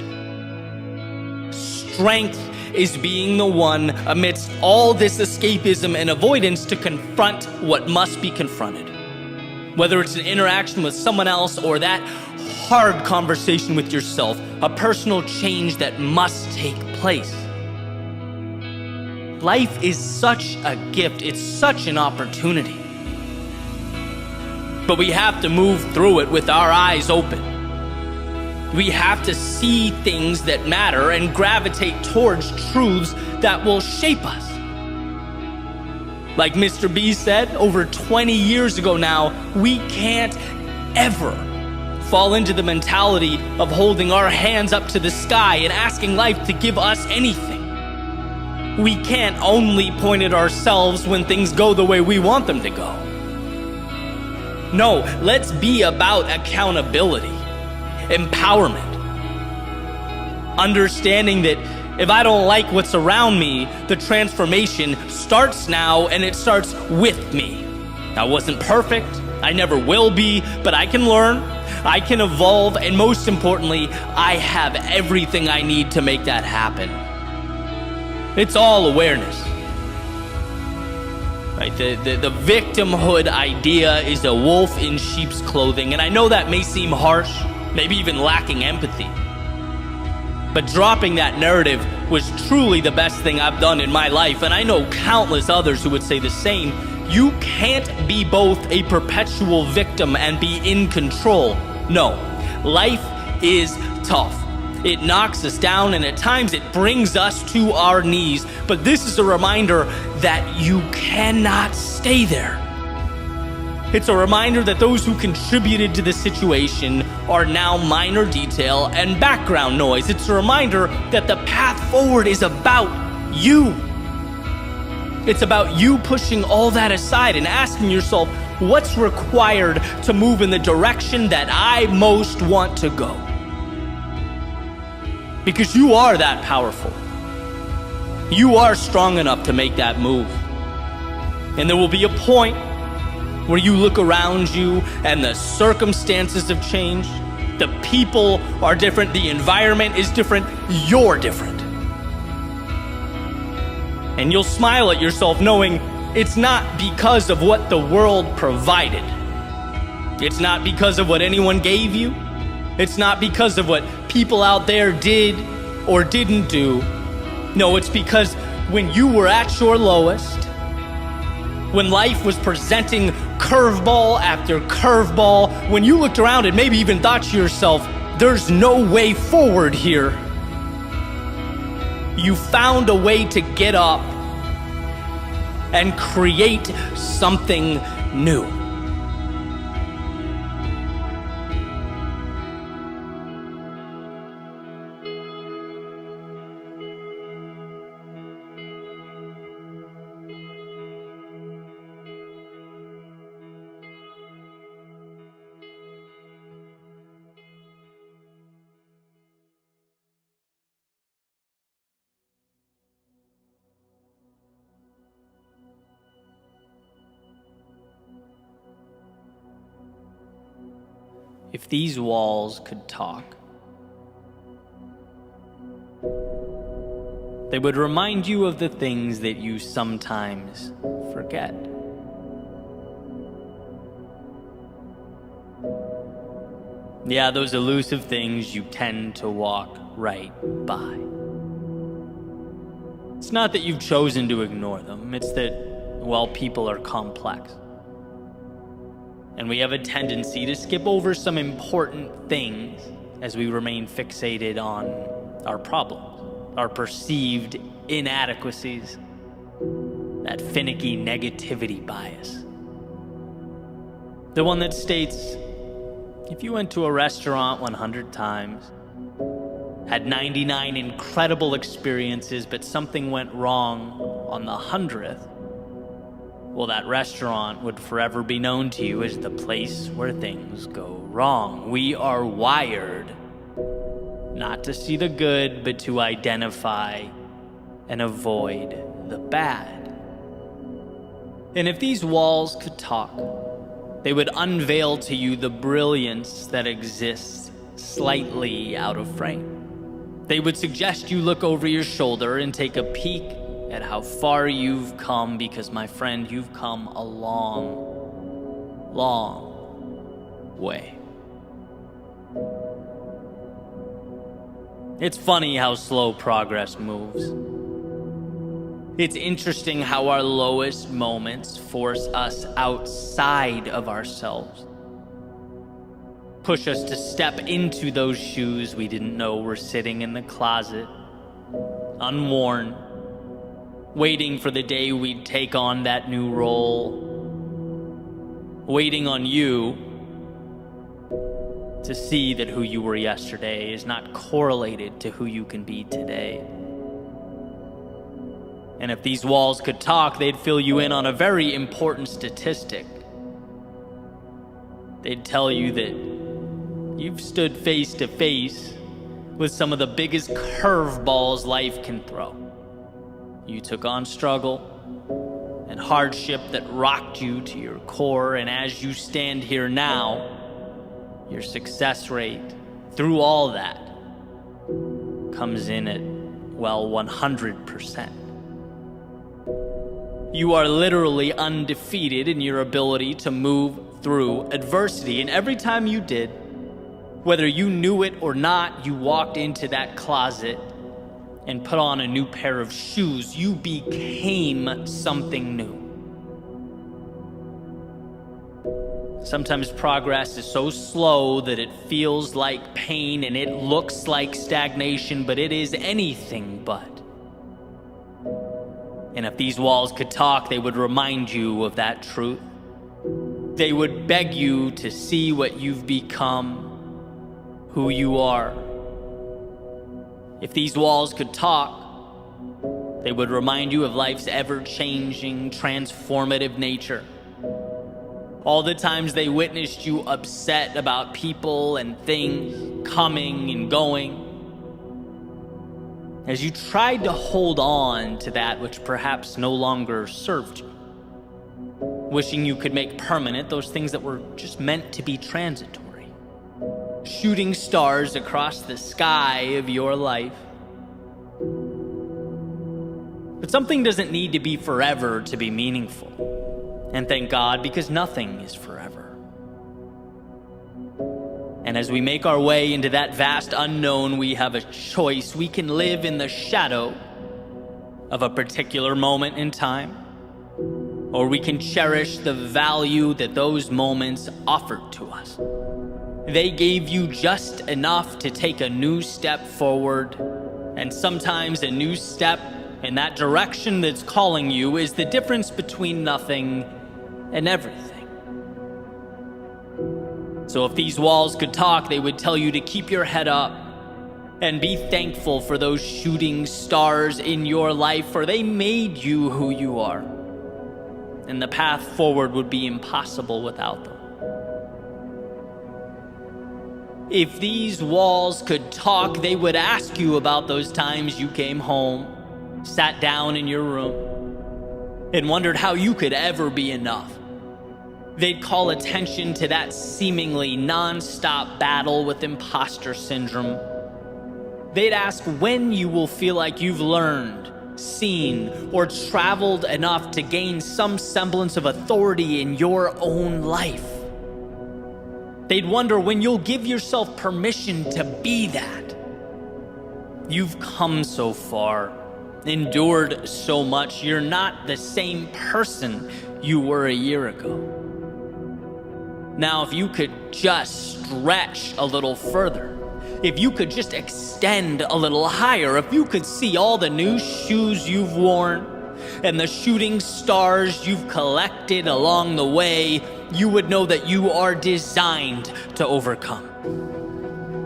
Strength is being the one amidst all this escapism and avoidance to confront what must be confronted. Whether it's an interaction with someone else or that hard conversation with yourself, a personal change that must take place. Life is such a gift, it's such an opportunity. But we have to move through it with our eyes open. We have to see things that matter and gravitate towards truths that will shape us. Like Mr. B said over 20 years ago now, we can't ever fall into the mentality of holding our hands up to the sky and asking life to give us anything. We can't only point at ourselves when things go the way we want them to go. No, let's be about accountability, empowerment, understanding that if I don't like what's around me, the transformation starts now, and it starts with me. I wasn't perfect, I never will be, but I can learn. I can evolve, and most importantly, I have everything I need to make that happen. It's all awareness. Right? The victimhood idea is a wolf in sheep's clothing, and I know that may seem harsh, maybe even lacking empathy. But dropping that narrative was truly the best thing I've done in my life, and I know countless others who would say the same. You can't be both a perpetual victim and be in control. No, life is tough. It knocks us down, and at times it brings us to our knees. But this is a reminder that you cannot stay there. It's a reminder that those who contributed to the situation are now minor detail and background noise. It's a reminder that the path forward is about you. It's about you pushing all that aside and asking yourself, what's required to move in the direction that I most want to go? Because you are that powerful. You are strong enough to make that move. And there will be a point where you look around you and the circumstances have changed. The people are different. The environment is different. You're different. And you'll smile at yourself knowing it's not because of what the world provided. It's not because of what anyone gave you. It's not because of what people out there did or didn't do. No, it's because when you were at your lowest, when life was presenting curveball after curveball, when you looked around and maybe even thought to yourself, there's no way forward here, you found a way to get up and create something new. If these walls could talk, they would remind you of the things that you sometimes forget. Yeah, those elusive things you tend to walk right by. It's not that you've chosen to ignore them, it's that, well, people are complex. And we have a tendency to skip over some important things as we remain fixated on our problems, our perceived inadequacies, that finicky negativity bias. The one that states, if you went to a restaurant 100 times, had 99 incredible experiences, but something went wrong on the 100th, well, that restaurant would forever be known to you as the place where things go wrong. We are wired not to see the good, but to identify and avoid the bad. And if these walls could talk, they would unveil to you the brilliance that exists slightly out of frame. They would suggest you look over your shoulder and take a peek at how far you've come, because, my friend, you've come a long, long way. It's funny how slow progress moves. It's interesting how our lowest moments force us outside of ourselves, push us to step into those shoes we didn't know were sitting in the closet, unworn, waiting for the day we'd take on that new role, waiting on you to see that who you were yesterday is not correlated to who you can be today. And if these walls could talk, they'd fill you in on a very important statistic. They'd tell you that you've stood face to face with some of the biggest curveballs life can throw. You took on struggle and hardship that rocked you to your core, and as you stand here now, your success rate through all that comes in at, well, 100%. You are literally undefeated in your ability to move through adversity. And every time you did, whether you knew it or not, you walked into that closet and put on a new pair of shoes. You became something new. Sometimes progress is so slow that it feels like pain and it looks like stagnation, but it is anything but. And if these walls could talk, they would remind you of that truth. They would beg you to see what you've become, who you are. If these walls could talk, they would remind you of life's ever-changing, transformative nature. All the times they witnessed you upset about people and things coming and going, as you tried to hold on to that which perhaps no longer served you, wishing you could make permanent those things that were just meant to be transitory, shooting stars across the sky of your life. But something doesn't need to be forever to be meaningful. And thank God, because nothing is forever. And as we make our way into that vast unknown, we have a choice. We can live in the shadow of a particular moment in time, or we can cherish the value that those moments offered to us. They gave you just enough to take a new step forward, and sometimes a new step in that direction that's calling you is the difference between nothing and everything. So if these walls could talk, they would tell you to keep your head up and be thankful for those shooting stars in your life, for they made you who you are. And the path forward would be impossible without them. If these walls could talk, they would ask you about those times you came home, sat down in your room, and wondered how you could ever be enough. They'd call attention to that seemingly non-stop battle with imposter syndrome. They'd ask when you will feel like you've learned, seen, or traveled enough to gain some semblance of authority in your own life. They'd wonder when you'll give yourself permission to be that. You've come so far, endured so much. You're not the same person you were a year ago. Now, if you could just stretch a little further, if you could just extend a little higher, if you could see all the new shoes you've worn and the shooting stars you've collected along the way, you would know that you are designed to overcome.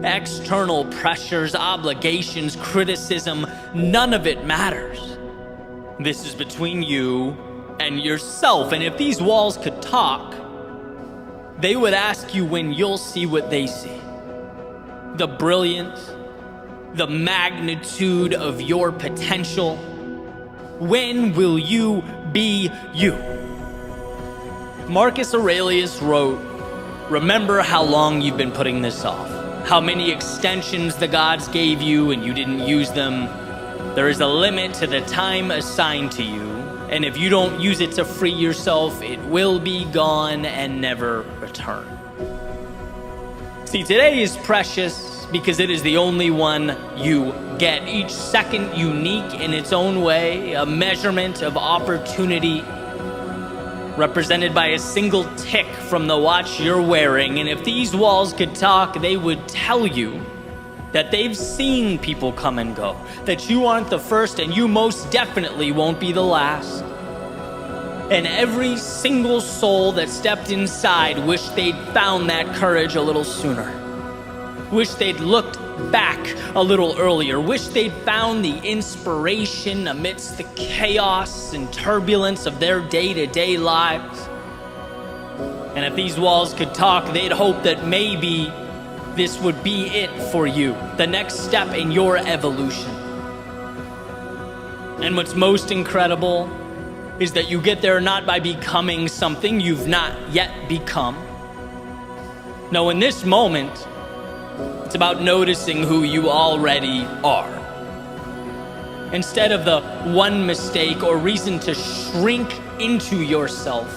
External pressures, obligations, criticism, none of it matters. This is between you and yourself, and if these walls could talk, they would ask you when you'll see what they see. The brilliance, the magnitude of your potential. When will you be you? Marcus Aurelius wrote, "Remember how long you've been putting this off, how many extensions the gods gave you and you didn't use them. There is a limit to the time assigned to you, and if you don't use it to free yourself, it will be gone and never return." See, today is precious because it is the only one you get. Each second unique in its own way, a measurement of opportunity represented by a single tick from the watch you're wearing. And if these walls could talk, they would tell you that they've seen people come and go, that you aren't the first and you most definitely won't be the last. And every single soul that stepped inside wished they'd found that courage a little sooner. Wished they'd looked back a little earlier. Wished they'd found the inspiration amidst the chaos and turbulence of their day-to-day lives. And if these walls could talk, they'd hope that maybe this would be it for you, the next step in your evolution. And what's most incredible is that you get there not by becoming something you've not yet become, No, in this moment, it's about noticing who you already are. Instead of the one mistake or reason to shrink into yourself,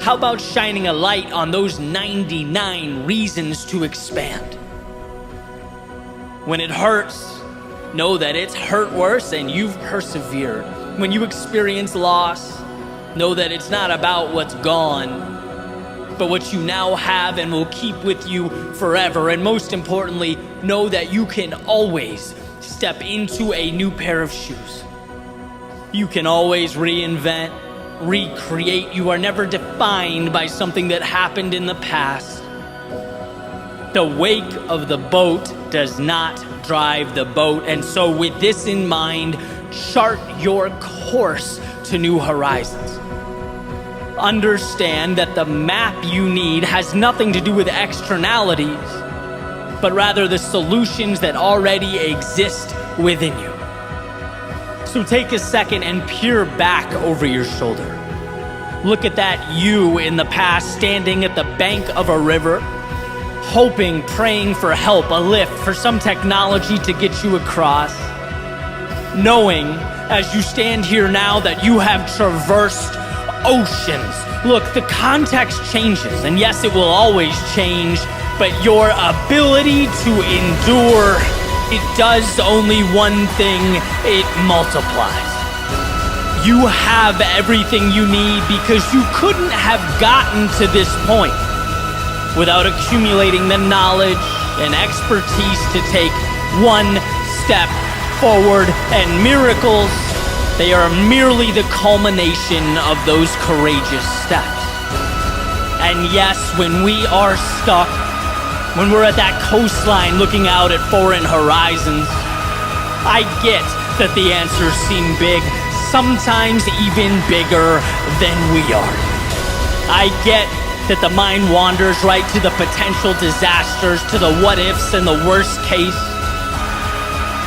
how about shining a light on those 99 reasons to expand? When it hurts, know that it's hurt worse and you've persevered. When you experience loss, know that it's not about what's gone, but what you now have and will keep with you forever. And most importantly, know that you can always step into a new pair of shoes. You can always reinvent, recreate. You are never defined by something that happened in the past. The wake of the boat does not drive the boat. And so with this in mind, chart your course to new horizons. Understand that the map you need has nothing to do with externalities, but rather the solutions that already exist within you. So take a second and peer back over your shoulder. Look at that you in the past standing at the bank of a river, hoping, praying for help, a lift, for some technology to get you across. Knowing as you stand here now that you have traversed oceans. Look, the context changes, and yes, it will always change, but your ability to endure, it does only one thing: it multiplies. You have everything you need because you couldn't have gotten to this point without accumulating the knowledge and expertise to take one step forward. And miracles, they are merely the culmination of those courageous steps. And yes, when we are stuck, when we're at that coastline looking out at foreign horizons, I get that the answers seem big, sometimes even bigger than we are. I get that the mind wanders right to the potential disasters, to the what ifs and the worst case.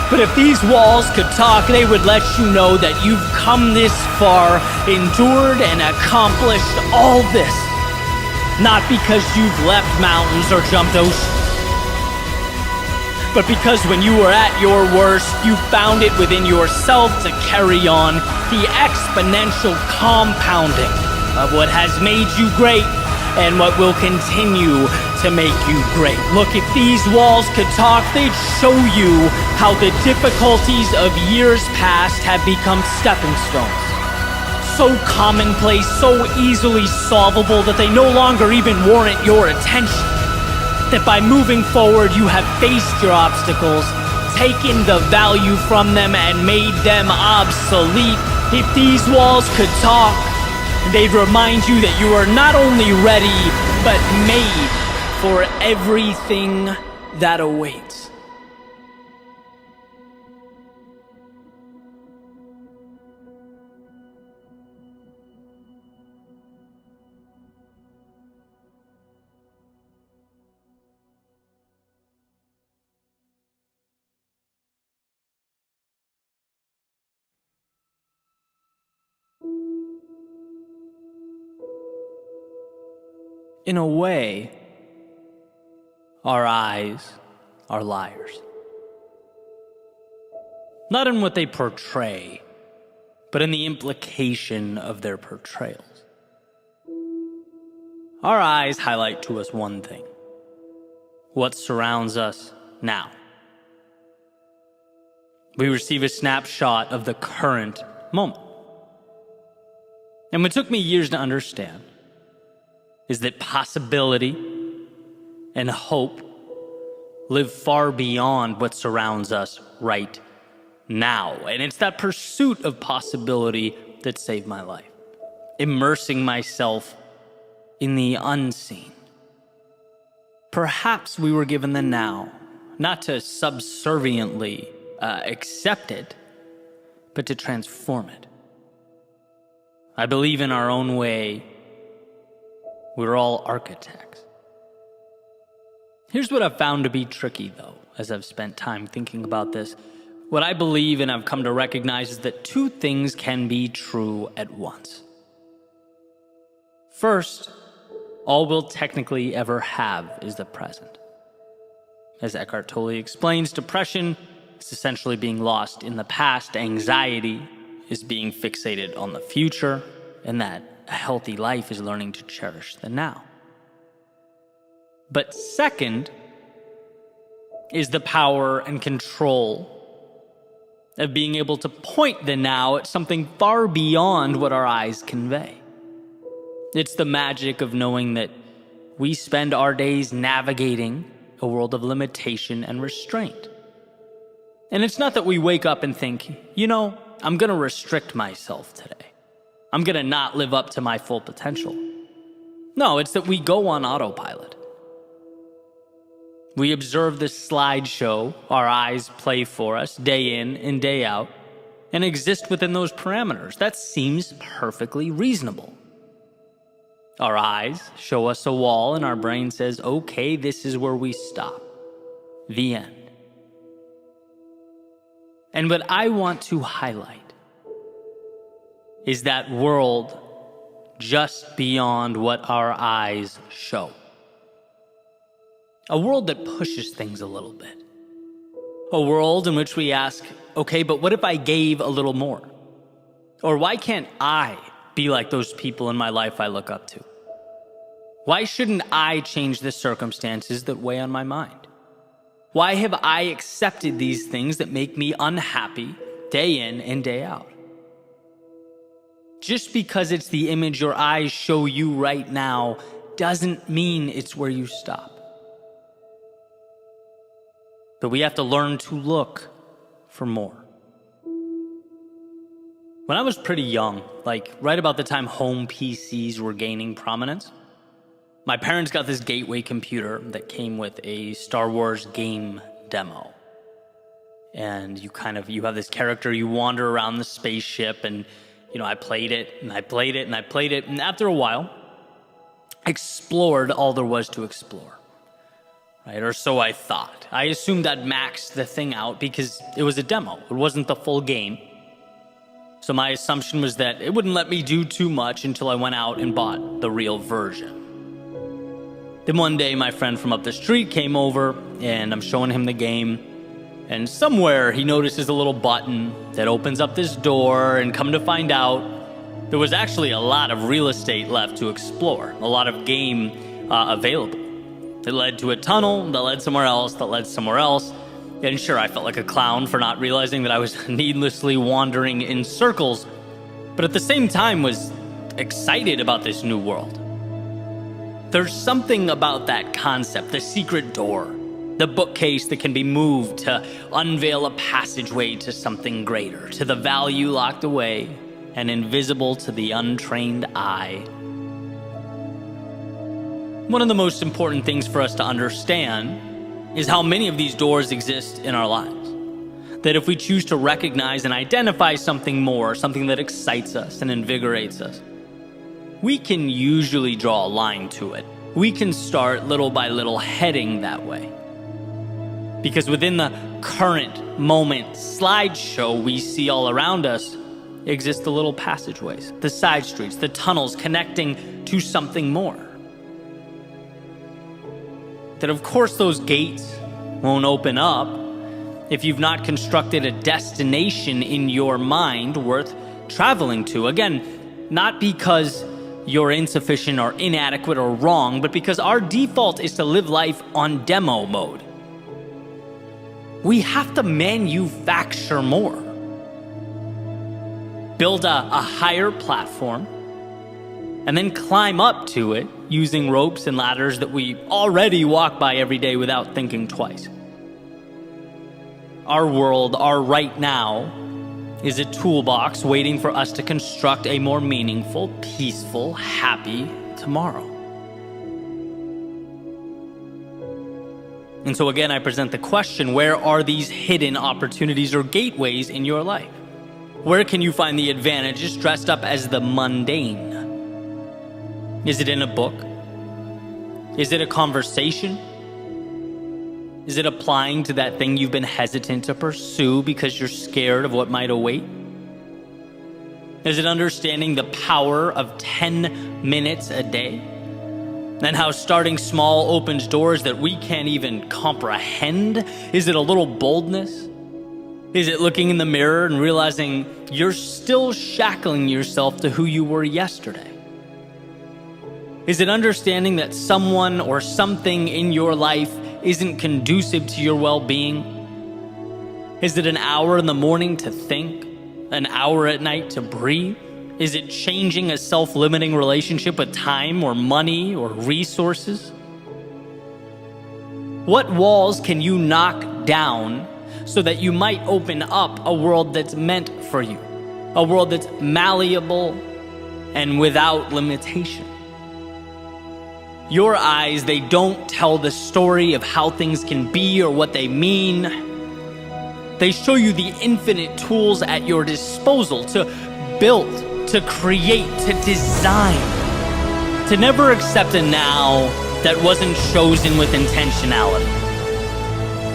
But if these walls could talk, they would let you know that you've come this far, endured and accomplished all this, not because you've left mountains or jumped oceans, but because when you were at your worst, you found it within yourself to carry on the exponential compounding of what has made you great and what will continue to make you great. Look, if these walls could talk, they'd show you how the difficulties of years past have become stepping stones. So commonplace, so easily solvable that they no longer even warrant your attention. That by moving forward, you have faced your obstacles, taken the value from them, and made them obsolete. If these walls could talk, they'd remind you that you are not only ready, but made for everything that awaits. In a way, our eyes are liars. Not in what they portray, but in the implication of their portrayals. Our eyes highlight to us one thing: what surrounds us now. We receive a snapshot of the current moment. And what took me years to understand is that possibility and hope live far beyond what surrounds us right now. And it's that pursuit of possibility that saved my life. Immersing myself in the unseen. Perhaps we were given the now, not to subserviently accept it, but to transform it. I believe in our own way, we're all architects. Here's what I've found to be tricky, though, as I've spent time thinking about this. What I believe and I've come to recognize is that two things can be true at once. First, All we'll technically ever have is the present. As Eckhart Tolle explains, depression is essentially being lost in the past. Anxiety is being fixated on the future, and that a healthy life is learning to cherish the now. But second is the power and control of being able to point the now at something far beyond what our eyes convey. It's the magic of knowing that we spend our days navigating a world of limitation and restraint. And it's not that we wake up and think, I'm going to restrict myself today. I'm going to not live up to my full potential. No, it's that we go on autopilot. We observe the slideshow our eyes play for us day in and day out and exist within those parameters. That seems perfectly reasonable. Our eyes show us a wall and our brain says, okay, this is where we stop. The end. And what I want to highlight is that world just beyond what our eyes show. A world that pushes things a little bit. A world in which we ask, okay, but what if I gave a little more? Or why can't I be like those people in my life I look up to? Why shouldn't I change the circumstances that weigh on my mind? Why have I accepted these things that make me unhappy day in and day out? Just because it's the image your eyes show you right now doesn't mean it's where you stop. But we have to learn to look for more. When I was pretty young, like right about the time home PCs were gaining prominence, my parents got this gateway computer that came with a Star Wars game demo. And you have this character, you wander around the spaceship, and I played it, and I played it, and I played it, and after a while, explored all there was to explore. Right? Or so I thought. I assumed I'd maxed the thing out because it was a demo. It wasn't the full game. So my assumption was that it wouldn't let me do too much until I went out and bought the real version. Then one day my friend from up the street came over and I'm showing him the game. And somewhere he notices a little button that opens up this door, and come to find out, there was actually a lot of real estate left to explore. A lot of game available. It led to a tunnel that led somewhere else, that led somewhere else. And sure, I felt like a clown for not realizing that I was needlessly wandering in circles, but at the same time was excited about this new world. There's something about that concept, the secret door, the bookcase that can be moved to unveil a passageway to something greater, to the value locked away and invisible to the untrained eye. One of the most important things for us to understand is how many of these doors exist in our lives. That if we choose to recognize and identify something more, something that excites us and invigorates us, we can usually draw a line to it. We can start little by little heading that way. Because within the current moment slideshow we see all around us exist the little passageways, the side streets, the tunnels connecting to something more. That of course those gates won't open up if you've not constructed a destination in your mind worth traveling to. Again, not because you're insufficient or inadequate or wrong, but because our default is to live life on demo mode. We have to manufacture more. Build a higher platform, and then climb up to it using ropes and ladders that we already walk by every day without thinking twice. Our world, our right now, is a toolbox waiting for us to construct a more meaningful, peaceful, happy tomorrow. And so again, I present the question, where are these hidden opportunities or gateways in your life? Where can you find the advantages dressed up as the mundane? Is it in a book? Is it a conversation? Is it applying to that thing you've been hesitant to pursue because you're scared of what might await? Is it understanding the power of 10 minutes a day? And how starting small opens doors that we can't even comprehend? Is it a little boldness? Is it looking in the mirror and realizing you're still shackling yourself to who you were yesterday? Is it understanding that someone or something in your life isn't conducive to your well-being? Is it an hour in the morning to think? An hour at night to breathe? Is it changing a self-limiting relationship with time or money or resources? What walls can you knock down so that you might open up a world that's meant for you? A world that's malleable and without limitation. Your eyes, they don't tell the story of how things can be or what they mean. They show you the infinite tools at your disposal to build, to create, to design, to never accept a now that wasn't chosen with intentionality.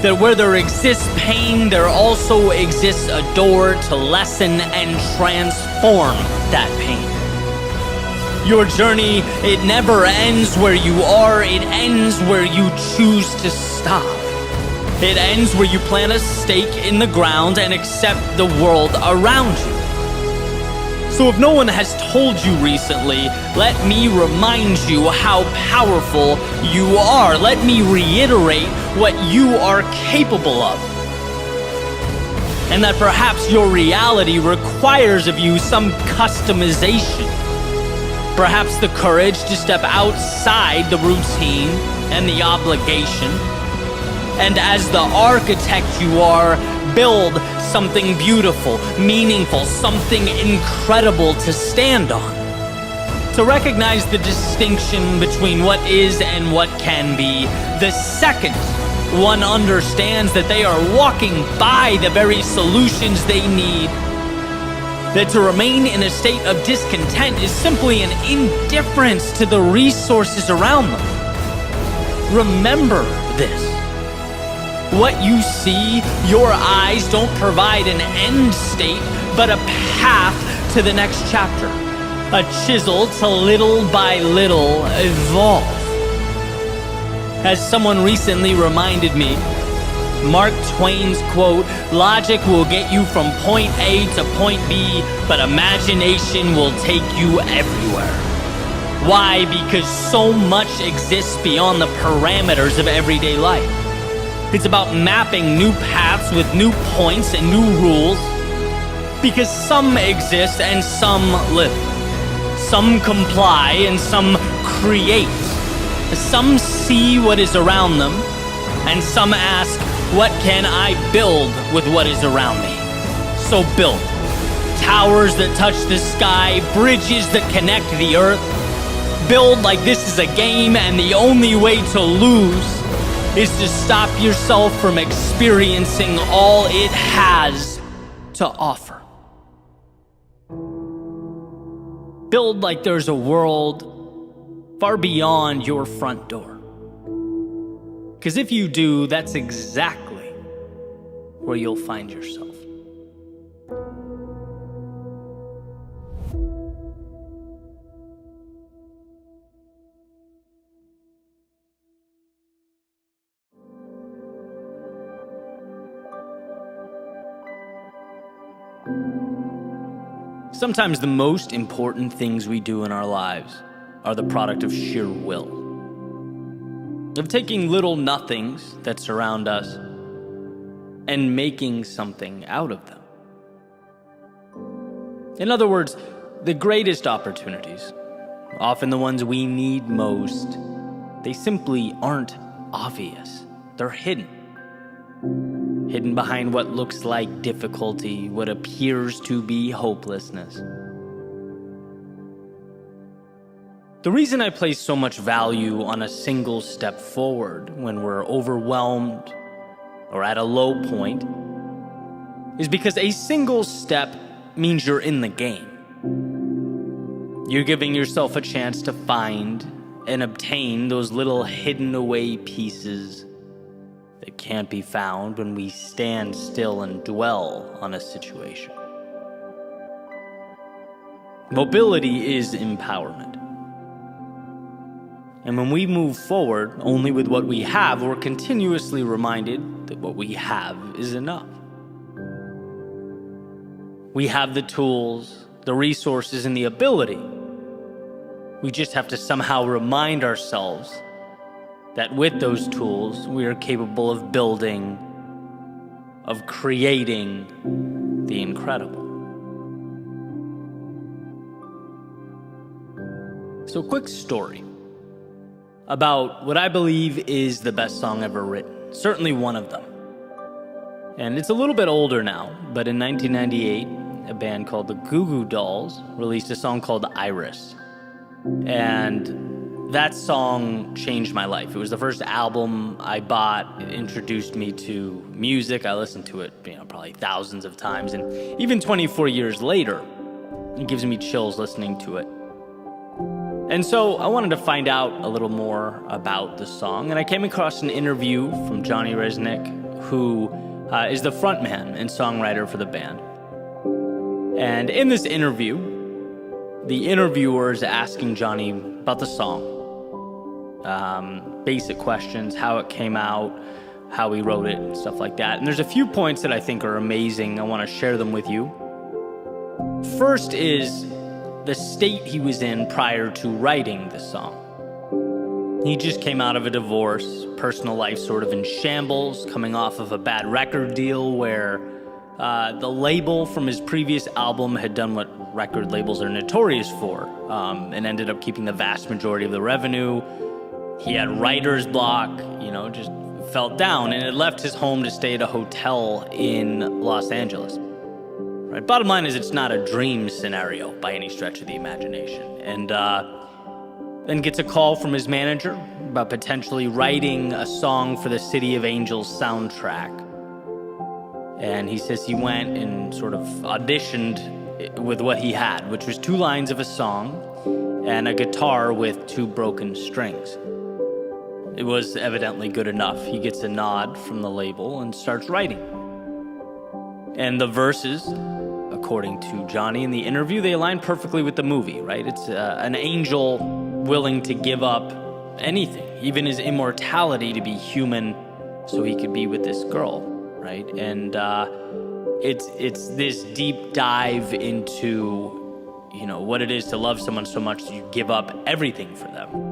That where there exists pain, there also exists a door to lessen and transform that pain. Your journey, it never ends where you are, it ends where you choose to stop. It ends where you plant a stake in the ground and accept the world around you. So if no one has told you recently, let me remind you how powerful you are. Let me reiterate what you are capable of. And that perhaps your reality requires of you some customization. Perhaps the courage to step outside the routine and the obligation. And as the architect you are, build something beautiful, meaningful, something incredible to stand on. To recognize the distinction between what is and what can be, the second one understands that they are walking by the very solutions they need. That to remain in a state of discontent is simply an indifference to the resources around them. Remember this. What you see, your eyes don't provide an end state, but a path to the next chapter. A chisel to little by little evolve. As someone recently reminded me, Mark Twain's quote, "Logic will get you from point A to point B, but imagination will take you everywhere." Why? Because so much exists beyond the parameters of everyday life. It's about mapping new paths with new points and new rules. Because some exist and some live. Some comply and some create. Some see what is around them, and some ask, what can I build with what is around me? So build. Towers that touch the sky, bridges that connect the earth. Build like this is a game, and the only way to lose is to stop yourself from experiencing all it has to offer. Build like there's a world far beyond your front door. Because if you do, that's exactly where you'll find yourself. Sometimes the most important things we do in our lives are the product of sheer will. Of taking little nothings that surround us and making something out of them. In other words, the greatest opportunities, often the ones we need most, they simply aren't obvious. They're hidden. Hidden behind what looks like difficulty, what appears to be hopelessness. The reason I place so much value on a single step forward when we're overwhelmed or at a low point is because a single step means you're in the game. You're giving yourself a chance to find and obtain those little hidden away pieces that can't be found when we stand still and dwell on a situation. Mobility is empowerment. And when we move forward only with what we have, we're continuously reminded that what we have is enough. We have the tools, the resources, and the ability. We just have to somehow remind ourselves that with those tools, we are capable of building, of creating the incredible. So, quick story about what I believe is the best song ever written. Certainly one of them. And it's a little bit older now, but in 1998, a band called the Goo Goo Dolls released a song called Iris. And that song changed my life. It was the first album I bought. It introduced me to music. I listened to it, probably thousands of times. And even 24 years later, it gives me chills listening to it. And so I wanted to find out a little more about the song, and I came across an interview from Johnny Resnick, who is the frontman and songwriter for the band. And in this interview, the interviewer is asking Johnny about the song, basic questions, how it came out, how he wrote it, and stuff like that. And there's a few points that I think are amazing. I want to share them with you. First is the state he was in prior to writing the song. He just came out of a divorce, personal life sort of in shambles, coming off of a bad record deal where the label from his previous album had done what record labels are notorious for, and ended up keeping the vast majority of the revenue. He had writer's block, just felt down, and had left his home to stay at a hotel in Los Angeles. Right. Bottom line is, it's not a dream scenario by any stretch of the imagination. And then gets a call from his manager about potentially writing a song for the City of Angels soundtrack. And he says he went and sort of auditioned with what he had, which was 2 lines of a song and a guitar with 2 broken strings. It was evidently good enough. He gets a nod from the label and starts writing. And the verses, according to Johnny in the interview, they align perfectly with the movie, right? It's an angel willing to give up anything, even his immortality, to be human so he could be with this girl, right? And it's this deep dive into, what it is to love someone so much that you give up everything for them.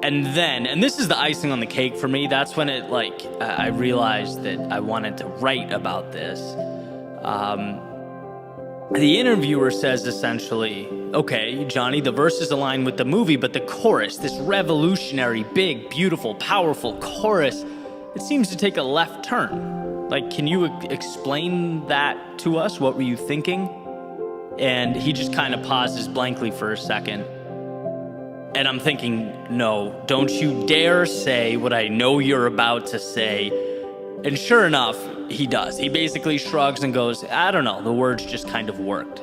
And this is the icing on the cake for me. That's when I realized that I wanted to write about this. The interviewer says essentially, okay, Johnny, the verses align with the movie, but the chorus, this revolutionary, big, beautiful, powerful chorus, it seems to take a left turn. Can you explain that to us? What were you thinking? And he just kind of pauses blankly for a second. And I'm thinking, no, don't you dare say what I know you're about to say. And sure enough, he does. He basically shrugs and goes, I don't know, the words just kind of worked.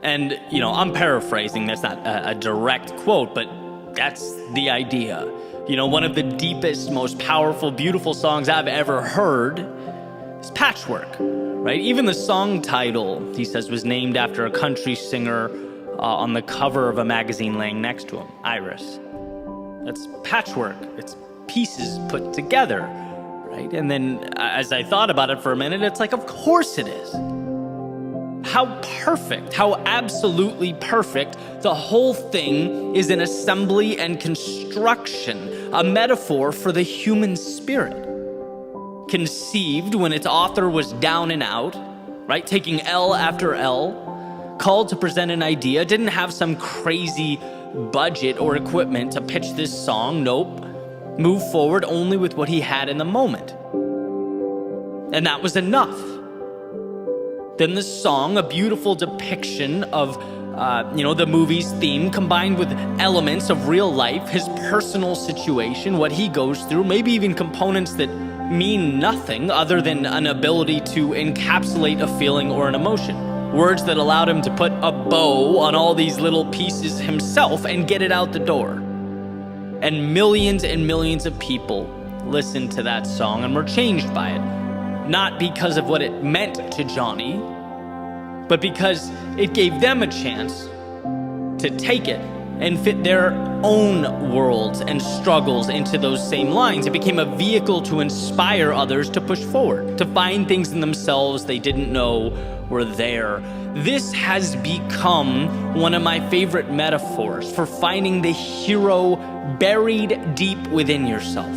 And, I'm paraphrasing. That's not a direct quote, but that's the idea. One of the deepest, most powerful, beautiful songs I've ever heard is Patchwork, right? Even the song title, he says, was named after a country singer on the cover of a magazine laying next to him, Iris. That's patchwork. It's pieces put together, right? And then as I thought about it for a minute, it's of course it is. How perfect, how absolutely perfect. The whole thing is an assembly and construction, a metaphor for the human spirit. Conceived when its author was down and out, right? Taking L after L, called to present an idea, didn't have some crazy budget or equipment to pitch this song. Nope. Moved forward only with what he had in the moment. And that was enough. Then the song, a beautiful depiction of, the movie's theme, combined with elements of real life, his personal situation, what he goes through, maybe even components that mean nothing other than an ability to encapsulate a feeling or an emotion. Words that allowed him to put a bow on all these little pieces himself and get it out the door. And millions of people listened to that song and were changed by it. Not because of what it meant to Johnny, but because it gave them a chance to take it and fit their own worlds and struggles into those same lines. It became a vehicle to inspire others to push forward, to find things in themselves they didn't know were there. This has become one of my favorite metaphors for finding the hero buried deep within yourself.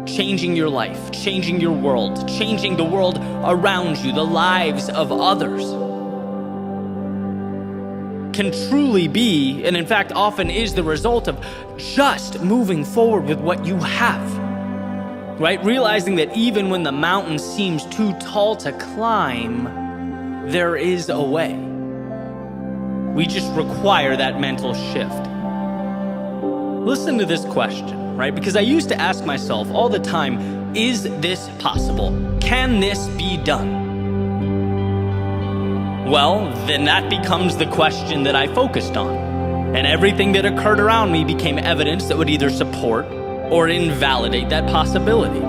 Changing your life, changing your world, changing the world around you, the lives of others, can truly be, and in fact often is, the result of just moving forward with what you have, right? Realizing that even when the mountain seems too tall to climb, there is a way. We just require that mental shift. Listen to this question, right? Because I used to ask myself all the time, is this possible? Can this be done? Well, then that becomes the question that I focused on. And everything that occurred around me became evidence that would either support or invalidate that possibility.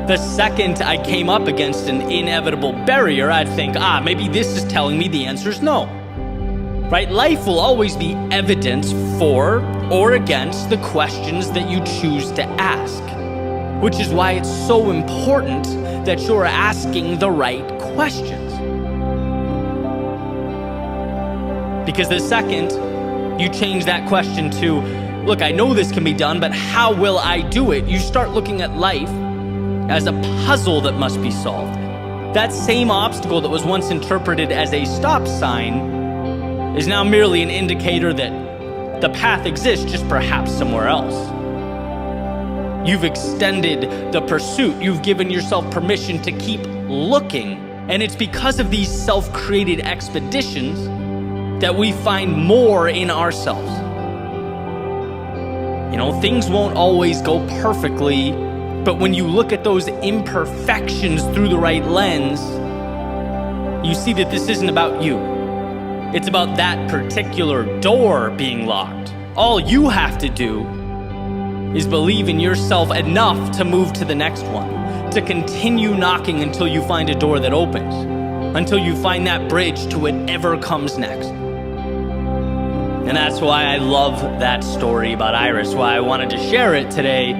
The second I came up against an inevitable barrier, I'd think, maybe this is telling me the answer is no. Right? Life will always be evidence for or against the questions that you choose to ask, which is why it's so important that you're asking the right questions. Because the second you change that question to, look, I know this can be done, but how will I do it? You start looking at life as a puzzle that must be solved. That same obstacle that was once interpreted as a stop sign is now merely an indicator that the path exists, just perhaps somewhere else. You've extended the pursuit. You've given yourself permission to keep looking. And it's because of these self-created expeditions that we find more in ourselves. You know, things won't always go perfectly, but when you look at those imperfections through the right lens, you see that this isn't about you. It's about that particular door being locked. All you have to do is believe in yourself enough to move to the next one, to continue knocking until you find a door that opens, until you find that bridge to whatever comes next. And that's why I love that story about Iris, why I wanted to share it today.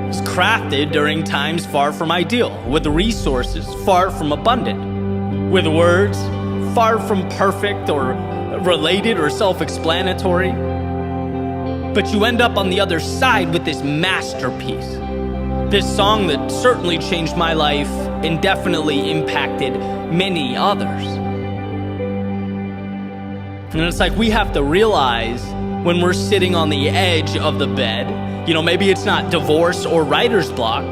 It's crafted during times far from ideal, with resources far from abundant, with words far from perfect or related or self-explanatory. But you end up on the other side with this masterpiece, this song that certainly changed my life and definitely impacted many others. And it's like we have to realize when we're sitting on the edge of the bed, you know, maybe it's not divorce or writer's block,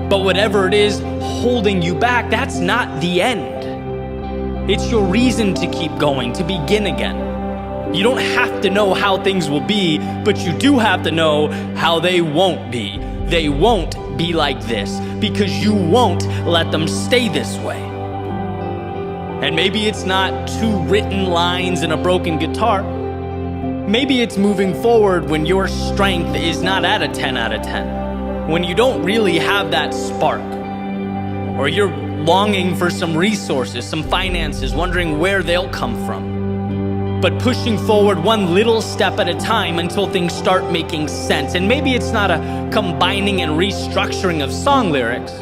but whatever it is holding you back, that's not the end. It's your reason to keep going, to begin again. You don't have to know how things will be, but you do have to know how they won't be. They won't be like this because you won't let them stay this way. And maybe it's not 2 written lines and a broken guitar. Maybe it's moving forward when your strength is not at a 10 out of 10. When you don't really have that spark. Or you're longing for some resources, some finances, wondering where they'll come from. But pushing forward one little step at a time until things start making sense. And maybe it's not a combining and restructuring of song lyrics,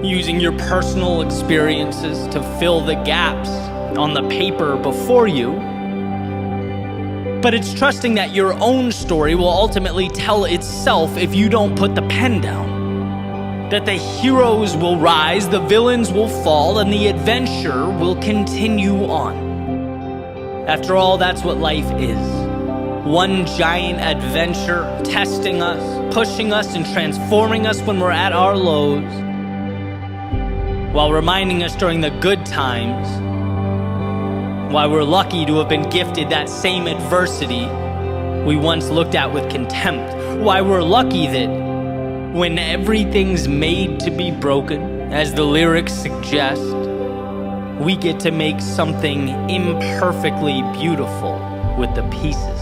using your personal experiences to fill the gaps on the paper before you. But it's trusting that your own story will ultimately tell itself if you don't put the pen down. That the heroes will rise, the villains will fall, and the adventure will continue on. After all, that's what life is. One giant adventure, testing us, pushing us, and transforming us when we're at our lows, while reminding us during the good times why we're lucky to have been gifted that same adversity we once looked at with contempt. Why we're lucky that when everything's made to be broken, as the lyrics suggest, we get to make something imperfectly beautiful with the pieces.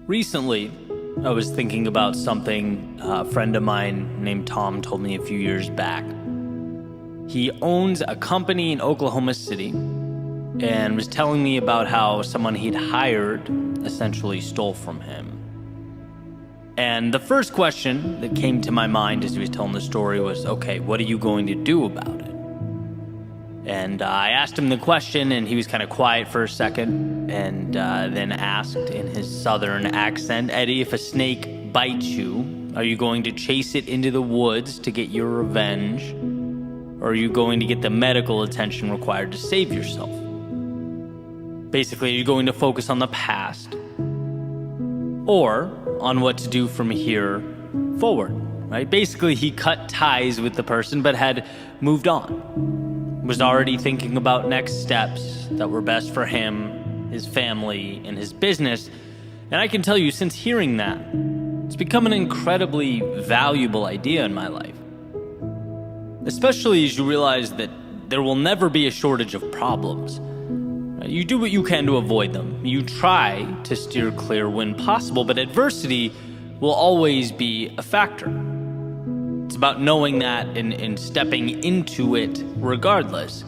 Recently, I was thinking about something a friend of mine named Tom told me a few years back. He owns a company in Oklahoma City and was telling me about how someone he'd hired essentially stole from him. And the first question that came to my mind as he was telling the story was, okay, what are you going to do about it? And I asked him the question, and he was kind of quiet for a second, and then asked in his southern accent, Eddie, if a snake bites you, are you going to chase it into the woods to get your revenge? Or are you going to get the medical attention required to save yourself? Basically, are you going to focus on the past? Or on what to do from here forward, right? Basically, he cut ties with the person, but had moved on. Was already thinking about next steps that were best for him, his family, and his business. And I can tell you, since hearing that, it's become an incredibly valuable idea in my life. Especially as you realize that there will never be a shortage of problems. You do what you can to avoid them. You try to steer clear when possible, but adversity will always be a factor. It's about knowing that and stepping into it regardless.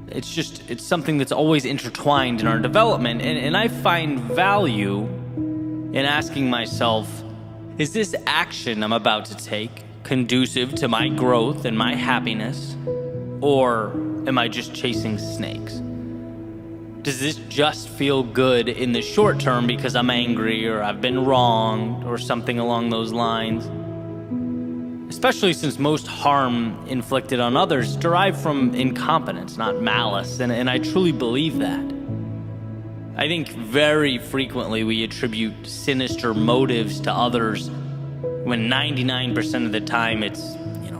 It's something that's always intertwined in our development, and I find value in asking myself, is this action I'm about to take conducive to my growth and my happiness, or am I just chasing snakes? Does this just feel good in the short term because I'm angry or I've been wronged or something along those lines? Especially since most harm inflicted on others derive from incompetence, not malice, and I truly believe that. I think very frequently we attribute sinister motives to others when 99% of the time it's,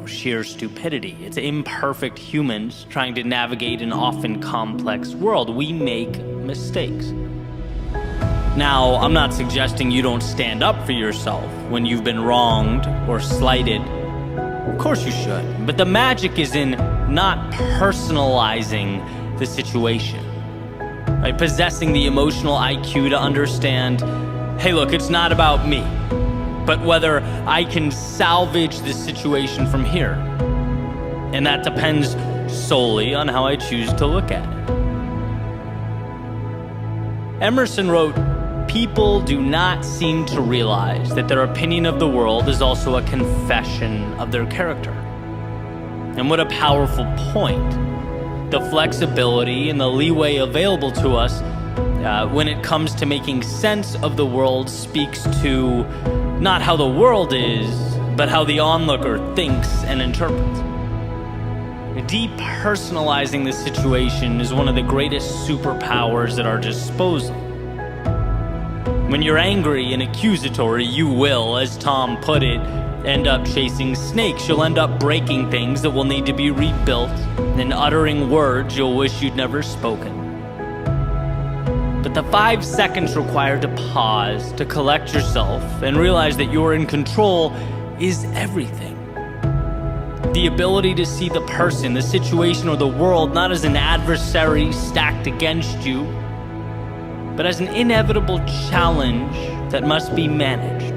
sheer stupidity. It's imperfect humans trying to navigate an often complex world. We make mistakes. Now, I'm not suggesting you don't stand up for yourself when you've been wronged or slighted. Of course you should. But the magic is in not personalizing the situation. Right? Possessing the emotional IQ to understand, hey, look, it's not about me, but whether I can salvage the situation from here. And that depends solely on how I choose to look at it. Emerson wrote, people do not seem to realize that their opinion of the world is also a confession of their character. And what a powerful point. The flexibility and the leeway available to us when it comes to making sense of the world speaks to not how the world is, but how the onlooker thinks and interprets. Depersonalizing the situation is one of the greatest superpowers at our disposal. When you're angry and accusatory, you will, as Tom put it, end up chasing snakes. You'll end up breaking things that will need to be rebuilt and uttering words you'll wish you'd never spoken. But the 5 seconds required to pause, to collect yourself, and realize that you're in control is everything. The ability to see the person, the situation, or the world not as an adversary stacked against you, but as an inevitable challenge that must be managed.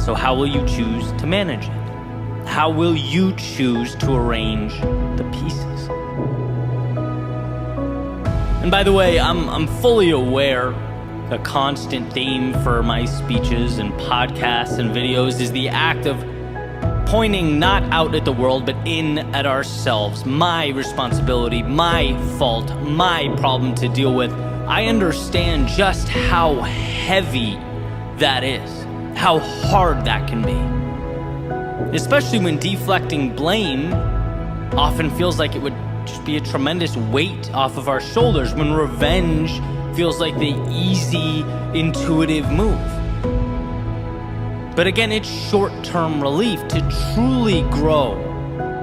So how will you choose to manage it? How will you choose to arrange the pieces? And by the way, I'm fully aware a constant theme for my speeches and podcasts and videos is the act of pointing not out at the world, but in at ourselves. My responsibility, my fault, my problem to deal with. I understand just how heavy that is, how hard that can be. Especially when deflecting blame often feels like it would just be a tremendous weight off of our shoulders, when revenge feels like the easy, intuitive move. But again, it's short-term relief. To truly grow,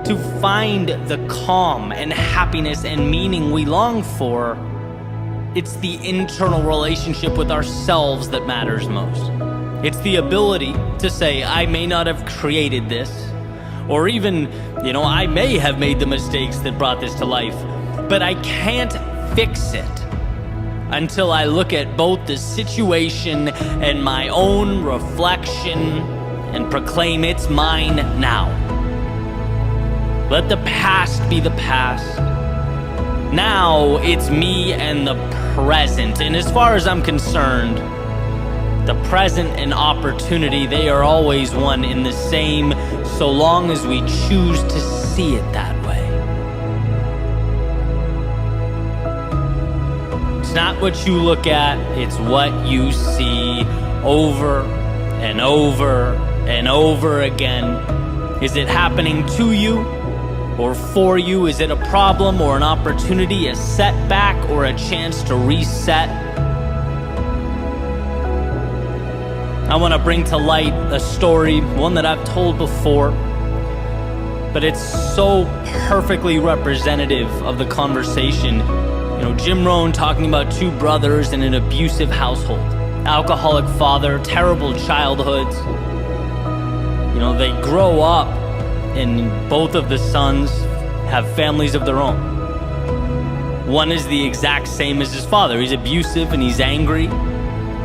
to find the calm and happiness and meaning we long for, it's the internal relationship with ourselves that matters most. It's the ability to say, I may not have created this, Or even, I may have made the mistakes that brought this to life, but I can't fix it until I look at both the situation and my own reflection and proclaim it's mine now. Let the past be the past. Now it's me and the present. And as far as I'm concerned, the present and opportunity, they are always one in the same, so long as we choose to see it that way. It's not what you look at, it's what you see over and over and over again. Is it happening to you or for you? Is it a problem or an opportunity, a setback or a chance to reset? I want to bring to light a story, one that I've told before, but it's so perfectly representative of the conversation. Jim Rohn talking about two brothers in an abusive household, alcoholic father, terrible childhoods. They grow up and both of the sons have families of their own. One is the exact same as his father. He's abusive and he's angry.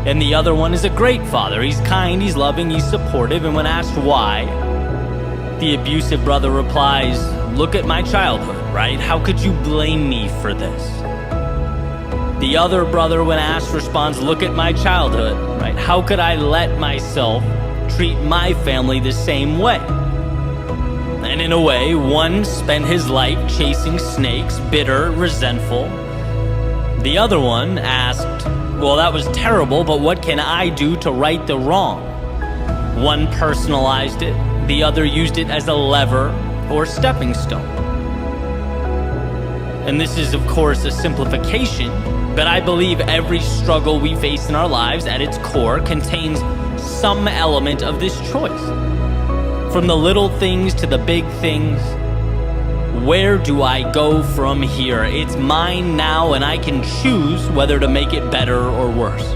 And the other one is a great father. He's kind, he's loving, he's supportive. And when asked why, the abusive brother replies, "Look at my childhood, right? How could you blame me for this?" The other brother, when asked, responds, "Look at my childhood, right? How could I let myself treat my family the same way?" And in a way, one spent his life chasing snakes, bitter, resentful. The other one asked, "Well, that was terrible, but what can I do to right the wrong?" One personalized it, the other used it as a lever or stepping stone. And this is, of course, a simplification, but I believe every struggle we face in our lives at its core contains some element of this choice. From the little things to the big things, where do I go from here? It's mine now, and I can choose whether to make it better or worse.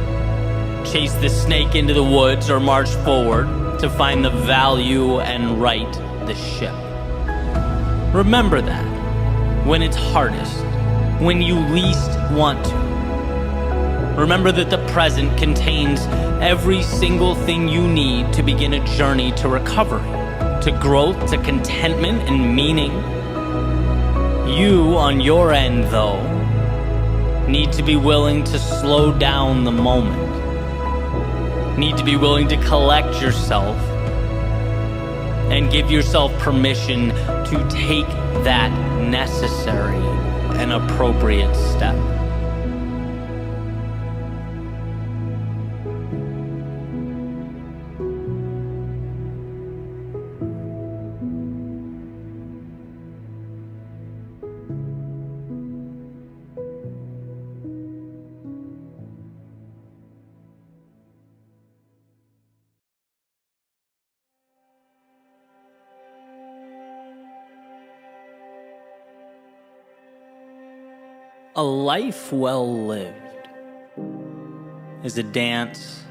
Chase the snake into the woods or march forward to find the value and right the ship. Remember that when it's hardest, when you least want to. Remember that the present contains every single thing you need to begin a journey to recovery, to growth, to contentment and meaning. You, on your end, though, need to be willing to slow down the moment. Need to be willing to collect yourself and give yourself permission to take that necessary and appropriate step. A life well lived is a dance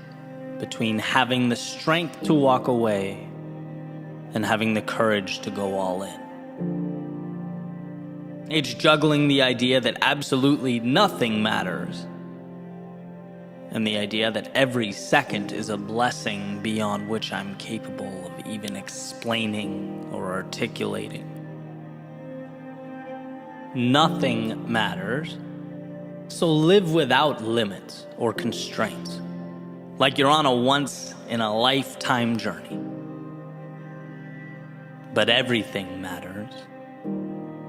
between having the strength to walk away and having the courage to go all in. It's juggling the idea that absolutely nothing matters and the idea that every second is a blessing beyond which I'm capable of even explaining or articulating. Nothing matters, so live without limits or constraints, like you're on a once-in-a-lifetime journey. But everything matters,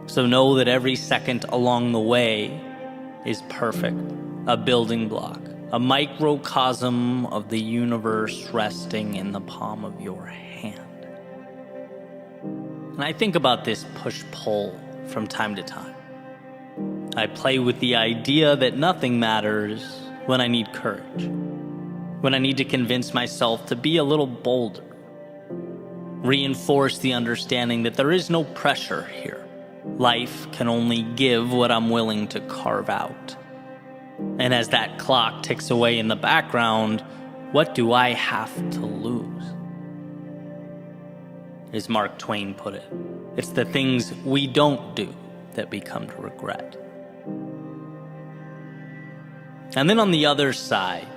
so know that every second along the way is perfect, a building block, a microcosm of the universe resting in the palm of your hand. And I think about this push-pull from time to time. I play with the idea that nothing matters when I need courage, when I need to convince myself to be a little bolder, reinforce the understanding that there is no pressure here. Life can only give what I'm willing to carve out. And as that clock ticks away in the background, what do I have to lose? as Mark Twain put it. It's the things we don't do that we come to regret. And then on the other side,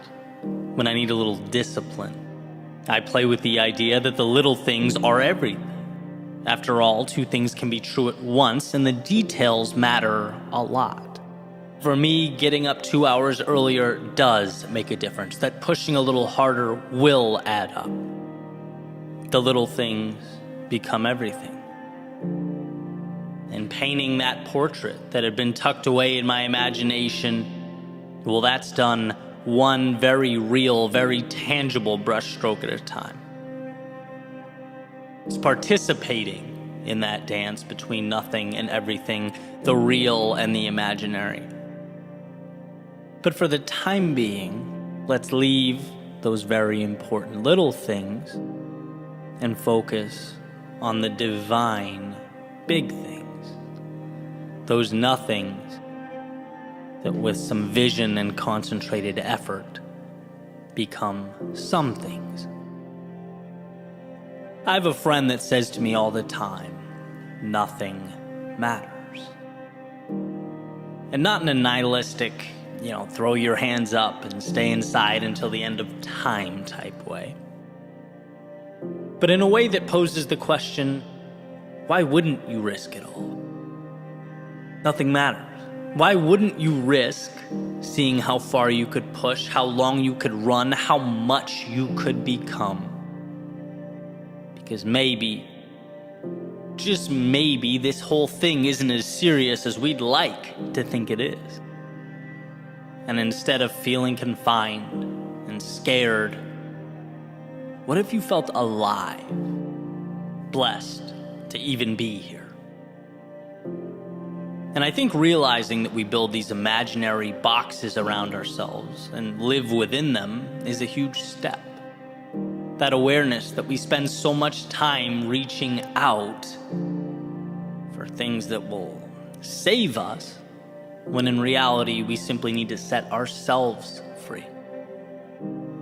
when I need a little discipline, I play with the idea that the little things are everything. After all, two things can be true at once, and the details matter a lot. For me, getting up 2 hours earlier does make a difference. That pushing a little harder will add up. The little things become everything. And painting that portrait that had been tucked away in my imagination, well, that's done one very real, very tangible brushstroke at a time. It's participating in that dance between nothing and everything, the real and the imaginary. But for the time being, let's leave those very important little things and focus on the divine big things. Those nothings that with some vision and concentrated effort become some things. I have a friend that says to me all the time, nothing matters. And not in a nihilistic, throw your hands up and stay inside until the end of time type way. But in a way that poses the question, why wouldn't you risk it all? Nothing matters. Why wouldn't you risk seeing how far you could push, how long you could run, how much you could become? Because maybe, just maybe, this whole thing isn't as serious as we'd like to think it is. And instead of feeling confined and scared, what if you felt alive, blessed to even be here? And I think realizing that we build these imaginary boxes around ourselves and live within them is a huge step. That awareness that we spend so much time reaching out for things that will save us, when in reality we simply need to set ourselves free.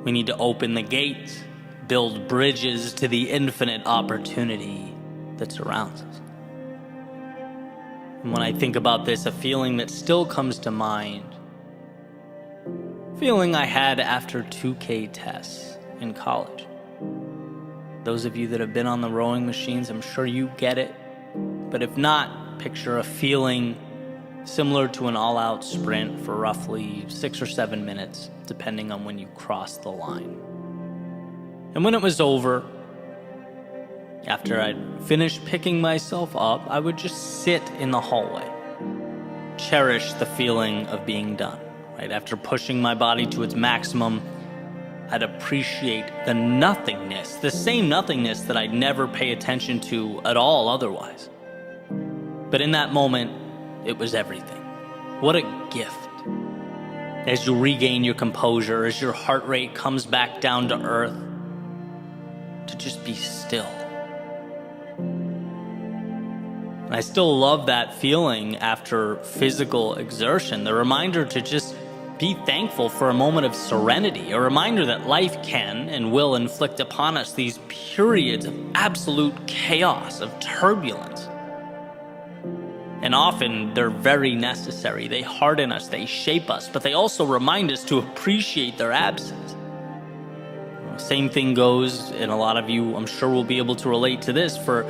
We need to open the gates, build bridges to the infinite opportunity that surrounds us. And when I think about this, a feeling that still comes to mind, feeling I had after 2K tests in college. Those of you that have been on the rowing machines, I'm sure you get it. But if not, picture a feeling similar to an all-out sprint for roughly 6 or 7 minutes, depending on when you cross the line. And when it was over, after I'd finished picking myself up, I would just sit in the hallway, cherish the feeling of being done. Right after pushing my body to its maximum, I'd appreciate the nothingness, the same nothingness that I'd never pay attention to at all otherwise. But in that moment, it was everything. What a gift. As you regain your composure, as your heart rate comes back down to earth, to just be still. And I still love that feeling after physical exertion, the reminder to just be thankful for a moment of serenity, a reminder that life can and will inflict upon us these periods of absolute chaos, of turbulence. And often they're very necessary. They harden us, they shape us, but they also remind us to appreciate their absence. Same thing goes, and a lot of you, I'm sure, will be able to relate to this, for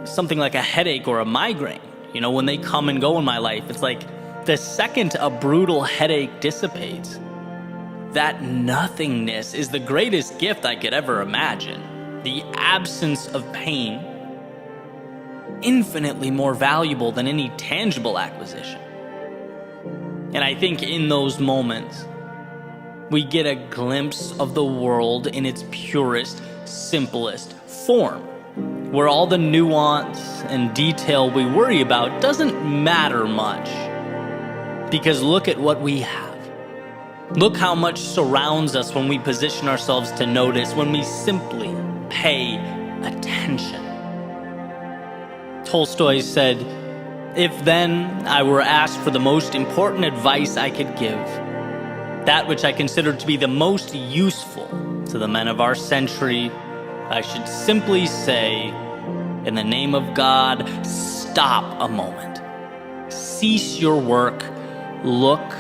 something like a headache or a migraine. When they come and go in my life, it's like the second a brutal headache dissipates, that nothingness is the greatest gift I could ever imagine. The absence of pain, infinitely more valuable than any tangible acquisition. And I think in those moments, we get a glimpse of the world in its purest, simplest form, where all the nuance and detail we worry about doesn't matter much. Because look at what we have. Look how much surrounds us when we position ourselves to notice, when we simply pay attention. Tolstoy said, "If then I were asked for the most important advice I could give, that which I consider to be the most useful to the men of our century, I should simply say, In the name of God, stop a moment. Cease your work. Look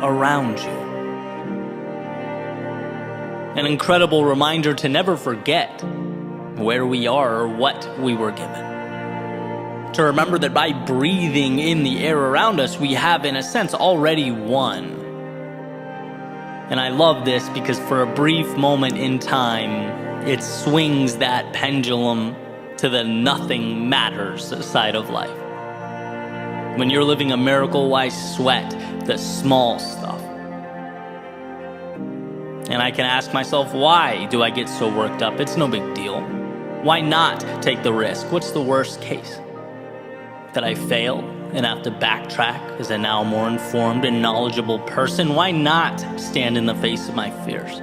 around you. An incredible reminder to never forget where we are or what we were given. To remember that by breathing in the air around us, we have, in a sense, already won. And I love this because for a brief moment in time, it swings that pendulum to the nothing matters side of life. When you're living a miracle, why sweat the small stuff? And I can ask myself, why do I get so worked up? It's no big deal. Why not take the risk? What's the worst case? That I fail and have to backtrack as a now more informed and knowledgeable person? Why not stand in the face of my fears?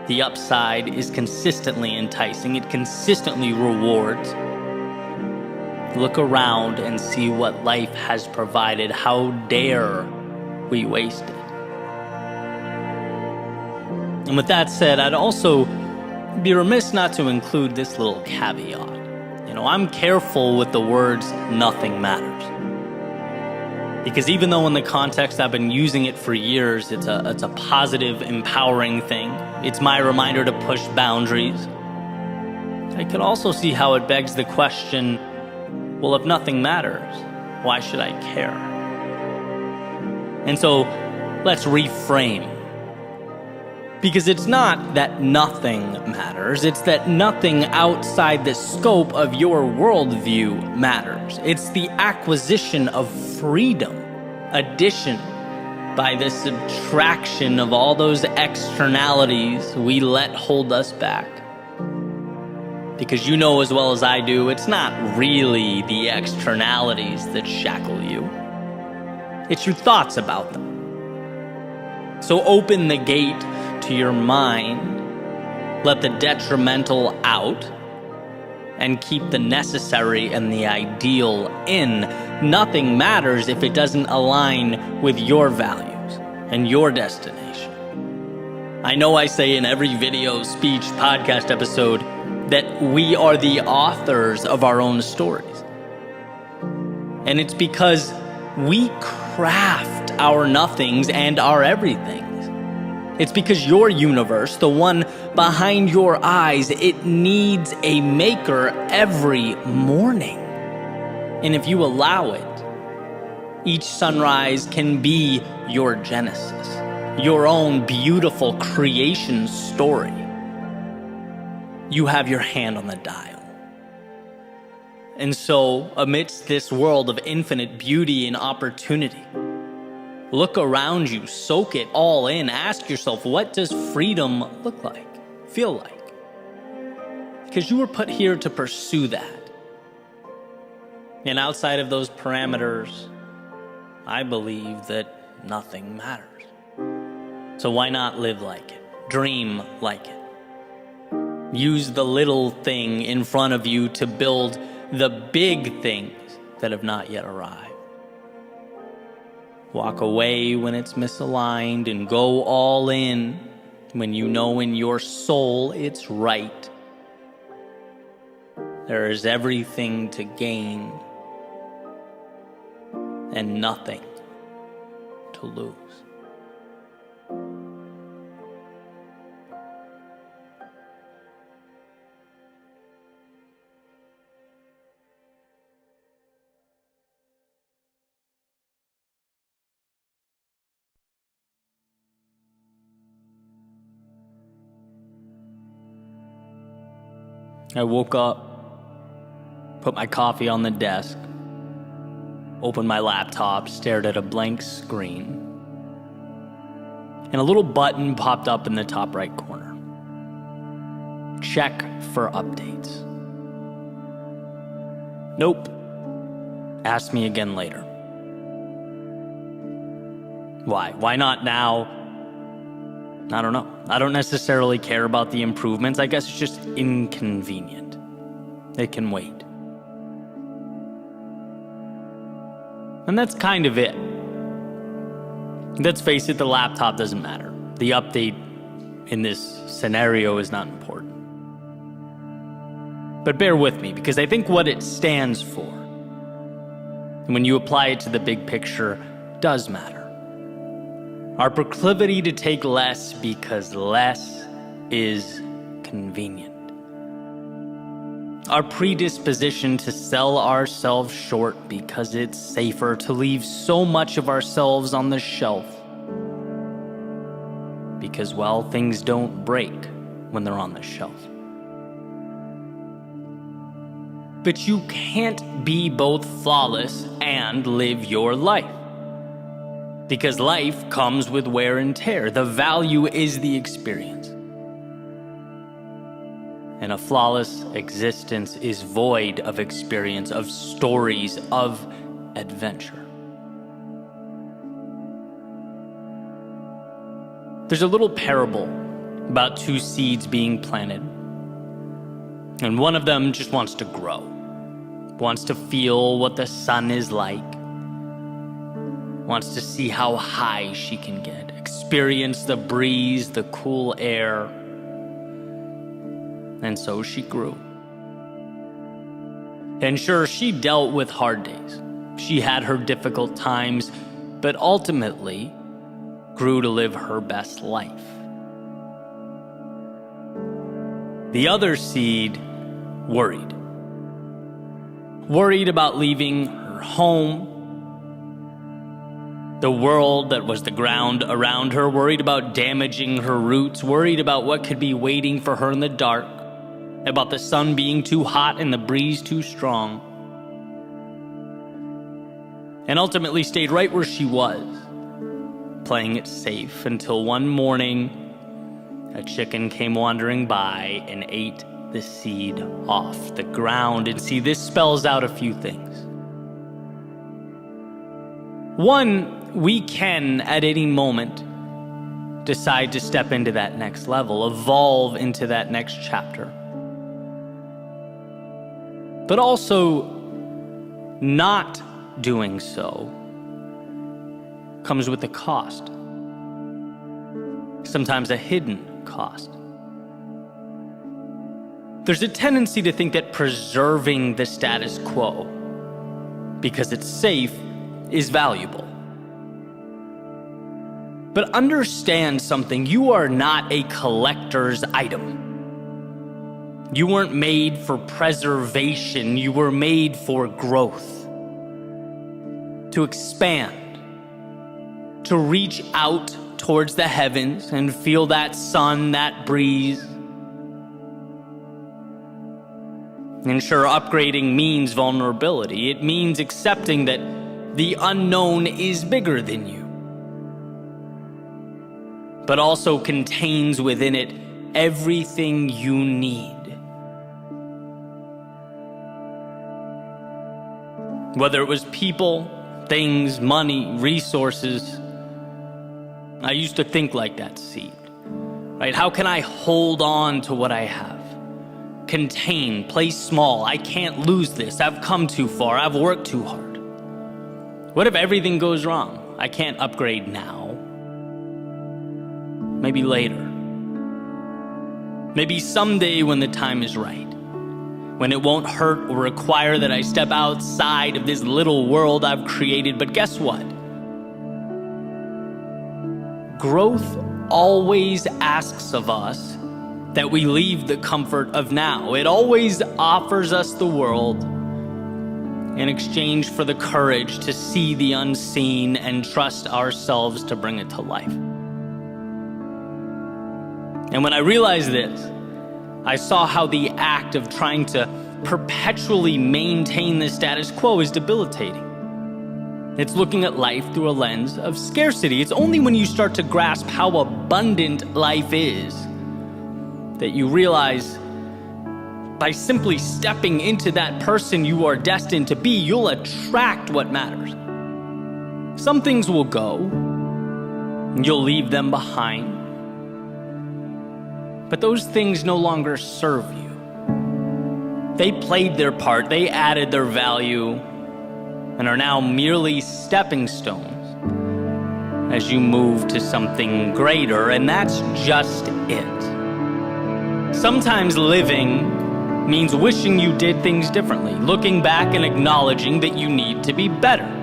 The upside is consistently enticing. It consistently rewards. Look around and see what life has provided. How dare we waste it? And with that said, I'd also be remiss not to include this little caveat. I'm careful with the words "nothing matters." Because even though in the context I've been using it for years, it's a positive, empowering thing. It's my reminder to push boundaries. I could also see how it begs the question, well, if nothing matters, why should I care? And so let's reframe. Because it's not that nothing matters, it's that nothing outside the scope of your worldview matters. It's the acquisition of freedom, addition by the subtraction of all those externalities we let hold us back. Because you know as well as I do, it's not really the externalities that shackle you. It's your thoughts about them. So open the gate to your mind, let the detrimental out, and keep the necessary and the ideal in. Nothing matters if it doesn't align with your values and your destination. I know I say in every video, speech, podcast episode that we are the authors of our own stories. And it's because we craft our nothings and our everythings. It's because your universe, the one behind your eyes, it needs a maker every morning. And if you allow it, each sunrise can be your genesis, your own beautiful creation story. You have your hand on the dial. And so, amidst this world of infinite beauty and opportunity, look around you, soak it all in, ask yourself, what does freedom look like, feel like? Because you were put here to pursue that. And outside of those parameters, I believe that nothing matters. So why not live like it? Dream like it. Use the little thing in front of you to build the big things that have not yet arrived. Walk away when it's misaligned and go all in when you know in your soul it's right. There is everything to gain and nothing to lose. I woke up, put my coffee on the desk, opened my laptop, stared at a blank screen, and a little button popped up in the top right corner. Check for updates. Nope. Ask me again later. Why? Why not now? I don't know. I don't necessarily care about the improvements. I guess it's just inconvenient. It can wait. And that's kind of it. Let's face it, the laptop doesn't matter. The update in this scenario is not important. But bear with me, because I think what it stands for, and when you apply it to the big picture, does matter. Our proclivity to take less because less is convenient. Our predisposition to sell ourselves short because it's safer to leave so much of ourselves on the shelf. Because, well, things don't break when they're on the shelf. But you can't be both flawless and live your life. Because life comes with wear and tear. The value is the experience. And a flawless existence is void of experience, of stories, of adventure. There's a little parable about two seeds being planted. And one of them just wants to grow, wants to feel what the sun is like, wants to see how high she can get, experience the breeze, the cool air. And so she grew. And sure, she dealt with hard days. She had her difficult times, but ultimately grew to live her best life. The other seed worried. Worried about leaving her home, the world that was the ground around her, worried about damaging her roots, worried about what could be waiting for her in the dark, about the sun being too hot and the breeze too strong, and ultimately stayed right where she was, playing it safe until one morning a chicken came wandering by and ate the seed off the ground. And see, this spells out a few things. One, we can at any moment decide to step into that next level, evolve into that next chapter. But also, not doing so comes with a cost. Sometimes a hidden cost. There's a tendency to think that preserving the status quo, because it's safe, is valuable. But understand something, you are not a collector's item. You weren't made for preservation, you were made for growth. To expand, to reach out towards the heavens and feel that sun, that breeze. And sure, upgrading means vulnerability. It means accepting that the unknown is bigger than you, but also contains within it everything you need. Whether it was people, things, money, resources, I used to think like that seed, right? How can I hold on to what I have? Contain, play small. I can't lose this. I've come too far. I've worked too hard. What if everything goes wrong? I can't upgrade now. Maybe later. Maybe someday when the time is right. When it won't hurt or require that I step outside of this little world I've created. But guess what? Growth always asks of us that we leave the comfort of now. It always offers us the world in exchange for the courage to see the unseen and trust ourselves to bring it to life. And when I realized this, I saw how the act of trying to perpetually maintain the status quo is debilitating. It's looking at life through a lens of scarcity. It's only when you start to grasp how abundant life is that you realize by simply stepping into that person you are destined to be, you'll attract what matters. Some things will go, and you'll leave them behind. But those things no longer serve you. They played their part, they added their value, and are now merely stepping stones as you move to something greater, and that's just it. Sometimes living means wishing you did things differently, looking back and acknowledging that you need to be better.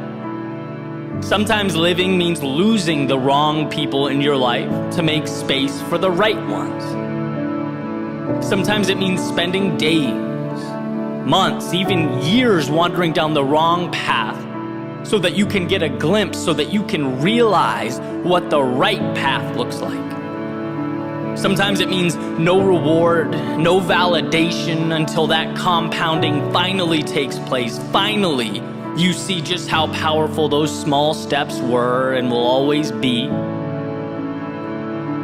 Sometimes living means losing the wrong people in your life to make space for the right ones. Sometimes it means spending days, months, even years wandering down the wrong path so that you can get a glimpse, so that you can realize what the right path looks like. Sometimes it means no reward, no validation until that compounding finally takes place. Finally, you see just how powerful those small steps were and will always be.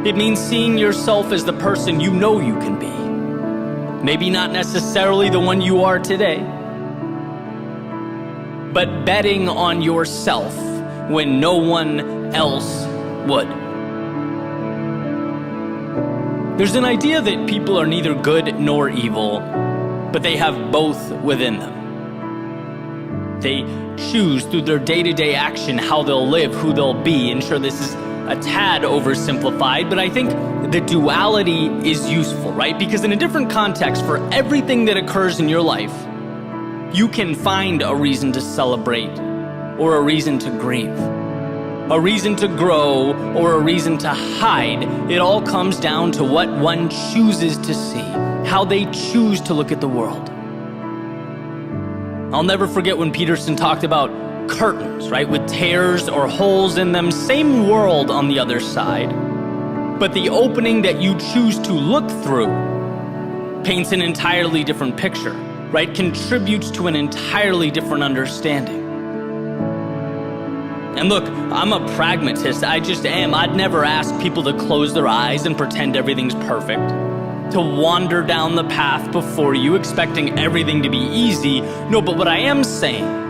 It means seeing yourself as the person you know you can be. Maybe not necessarily the one you are today, but betting on yourself when no one else would. There's an idea that people are neither good nor evil, but they have both within them. They choose through their day-to-day action how they'll live, who they'll be. And sure, this is a tad oversimplified, but I think the duality is useful, right? Because in a different context, for everything that occurs in your life, you can find a reason to celebrate or a reason to grieve, a reason to grow or a reason to hide. It all comes down to what one chooses to see, how they choose to look at the world. I'll never forget when Peterson talked about curtains, right, with tears or holes in them, same world on the other side, but the opening that you choose to look through paints an entirely different picture, right, contributes to an entirely different understanding. And look, I'm a pragmatist, I just am. I'd never ask people to close their eyes and pretend everything's perfect, to wander down the path before you expecting everything to be easy. No, but what I am saying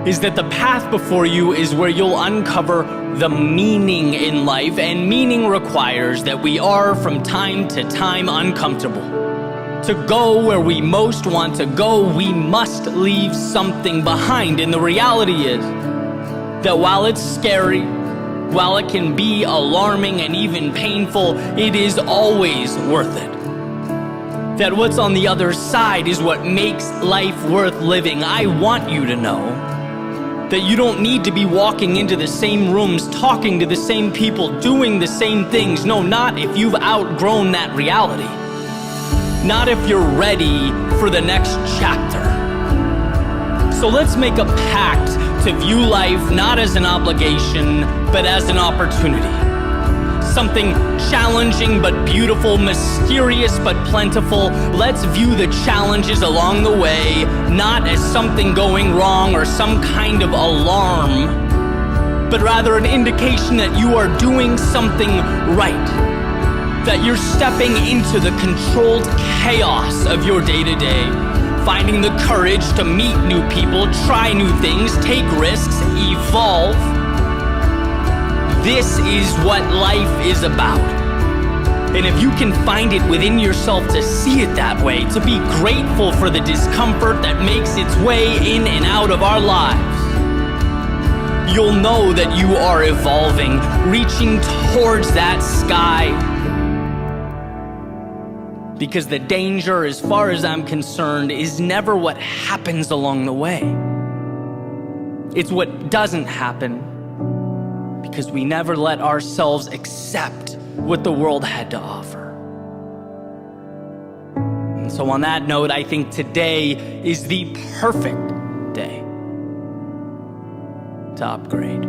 is that the path before you is where you'll uncover the meaning in life, and meaning requires that we are from time to time uncomfortable. To go where we most want to go, we must leave something behind. And the reality is that while it's scary, while it can be alarming and even painful, it is always worth it. That what's on the other side is what makes life worth living. I want you to know that you don't need to be walking into the same rooms, talking to the same people, doing the same things. No, not if you've outgrown that reality. Not if you're ready for the next chapter. So let's make a pact to view life not as an obligation, but as an opportunity. Something challenging but beautiful, mysterious but plentiful. Let's view the challenges along the way not as something going wrong or some kind of alarm, but rather an indication that you are doing something right, that you're stepping into the controlled chaos of your day-to-day, finding the courage to meet new people, try new things, take risks, evolve. This is what life is about. And if you can find it within yourself to see it that way, to be grateful for the discomfort that makes its way in and out of our lives, you'll know that you are evolving, reaching towards that sky. Because the danger, as far as I'm concerned, is never what happens along the way. It's what doesn't happen, because we never let ourselves accept what the world had to offer. And so on that note, I think today is the perfect day to upgrade.